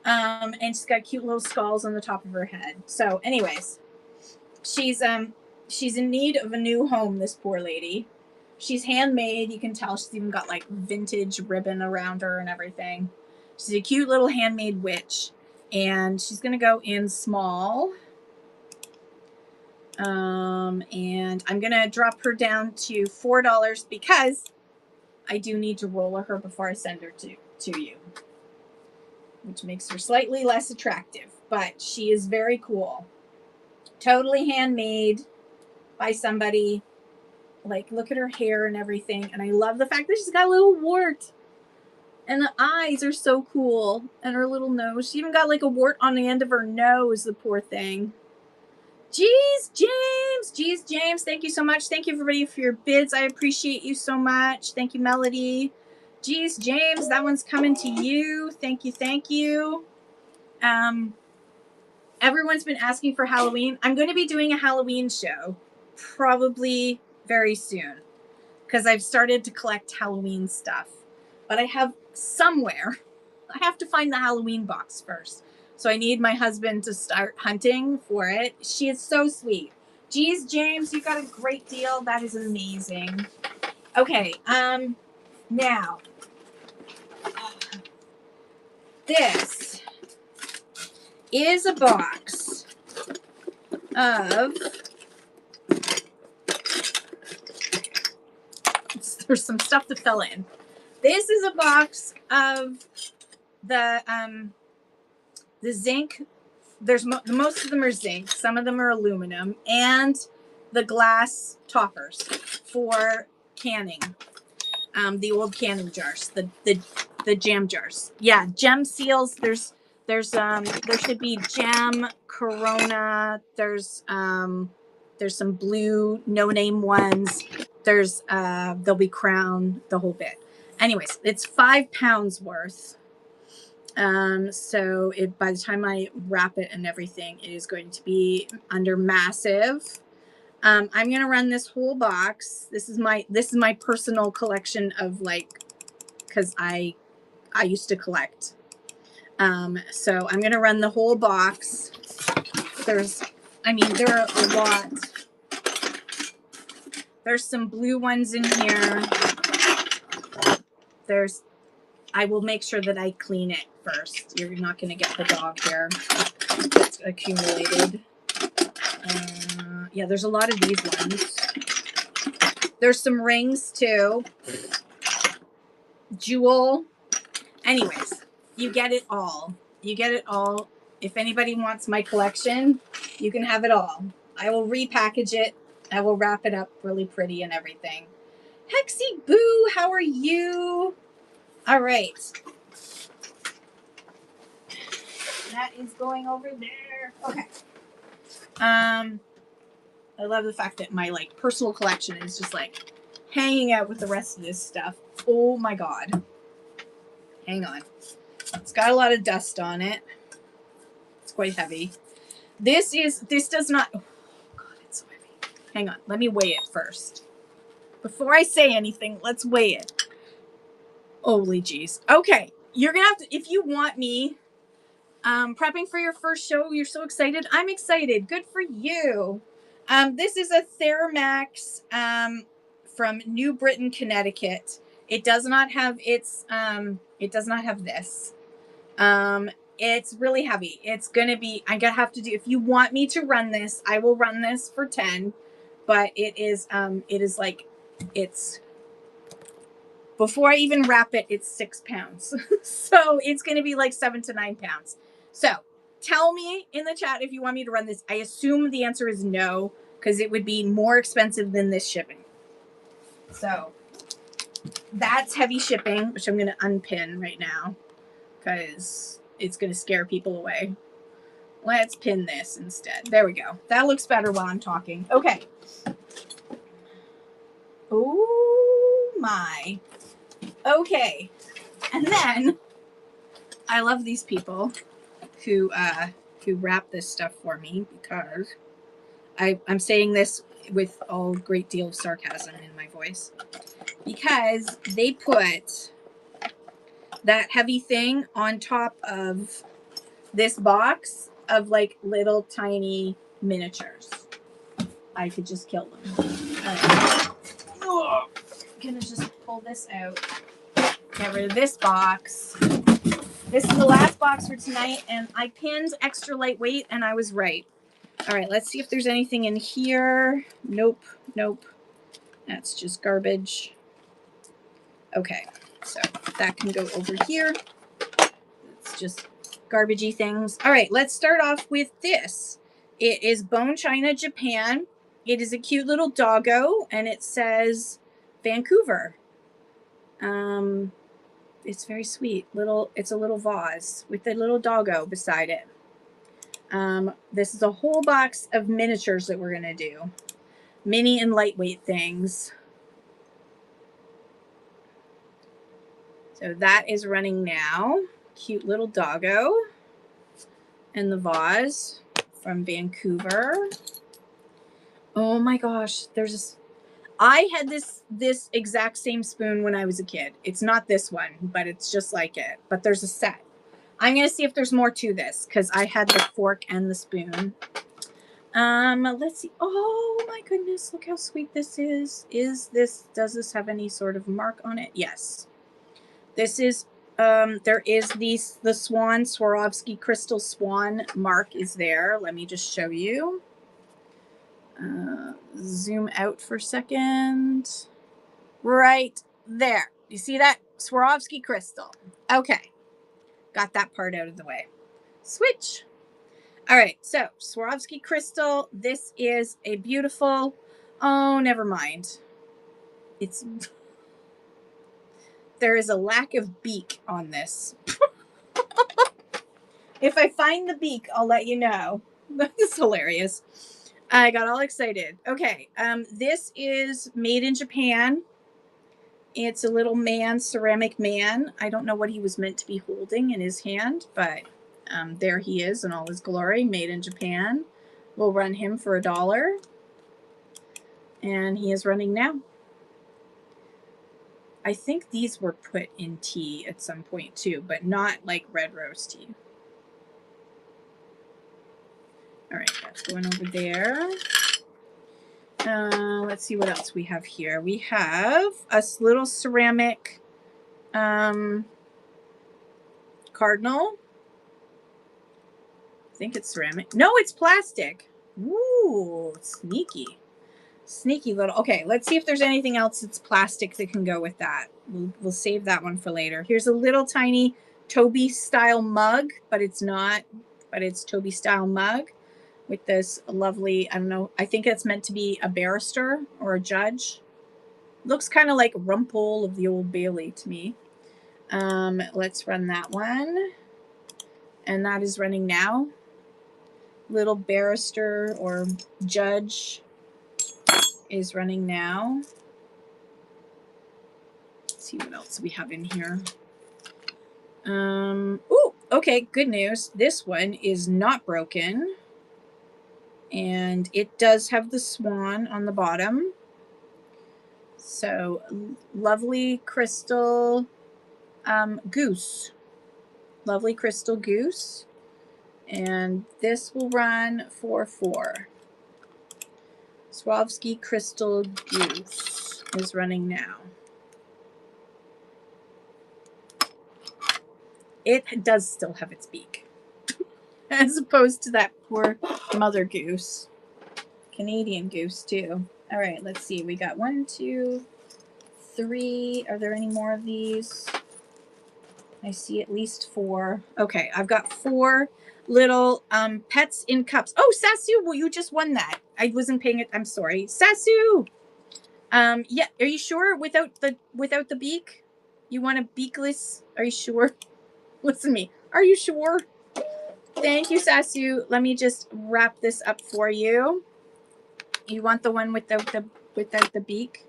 And she's got cute little skulls on the top of her head. So anyways, she's in need of a new home, this poor lady. She's handmade. You can tell she's even got vintage ribbon around her and everything. She's a cute little handmade witch. And she's going to go in small. And I'm going to drop her down to $4 because I do need to roller her before I send her to you, which makes her slightly less attractive, but she is very cool. Totally handmade by somebody. Look at her hair and everything. And I love the fact that she's got a little wart, and the eyes are so cool, and her little nose. She even got a wart on the end of her nose, the poor thing. Jeez, James, thank you so much. Thank you, everybody, for your bids. I appreciate you so much. Thank you, Melody. Jeez, James, that one's coming to you. Thank you. Everyone's been asking for Halloween. I'm going to be doing a Halloween show probably very soon because I've started to collect Halloween stuff. But I have to find the Halloween box first. So I need my husband to start hunting for it. She is so sweet. Geez, James, you got a great deal. That is amazing. Okay, now, this is a box of, there's some stuff to fill in. This is a box of the zinc. Most of them are zinc. Some of them are aluminum, and the glass toppers for canning. The old canning jars, the jam jars. Yeah, gem seals. There should be gem, Corona. There's some blue no name ones. there's there'll be crown, the whole bit. Anyways, it's 5 pounds worth. So by the time I wrap it and everything, it is going to be under massive. I'm going to run this whole box. This is my personal collection of, like, cause I used to collect. So I'm going to run the whole box. There are a lot. There's some blue ones in here. I will make sure that I clean it first. You're not going to get the dog hair that's accumulated. Yeah, there's a lot of these ones. There's some rings too. Jewel. Anyways, you get it all. You get it all. If anybody wants my collection, you can have it all. I will repackage it. I will wrap it up really pretty and everything. Hexy Boo, how are you? All right. That is going over there. Okay. I love the fact that my, like, personal collection is just, like, hanging out with the rest of this stuff. Oh my god. Hang on. It's got a lot of dust on it. It's quite heavy. This does not, oh god, it's so heavy. Hang on, let me weigh it first. Before I say anything, let's weigh it. Holy jeez. Okay, you're gonna have to, if you want me, prepping for your first show, you're so excited. I'm excited. Good for you. This is a Theramax from New Britain, Connecticut. It does not have its it does not have this. It's really heavy. It's gonna be, I'm gonna have to do, if you want me to run this, I will run this for 10, but it is like, it's, before I even wrap it, it's 6 pounds. So it's gonna be like 7 to 9 pounds. So tell me in the chat if you want me to run this. I assume the answer is no, because it would be more expensive than this shipping. So that's heavy shipping, which I'm going to unpin right now because it's going to scare people away. Let's pin this instead. There we go. That looks better while I'm talking. Okay. Oh my. Okay. And then I love these people who wrap this stuff for me, because I'm saying this with a great deal of sarcasm in my voice, because they put that heavy thing on top of this box of, like, little tiny miniatures. I could just kill them. I'm gonna just pull this out, get rid of this box. This is the last box for tonight, and I pinned extra lightweight, and I was right. All right, let's see if there's anything in here. Nope, nope. That's just garbage. Okay, so that can go over here. It's just garbagey things. All right, let's start off with this. It is Bone China, Japan. It is a cute little doggo, and it says Vancouver. It's very sweet. It's a little vase with a little doggo beside it. This is a whole box of miniatures that we're gonna do. Mini and lightweight things. So that is running now. Cute little doggo. And the vase from Vancouver. Oh my gosh, I had this exact same spoon when I was a kid. It's not this one, but it's just like it. But there's a set. I'm going to see if there's more to this, because I had the fork and the spoon. Let's see. Oh my goodness, look how sweet this is. Does this have any sort of mark on it? Yes. This is, there is the swan, Swarovski crystal swan mark is there. Let me just show you. Zoom out for a second. Right there. You see that? Swarovski crystal. Okay. Got that part out of the way. Switch. All right. So Swarovski crystal. This is a beautiful, oh, never mind. There is a lack of beak on this. If I find the beak, I'll let you know. That is hilarious. I got all excited. Okay. This is made in Japan. It's a little man, ceramic man. I don't know what he was meant to be holding in his hand, but there he is in all his glory, made in Japan. We'll run him for $1. And he is running now. I think these were put in tea at some point too, but not like red rose tea. All right, that's going over there. Let's see what else we have here. We have a little ceramic cardinal. I think it's ceramic. No, it's plastic. Ooh, sneaky. Sneaky little. Okay, let's see if there's anything else that's plastic that can go with that. We'll save that one for later. Here's a little tiny Toby style mug, but it's not. But it's Toby style mug with this lovely, I don't know, I think it's meant to be a barrister or a judge. Looks kind of like Rumpole of the Old Bailey to me. Let's run that one. And that is running now. Little barrister or judge is running now. Let's see what else we have in here. Oh, okay, good news. This one is not broken. And it does have the swan on the bottom. So, lovely crystal goose. Lovely crystal goose. And this will run for $4. Swarovski crystal goose is running now. It does still have its beak. As opposed to that poor mother goose. Canadian goose, too. All right, let's see. We got 1, 2, 3. Are there any more of these? I see at least 4. Okay, I've got 4 little pets in cups. Oh, Sasu, well, you just won that. I wasn't paying it. I'm sorry. Sasu! Yeah, are you sure without the beak? You want a beakless? Are you sure? Listen to me. Are you sure? Thank you, Sasu. Let me just wrap this up for you. You want the one without the beak?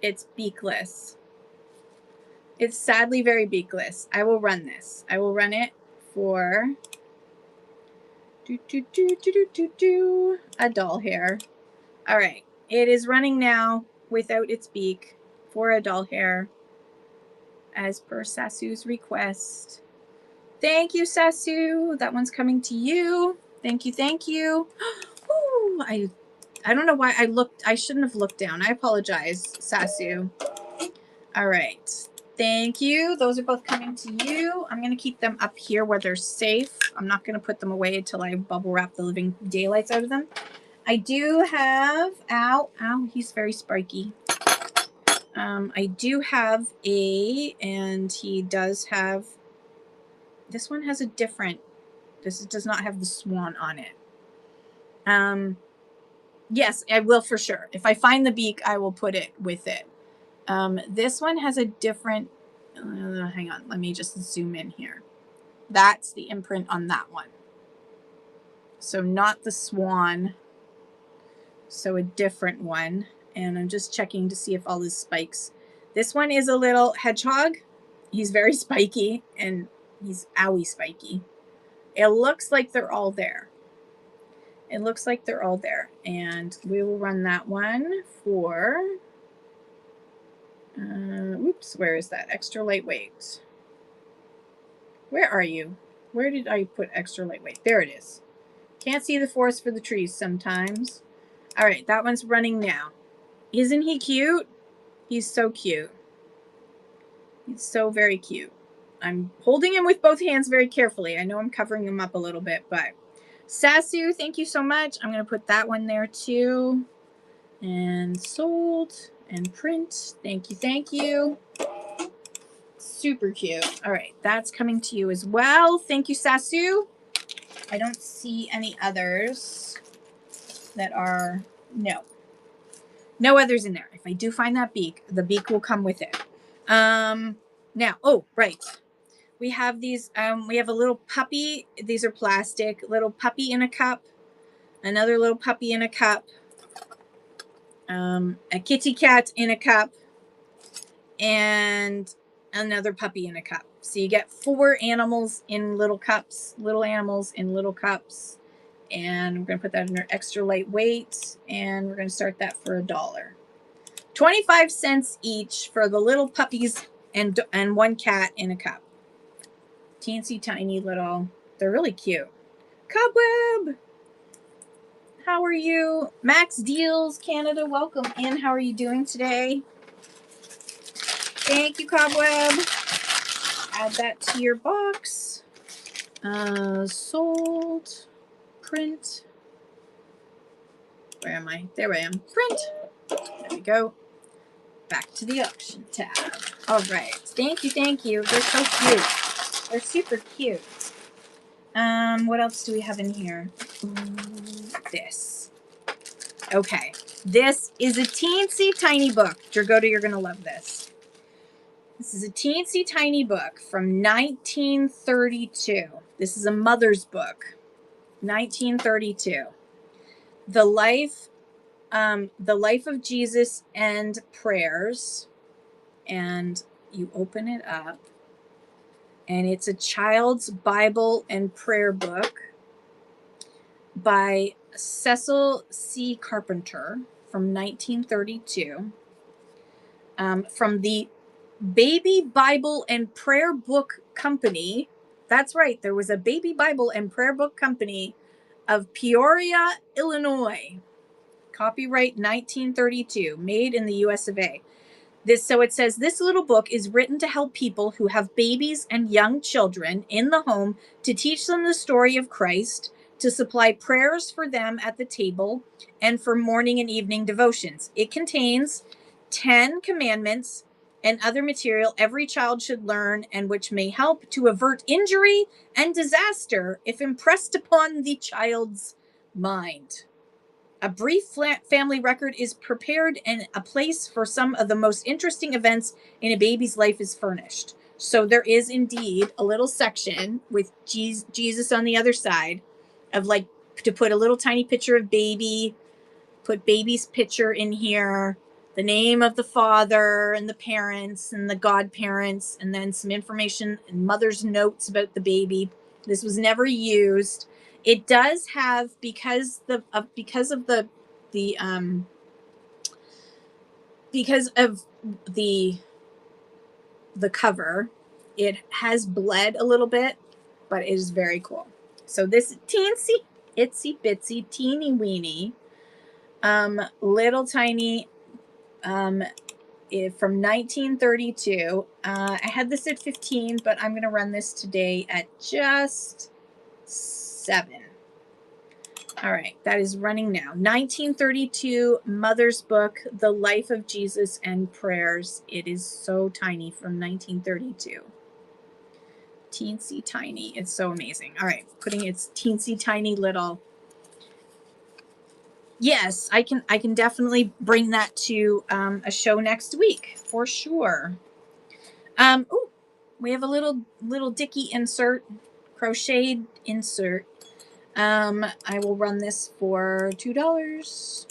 It's beakless. It's sadly very beakless. I will run this. I will run it for a doll hair. All right. It is running now without its beak for a doll hair as per Sasu's request. Thank you, Sasu. That one's coming to you. Thank you. Thank you. Ooh, I don't know why I shouldn't have looked down. I apologize, Sasu. All right. Thank you. Those are both coming to you. I'm going to keep them up here where they're safe. I'm not going to put them away until I bubble wrap the living daylights out of them. I do have, ow, he's very spiky. I do have and he does have, this one has a different, this does not have the swan on it. Yes, I will for sure. If I find the beak, I will put it with it. This one has a different, hang on, let me just zoom in here. That's the imprint on that one. So not the swan, so a different one. And I'm just checking to see if all his spikes. This one is a little hedgehog. He's very spiky and he's owie spiky. It looks like they're all there. It looks like they're all there. And we will run that one for, oops, where is that? Extra lightweight. Where are you? Where did I put extra lightweight? There it is. Can't see the forest for the trees sometimes. All right, that one's running now. Isn't he cute? He's so cute. He's so very cute. I'm holding him with both hands very carefully. I know I'm covering him up a little bit, but Sasu, thank you so much. I'm going to put that one there too. And sold and print. Thank you. Thank you. Super cute. All right, that's coming to you as well. Thank you, Sasu. I don't see any others that are, no others in there. If I do find that beak, the beak will come with it. Now, oh, right. We have these, we have a little puppy. These are plastic. Little puppy in a cup. Another little puppy in a cup. A kitty cat in a cup. And another puppy in a cup. So you get 4 animals in little cups. Little animals in little cups. And we're going to put that in our extra lightweight. And we're going to start that for $1. 25 cents each for the little puppies and 1 cat in a cup. Teensy tiny little. They're really cute. Cobweb! How are you? Max Deals Canada, welcome in. How are you doing today? Thank you, Cobweb. Add that to your box. Sold. Print. Where am I? There I am. Print. There we go. Back to the auction tab. All right. Thank you, thank you. They're so cute. They're super cute. What else do we have in here? This. Okay. This is a teensy tiny book. Dragota, you're going to love this. This is a teensy tiny book from 1932. This is a mother's book. 1932. The life of Jesus and prayers. And you open it up. And it's a child's Bible and prayer book by Cecil C. Carpenter from 1932. From the Baby Bible and Prayer Book Company. That's right. There was a Baby Bible and Prayer Book Company of Peoria, Illinois. Copyright 1932. Made in the US of A. So it says, this little book is written to help people who have babies and young children in the home to teach them the story of Christ, to supply prayers for them at the table, and for morning and evening devotions. It contains 10 commandments and other material every child should learn and which may help to avert injury and disaster if impressed upon the child's mind. A brief family record is prepared and a place for some of the most interesting events in a baby's life is furnished. So there is indeed a little section with Jesus on the other side of like to put a little tiny picture of baby, put baby's picture in here, the name of the father and the parents and the godparents, and then some information and mother's notes about the baby. This was never used. It does have because of the cover, it has bled a little bit, but it is very cool. So this teensy itsy bitsy teeny weeny little tiny from 1932. I had this at 15, but I'm going to run this today at just 7. All right, that is running now. 1932 Mother's Book, The Life of Jesus and Prayers. It is so tiny from 1932. Teensy tiny. It's so amazing. All right, putting its teensy tiny little. Yes, I can definitely bring that to a show next week for sure. Oh, we have a little dicky insert, crocheted insert. I will run this for $2.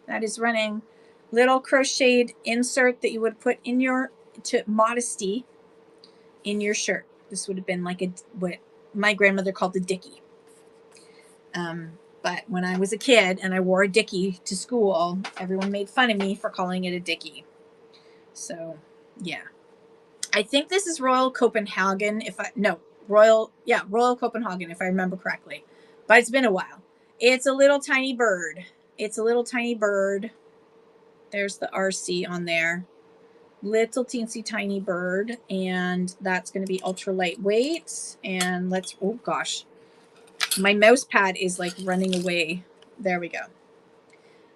That is running. Little crocheted insert that you would put in your modesty in your shirt. This would have been like what my grandmother called a dickie. But when I was a kid and I wore a dickie to school, everyone made fun of me for calling it a dickie. So, yeah. I think this is Royal Copenhagen. Royal Copenhagen, if I remember correctly. But it's been a while. It's a little tiny bird. It's a little tiny bird. There's the RC on there. Little teensy tiny bird. And that's going to be ultra lightweight. And oh gosh. My mouse pad is like running away. There we go.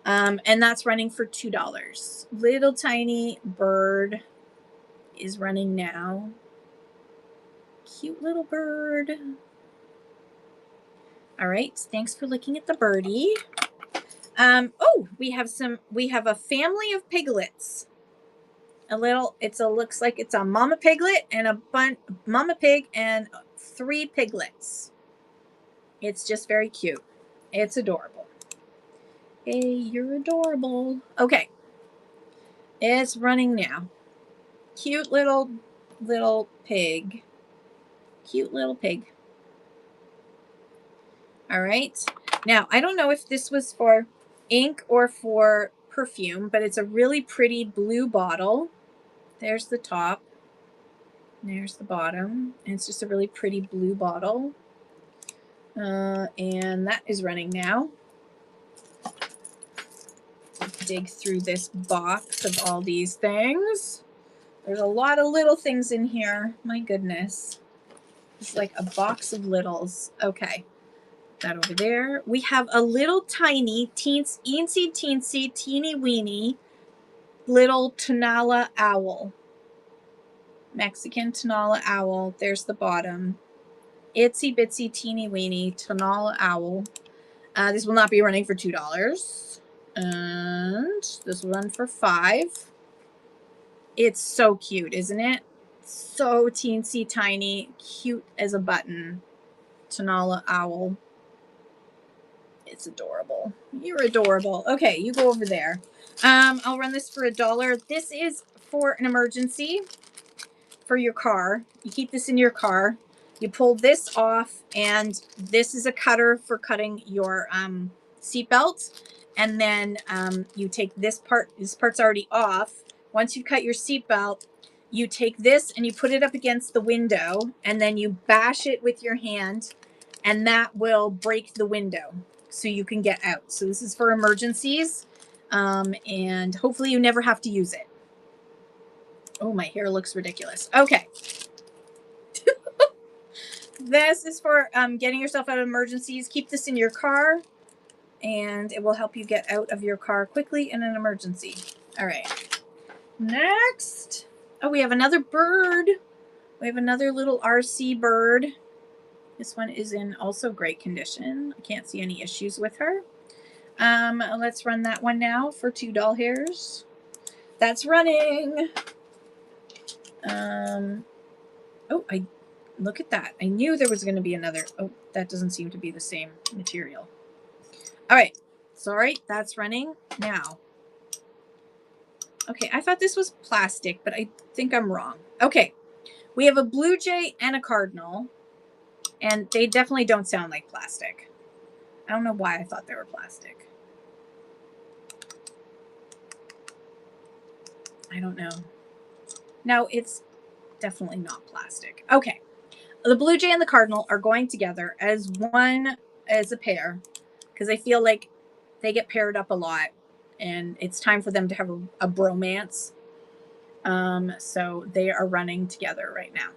And that's running for $2. Little tiny bird is running now. Cute little bird. All right. Thanks for looking at the birdie. Oh, we have a family of piglets. looks like it's a mama piglet and mama pig and 3 piglets. It's just very cute. It's adorable. Hey, you're adorable. Okay. It's running now. Cute little pig. Cute little pig. All right. Now, I don't know if this was for ink or for perfume, but it's a really pretty blue bottle. There's the top. There's the bottom. And it's just a really pretty blue bottle. And that is running now. Dig through this box of all these things. There's a lot of little things in here. My goodness. It's like a box of littles. Okay. That over there. We have a little tiny, teensy teensy, teeny weeny little Tonala owl. Mexican Tonala owl. There's the bottom. Itsy bitsy teeny weeny Tonala owl. This will not be running for $2. And this will run for $5. It's so cute, isn't it? So teensy tiny, cute as a button. Tonala owl. It's adorable. You're adorable. Okay, you go over there. I'll run this for $1. This is for an emergency for your car. You keep this in your car. You pull this off, and this is a cutter for cutting your seatbelt. And then you take this part. This part's already off. Once you cut your seatbelt, you take this and you put it up against the window, and then you bash it with your hand, and that will break the window so you can get out. So this is for emergencies, and hopefully you never have to use it. Oh, my hair looks ridiculous. Okay. This is for getting yourself out of emergencies. Keep this in your car, and it will help you get out of your car quickly in an emergency. All right. Next. Oh, we have another bird. We have another little RC bird. This one is in also great condition. I can't see any issues with her. Let's run that one now for $2. That's running. Oh, look at that. I knew there was going to be another. Oh, that doesn't seem to be the same material. All right. Sorry, that's running now. Okay, I thought this was plastic, but I think I'm wrong. Okay, we have a blue jay and a cardinal, and they definitely don't sound like plastic. I don't know why I thought they were plastic. I don't know. No, it's definitely not plastic. Okay. The blue jay and the cardinal are going together as a pair, because I feel like they get paired up a lot, and it's time for them to have a bromance. So they are running together right now.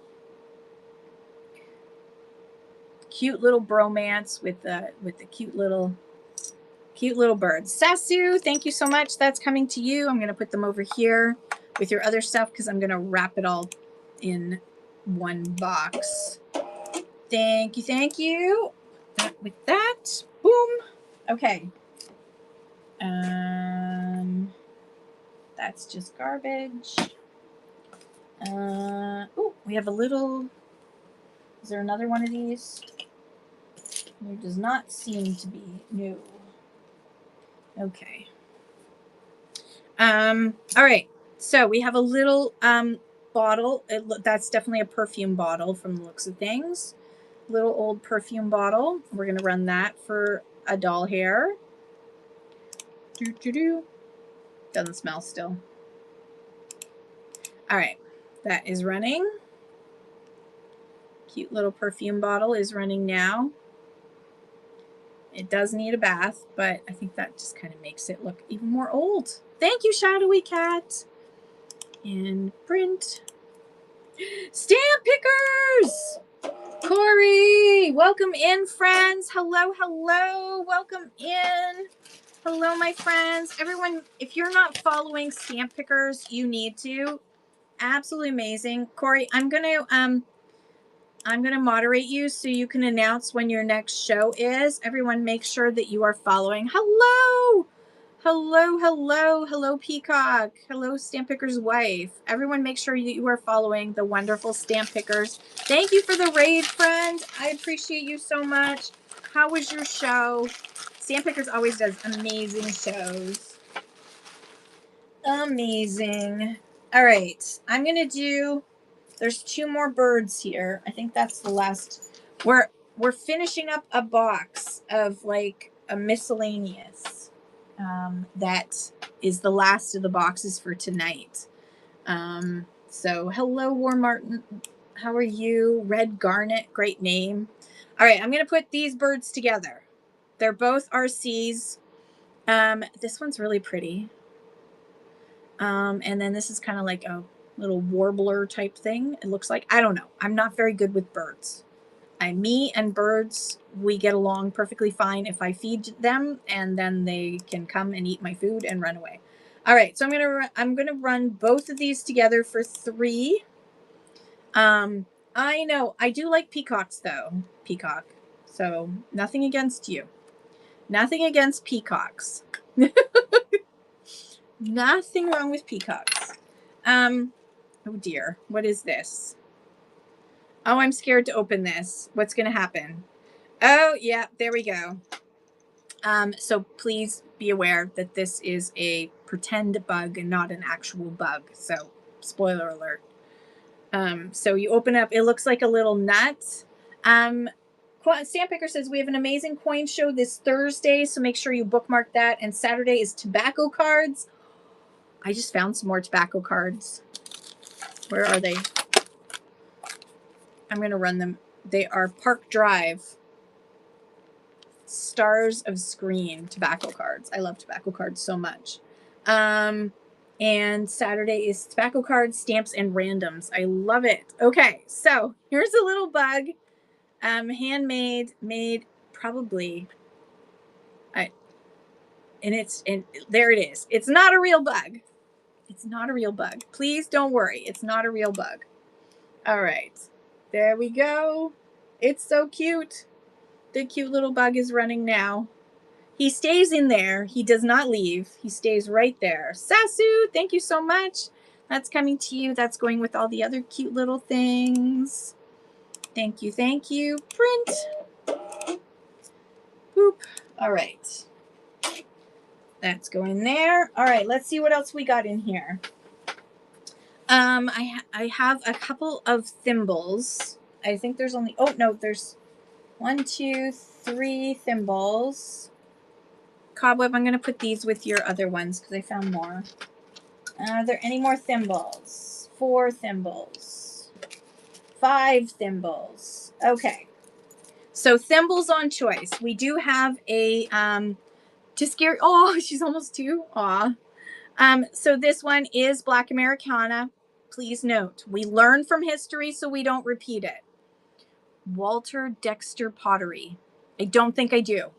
Cute little bromance with the cute little birds. Sasu, thank you so much. That's coming to you. I'm going to put them over here with your other stuff because I'm going to wrap it all in one box. Thank you, thank you. With that, boom. Okay. That's just garbage. Oh, we have a little. Is there another one of these? There does not seem to be. No. Okay. All right. So we have a little bottle. That's definitely a perfume bottle from the looks of things. Little old perfume bottle. We're gonna run that for $1 here. Doesn't smell still. All right. That is running. Cute little perfume bottle is running now. It does need a bath, but I think that just kind of makes it look even more old. Thank you, Shadowy Cat. And print. Stamp pickers! Corey! Welcome in, friends. Hello, hello. Welcome in. Hello, my friends. Everyone, if you're not following Stamp Pickers, you need to. Absolutely amazing. Corey, I'm gonna moderate you so you can announce when your next show is. Everyone, make sure that you are following. Hello! Hello, hello, hello, Peacock. Hello, Stamp Picker's wife. Everyone, make sure you are following the wonderful Stamp Pickers. Thank you for the raid, friend. I appreciate you so much. How was your show? Stamp Pickers always does amazing shows. Amazing. All right, I'm gonna do. There's 2 more birds here. I think that's the last. We're finishing up a box of like a miscellaneous. That is the last of the boxes for tonight. So hello, War Martin. How are you? Red Garnet, great name. All right, I'm gonna put these birds together. They're both RCs. This one's really pretty. And then this is kind of like a little warbler type thing. It looks like, I don't know. I'm not very good with birds. Me and birds, we get along perfectly fine if I feed them, and then they can come and eat my food and run away. All right, so I'm gonna run both of these together for 3. I know I do like peacocks though, Peacock. So nothing against you. Nothing against peacocks. Nothing wrong with peacocks. Oh dear, what is this? Oh, I'm scared to open this. What's gonna happen? Oh, yeah, there we go. So please be aware that this is a pretend bug and not an actual bug. So spoiler alert. So you open up, it looks like a little nut. Stamp Picker says we have an amazing coin show this Thursday, so make sure you bookmark that. And Saturday is tobacco cards. I just found some more tobacco cards. Where are they? I'm going to run them. They are Park Drive Stars of Screen tobacco cards. I love tobacco cards so much. And Saturday is tobacco cards, stamps, and randoms. I love it. Okay, so here's a little bug. Handmade, made probably. And there it is. It's not a real bug. It's not a real bug. Please don't worry. It's not a real bug. All right. There we go. It's so cute. The cute little bug is running now. He stays in there. He does not leave. He stays right there. Sasu, thank you so much. That's coming to you. That's going with all the other cute little things. Thank you. Thank you. Print. Boop. All right. That's going there. All right. Let's see what else we got in here. I have a couple of thimbles. I think there's only, oh no, there's 1, 2, 3 thimbles. Cobweb, I'm going to put these with your other ones because I found more. Are there any more thimbles? 4 thimbles. 5 thimbles. Okay. So thimbles on choice. We do have a, to scare, oh, she's almost 2. Aw. So this one is Black Americana. Please note, we learn from history so we don't repeat it. Walter Dexter Pottery. I don't think I do.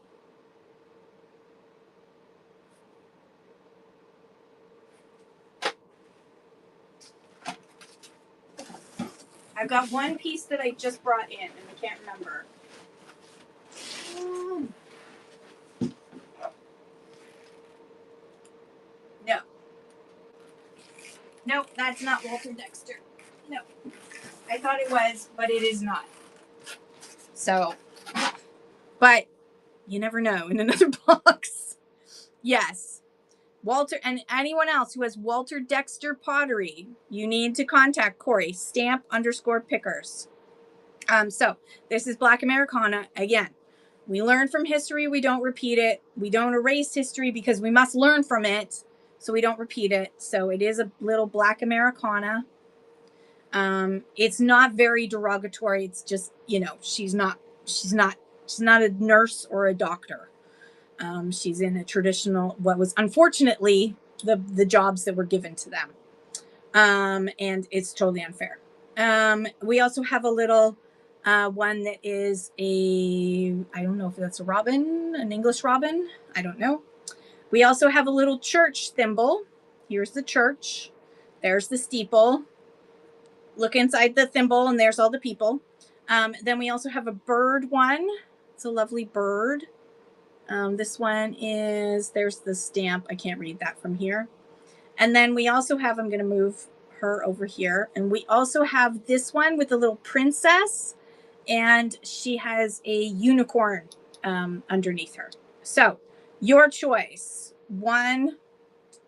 I've got one piece that I just brought in and I can't remember. No. Nope, that's not Walter Dexter. No. I thought it was, but it is not. So, but you never know in another box. Yes. Walter, and anyone else who has Walter Dexter Pottery, you need to contact Corey, stamp_pickers. So this is Black Americana. Again, we learn from history. We don't repeat it. We don't erase history because we must learn from it. So we don't repeat it. So it is a little Black Americana. It's not very derogatory. It's just, you know, she's not a nurse or a doctor. She's in a traditional, what was unfortunately the jobs that were given to them. And it's totally unfair. We also have a little one that is I don't know if that's a robin, an English robin. I don't know. We also have a little church thimble. Here's the church. There's the steeple. Look inside the thimble and there's all the people. Then we also have a bird one. It's a lovely bird. This one is, there's the stamp. I can't read that from here. And then we also have, I'm going to move her over here. And we also have this one with a little princess. And she has a unicorn underneath her. So your choice. 1,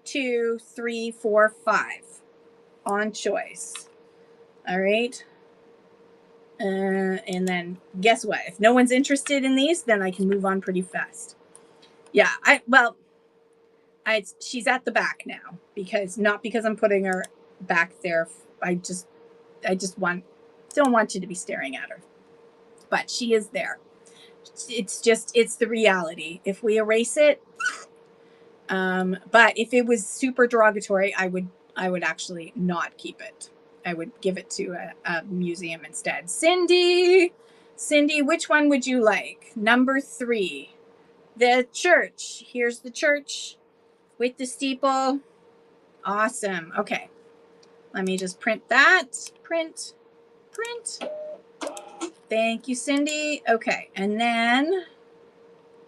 2, 3, 4, 5 on choice. All right. And then guess what? If no one's interested in these, then I can move on pretty fast. Yeah, she's at the back now not because I'm putting her back there. I just don't want you to be staring at her, but she is there. It's the reality. If we erase it, but if it was super derogatory, I would actually not keep it. I would give it to a museum instead. Cindy, which one would you like? Number 3, the church. Here's the church with the steeple. Awesome. Okay. Let me just print that. Print. Thank you, Cindy. Okay. And then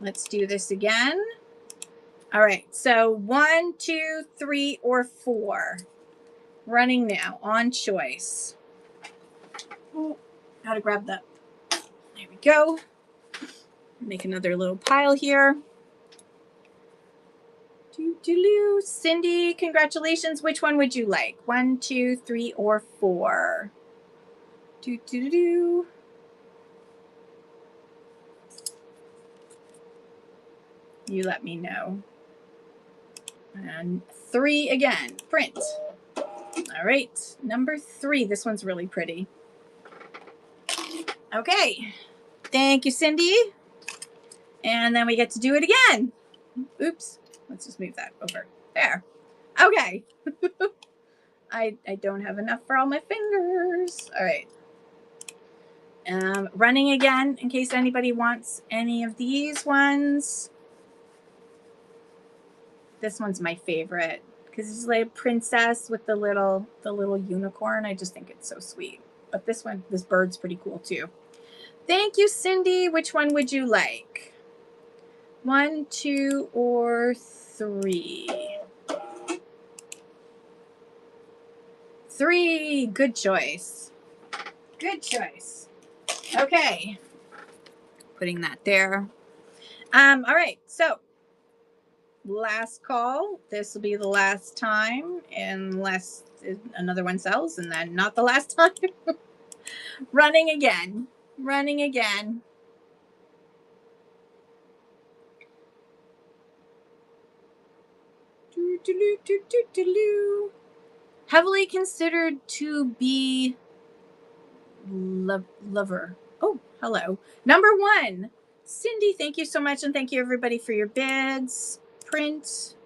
let's do this again. All right. So 1, 2, 3, or 4. Running now on choice. Oh, gotta grab that. There we go. Make another little pile here. Cindy, congratulations. Which one would you like? 1, 2, 3, or 4? You let me know. And 3 again. Print. All right. Number 3. This one's really pretty. Okay. Thank you, Cindy. And then we get to do it again. Oops. Let's just move that over. There. Okay. I don't have enough for all my fingers. All right. Running again in case anybody wants any of these ones. This one's my favorite because it's like a princess with the little unicorn. I just think it's so sweet. But this bird's pretty cool too. Thank you, Cindy. Which one would you like? 1, 2, or 3? 3. Good choice. Good choice. Okay. Putting that there. All right. So last call. This will be the last time unless another one sells, and then not the last time. Running again. Heavily considered to be lover. Oh, hello. Number 1. Cindy, thank you so much, and thank you everybody for your bids. Print.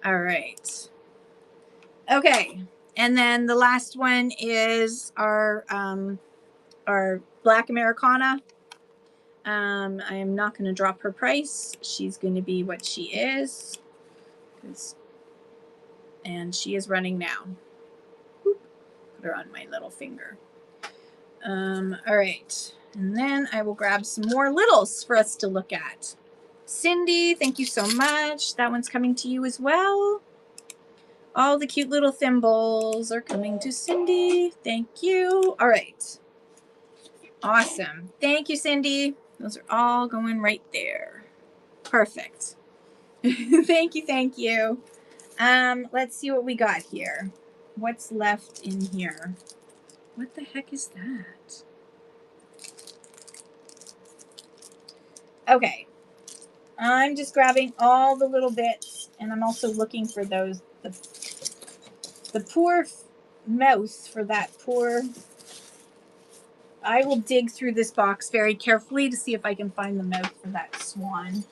All right. Okay. And then the last one is our Black Americana. I am not going to drop her price. She's going to be what she is. And she is running now. Put her on my little finger. All right. And then I will grab some more littles for us to look at. Cindy, thank you so much. That one's coming to you as well. All the cute little thimbles are coming to Cindy. Thank you. All right. Awesome. Thank you, Cindy. Those are all going right there. Perfect. Thank you. Let's see what we got here. What's left in here? What the heck is that? Okay. I'm just grabbing all the little bits, and I'm also looking for those, the poor mouse for that poor. I will dig through this box very carefully to see if I can find the mouth for that swan.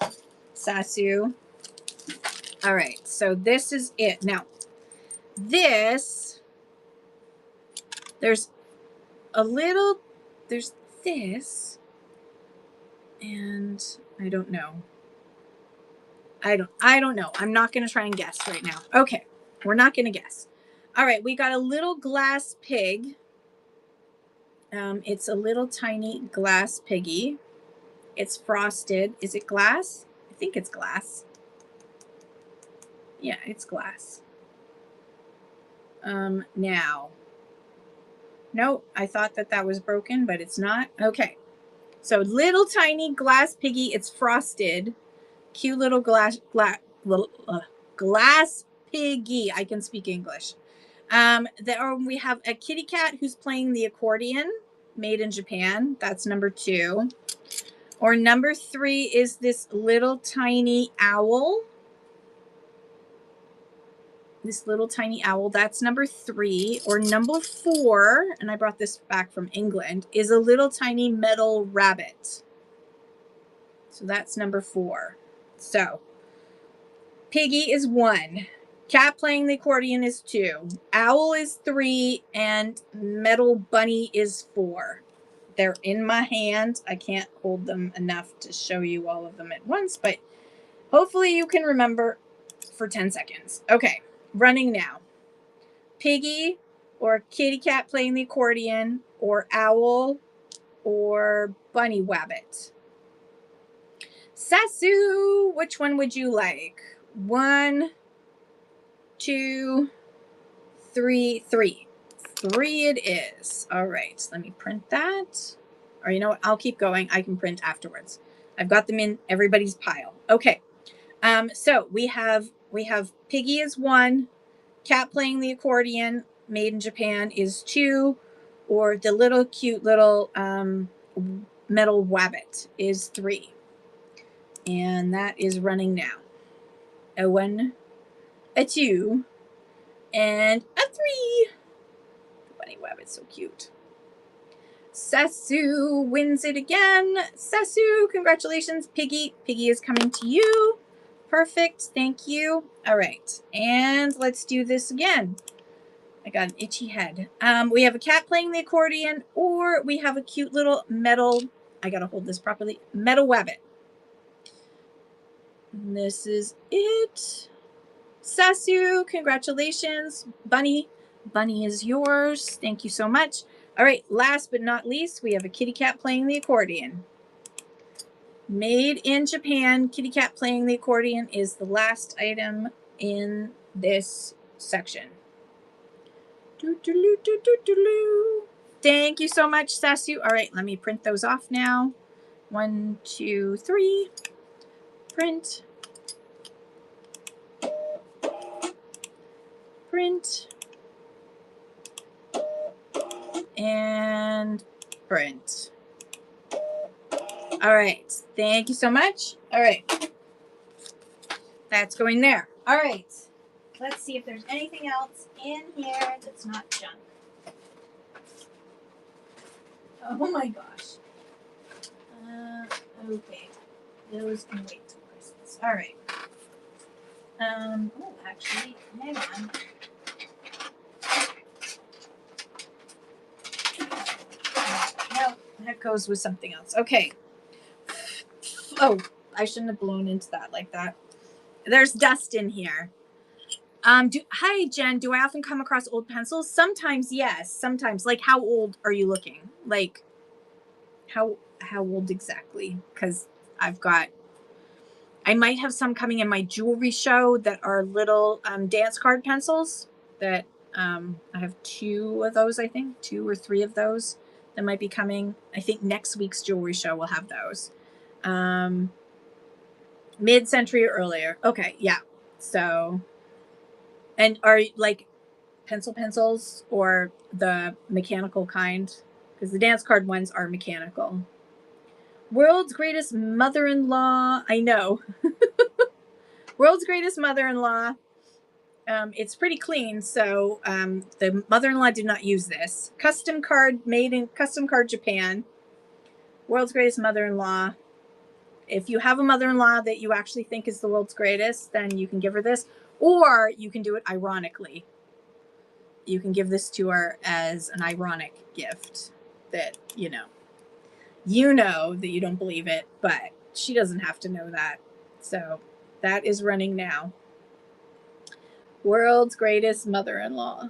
Sasu. All right, so this is it. Now, there's this, and I don't know. I don't know. I'm not going to try and guess right now. Okay, we're not going to guess. All right, we got a little glass pig. It's a little tiny glass piggy. It's frosted. Is it glass? I think it's glass. Yeah, it's glass. Now. No, I thought that was broken, but it's not. Okay. So little tiny glass piggy. It's frosted. Cute little glass piggy. I can speak English. We have a kitty cat who's playing the accordion, made in Japan. That's number 2. Or number 3 is this little tiny owl. This little tiny owl. That's number 3. Or number 4, and I brought this back from England, is a little tiny metal rabbit. So that's number 4. So piggy is 1. Cat playing the accordion is 2. Owl is 3. And metal bunny is 4. They're in my hand. I can't hold them enough to show you all of them at once, but hopefully you can remember for 10 seconds. Okay, running now. Piggy or kitty cat playing the accordion, or owl or bunny wabbit. Sasu, which one would you like? 1, 2, 3, 3. 3 it is. All right, let me print that. Or you know what? I'll keep going. I can print afterwards. I've got them in everybody's pile. Okay. So we have piggy is 1, cat playing the accordion, made in Japan is 2, or the little cute little metal wabbit is 3. And that is running now. A 1, a 2, and a 3. Bunny wabbit's so cute. Sasu wins it again. Sasu, congratulations. Piggy is coming to you. Perfect. Thank you. All right. And let's do this again. I got an itchy head. We have a cat playing the accordion, or we have a cute little metal, I got to hold this properly, metal wabbit. And this is it. Sasu, congratulations. Bunny is yours. Thank you so much. All right, last but not least, we have a kitty cat playing the accordion. Made in Japan, kitty cat playing the accordion is the last item in this section. Thank you so much, Sasu. All right, let me print those off now. 1, 2, 3. Print. Print. And print. All right. Thank you so much. All right. That's going there. All right. Let's see if there's anything else in here that's not junk. Oh my gosh. Okay. Those can wait till Christmas. All right. Oh, actually, hang on. No, that goes with something else. Okay. Oh, I shouldn't have blown into that like that. There's dust in here. Hi, Jen. Do I often come across old pencils? Sometimes, yes. Sometimes. Like, how old are you looking? Like, how old exactly? Because I might have some coming in my jewelry show that are little dance card pencils that I have 2 of those, I think. 2 or 3 of those that might be coming. I think next week's jewelry show will have those. Mid-century or earlier. Okay, yeah. So, and are like pencils or the mechanical kind? Because the dance card ones are mechanical. World's greatest mother-in-law. I know. World's greatest mother-in-law. It's pretty clean, so the mother-in-law did not use this. Custom card made in Custom Card Japan. World's greatest mother-in-law. If you have a mother-in-law that you actually think is the world's greatest, then you can give her this. Or you can do it ironically. You can give this to her as an ironic gift that, you know that you don't believe it, but she doesn't have to know that. So that is running now. World's greatest mother-in-law.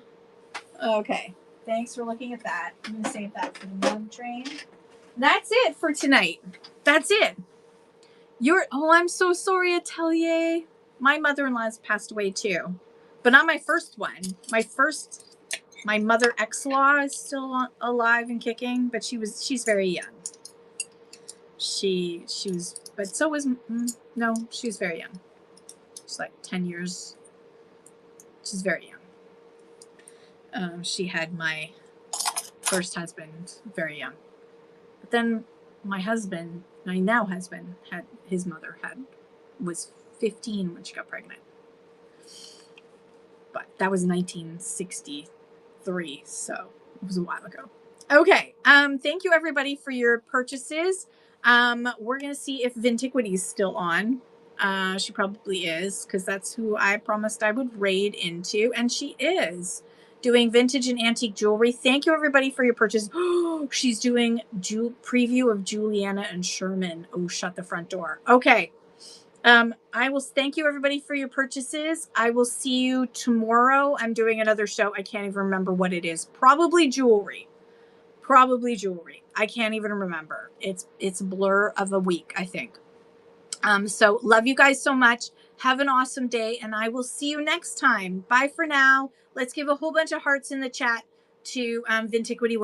Okay. Thanks for looking at that. I'm going to save that for the mug train. That's it for tonight. That's it. I'm so sorry, Atelier. My mother-in-law's passed away too, but not my first one. My mother ex-law is still alive and kicking, but she's very young. She was, but so was no, she was very young. She's like 10 years. She's very young. She had my first husband very young, but then my now husband, had his mother was 15 when she got pregnant. But that was 1963, so it was a while ago. Okay. Thank you everybody for your purchases. We're gonna see if Vintiquity's still on. She probably is, because that's who I promised I would raid into, and she is doing vintage and antique jewelry. Thank you everybody for your purchase. She's doing preview of Juliana and Sherman. Oh, shut the front door. Okay. I will thank you everybody for your purchases. I will see you tomorrow. I'm doing another show. I can't even remember what it is. Probably jewelry. I can't even remember. It's a blur of a week, I think. So love you guys so much. Have an awesome day, and I will see you next time. Bye for now. Let's give a whole bunch of hearts in the chat to Vintiquity